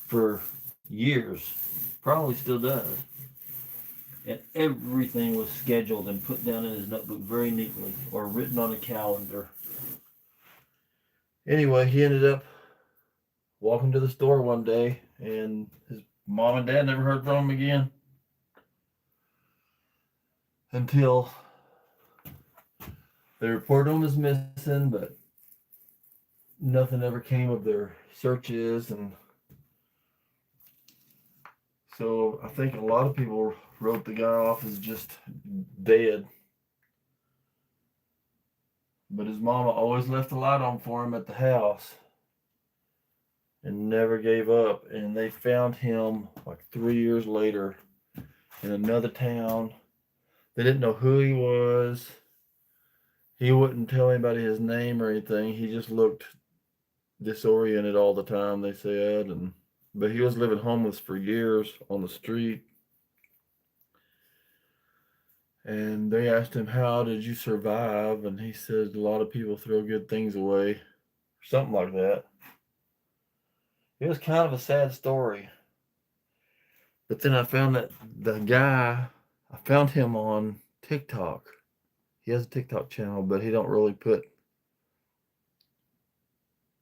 for years. Probably still does. And everything was scheduled and put down in his notebook very neatly or written on a calendar. Anyway, he ended up walking to the store one day and his mom and dad never heard from him again until they reported him as missing, but nothing ever came of their searches, and so I think a lot of people wrote the guy off as just dead. But his mama always left the light on for him at the house and never gave up. And they found him like 3 years later in another town. They didn't know who he was. He wouldn't tell anybody his name or anything. He just looked disoriented all the time, they said. And but he was living homeless for years on the street. And they asked him, "How did you survive?" And he said, "A lot of people throw good things away," something like that. It was kind of a sad story. But then I found that the guy, I found him on TikTok. He has a TikTok channel, but he don't really put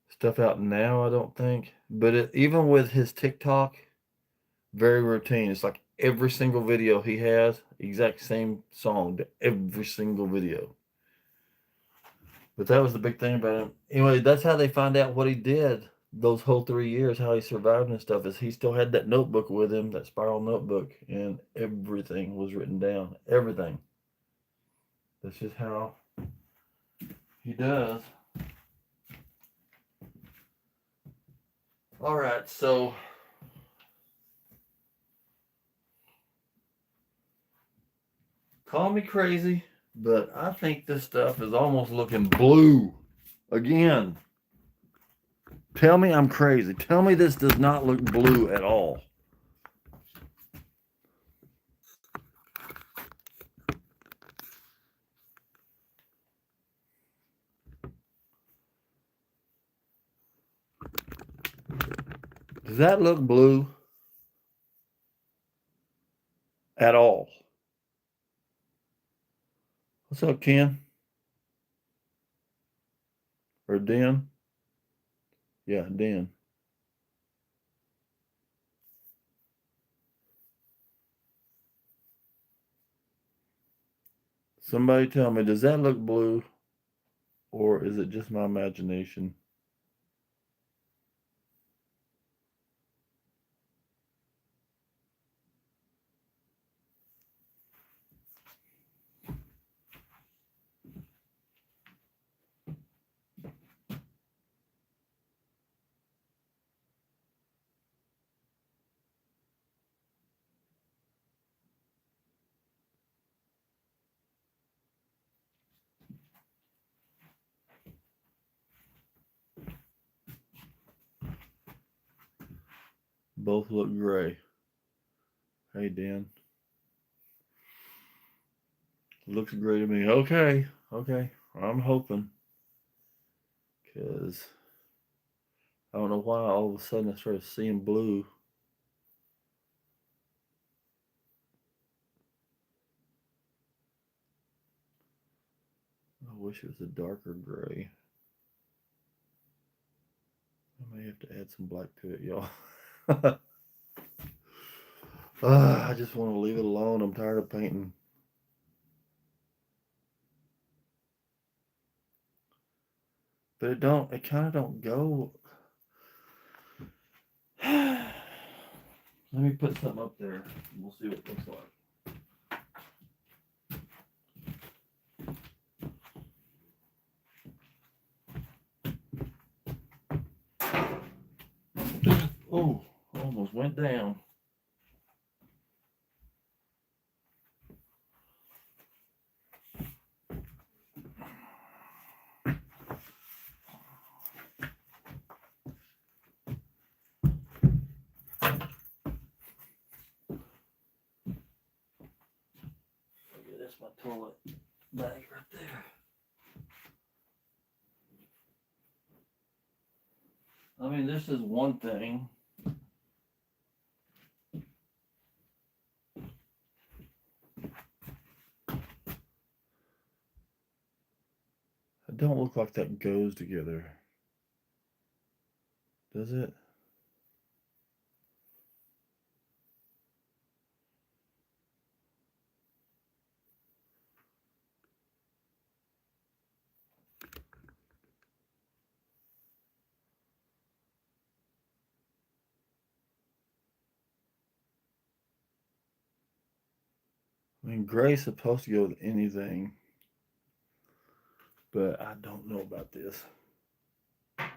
stuff out now, I don't think. But even with his TikTok, very routine. It's like every single video he has, exact same song to every single video. But that was the big thing about him. Anyway, that's how they find out what he did those whole 3 years, how he survived and stuff, is he still had that notebook with him, that spiral notebook, and everything was written down. Everything. That's just how he does. All right, so call me crazy, but I think this stuff is almost looking blue again. Tell me I'm crazy. Tell me this does not look blue at all. Does that look blue at all? What's up, Ken? Or Dan? Yeah, Dan. Somebody tell me, does that look blue or is it just my imagination? Both look gray. Hey, Dan. Looks gray to me. Okay, okay. I'm hoping. Because I don't know why all of a sudden I started seeing blue. I wish it was a darker gray. I may have to add some black to it, y'all. I just want to leave it alone. I'm tired of painting. But it kind of don't go. Let me put something up there. We'll see what it looks like. Oh, almost went down. Okay, that's my toilet bag right there. I mean, this is one thing. It don't look like that goes together. Does it? mean, gray's supposed to go with anything, but I don't know about this. I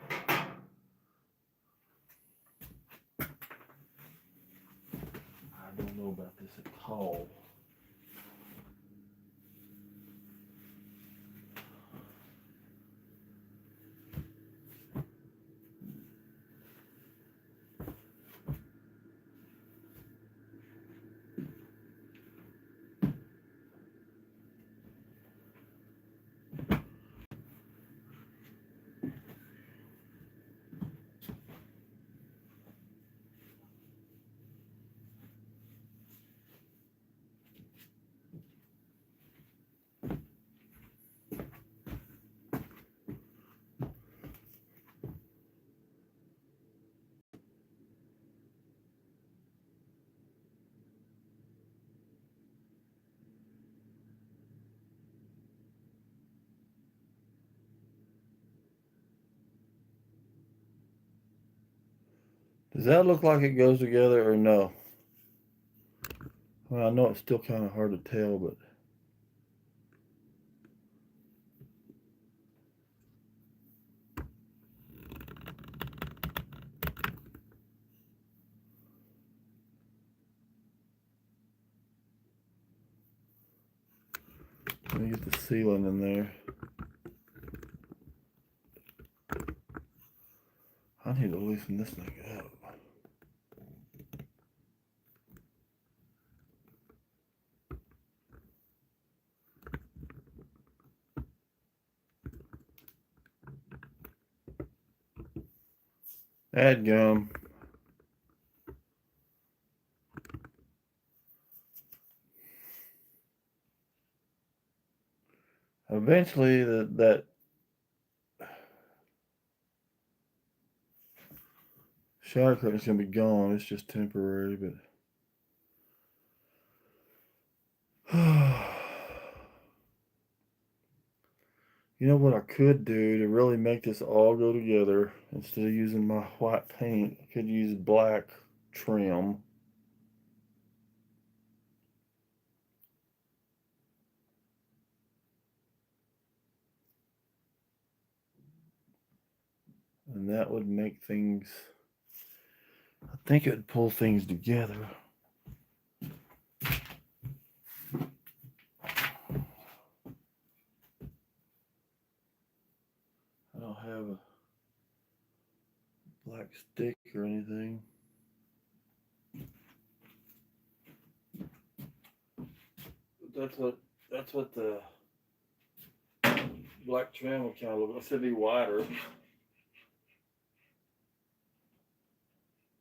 don't know about this at all. Does that look like it goes together or no? Well, I know it's still kind of hard to tell, but let me get the sealant in there. I need to loosen this thing up. Add gum. Eventually, that shower curtain is going to be gone. It's just temporary, but you know what I could do to really make this all go together? Instead of using my white paint, I could use black trim. And that would make things, I think it would pull things together. I don't have a black stick or anything. That's what the black trim would kind of look like. It'd be wider.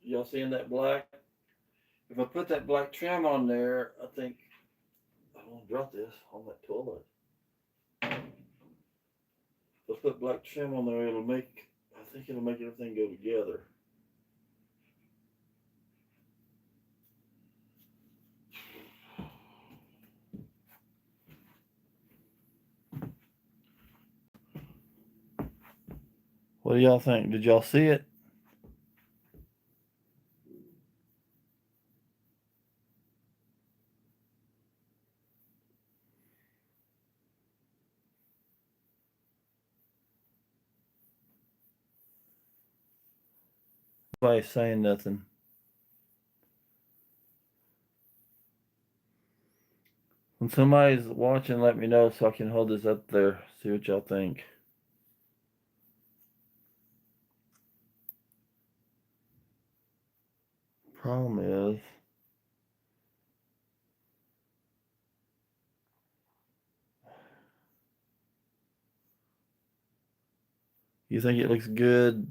Y'all seeing that black? If I put that black trim on there, I think I won't drop this on that toilet. If I put black trim on there, I think it'll make everything go together. What do y'all think? Did y'all see it? Nobody's saying nothing. When somebody's watching, let me know so I can hold this up there. See what y'all think. Problem is, you think it looks good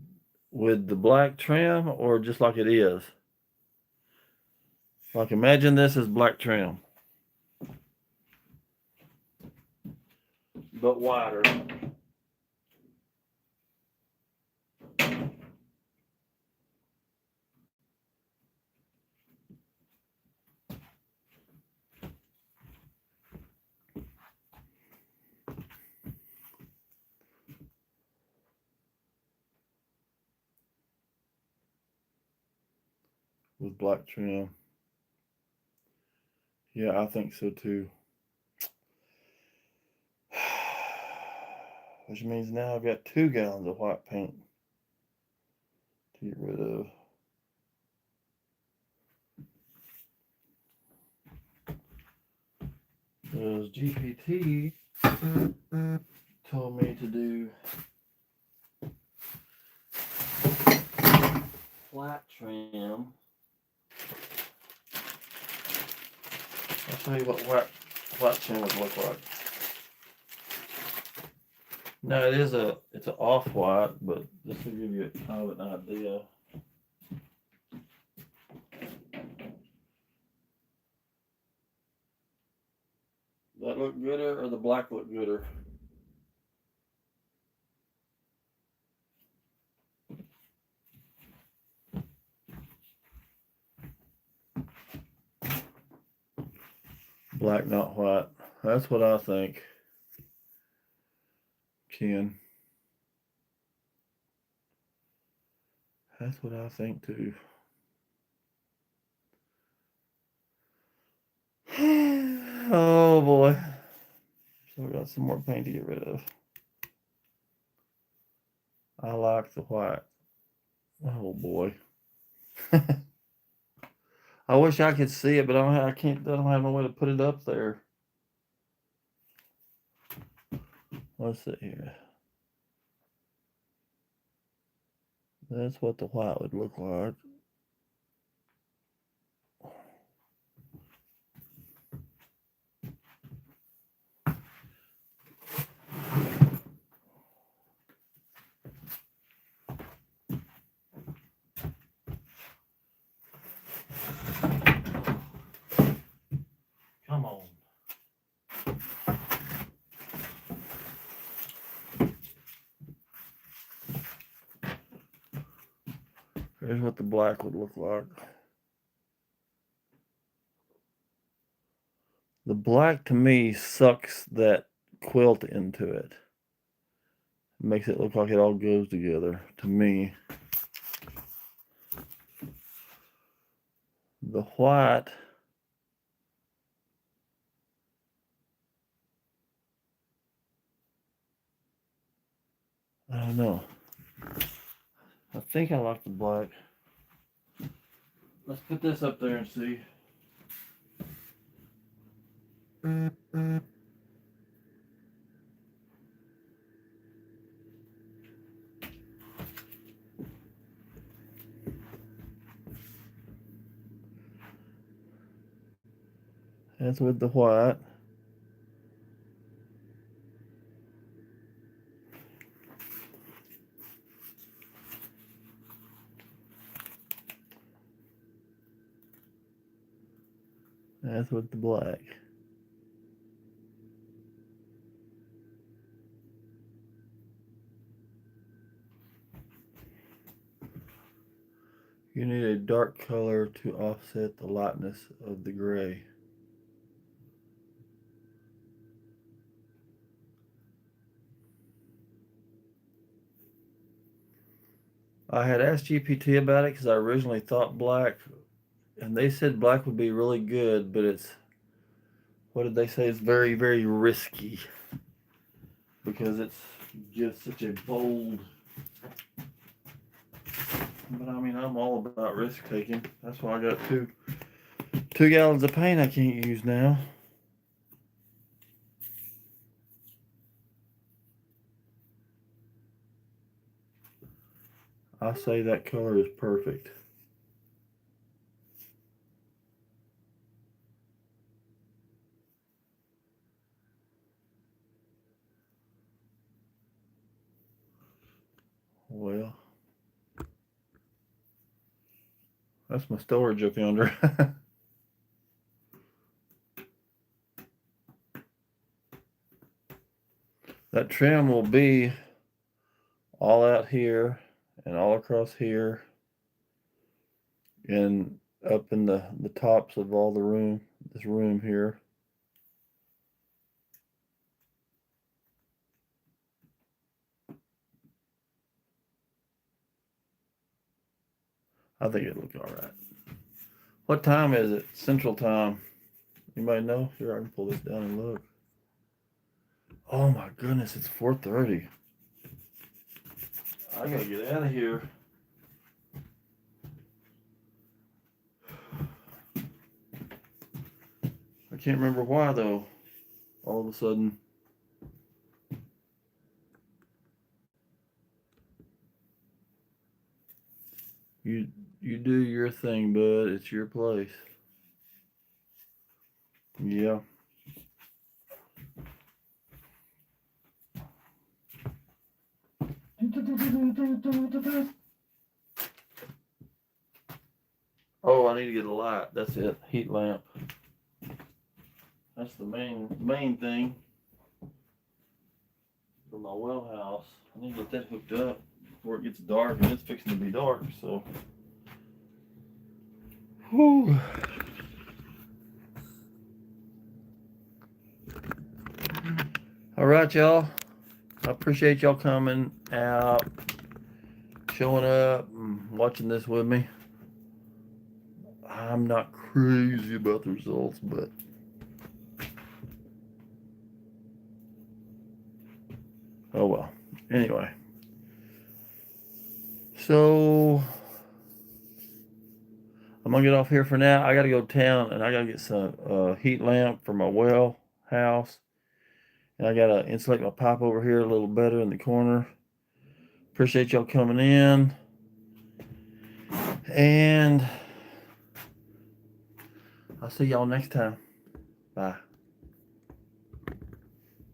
with the black trim or just like it is? Like imagine this as black trim, but wider. With black trim. Yeah, I think so too. Which means now I've got 2 gallons of white paint to get rid of. Because GPT told me to do flat trim. I'll show you what flat trim would look like. No, it's an off-white, but this will give you kind of an idea. That look gooder or the black look gooder? Black, not white. That's what I think, Ken. That's what I think too. Oh boy. So we got some more paint to get rid of. I like the white. Oh boy. I wish I could see it, but I can't. I don't have no way to put it up there. Let's see here. That's what the white would look like. Come on. Here's what the black would look like. The black to me sucks that quilt into it. Makes it look like it all goes together to me. The white I don't know. I think I like the black. Let's put this up there and see. That's with the white. That's with the black. You need a dark color to offset the lightness of the gray. I had asked GPT about it because I originally thought black, and they said black would be really good, but it's, what did they say? It's very, very risky because it's just such a bold. But I mean, I'm all about risk taking. That's why I got two gallons of paint I can't use now. I say that color is perfect. Well, that's my storage up yonder. That trim will be all out here and all across here and up in the tops of all this room here. I think it'll look all right. What time is it? Central time. Anybody know? Here, I can pull this down and look. Oh my goodness, it's 4:30. I gotta get out of here. I can't remember why though. All of a sudden. You do your thing, bud. It's your place. Yeah. Oh, I need to get a light. That's it. Heat lamp. That's the main thing for my well house. I need to get that hooked up before it gets dark, and it's fixing to be dark. So. Whew. All right, y'all. I appreciate y'all coming out, showing up, and watching this with me. I'm not crazy about the results, but oh well. Anyway, so I'm gonna get off here for now. I gotta go to town and I gotta get some heat lamp for my well house, and I gotta insulate my pipe over here a little better in the corner. Appreciate y'all coming in, and I'll see y'all next time. Bye.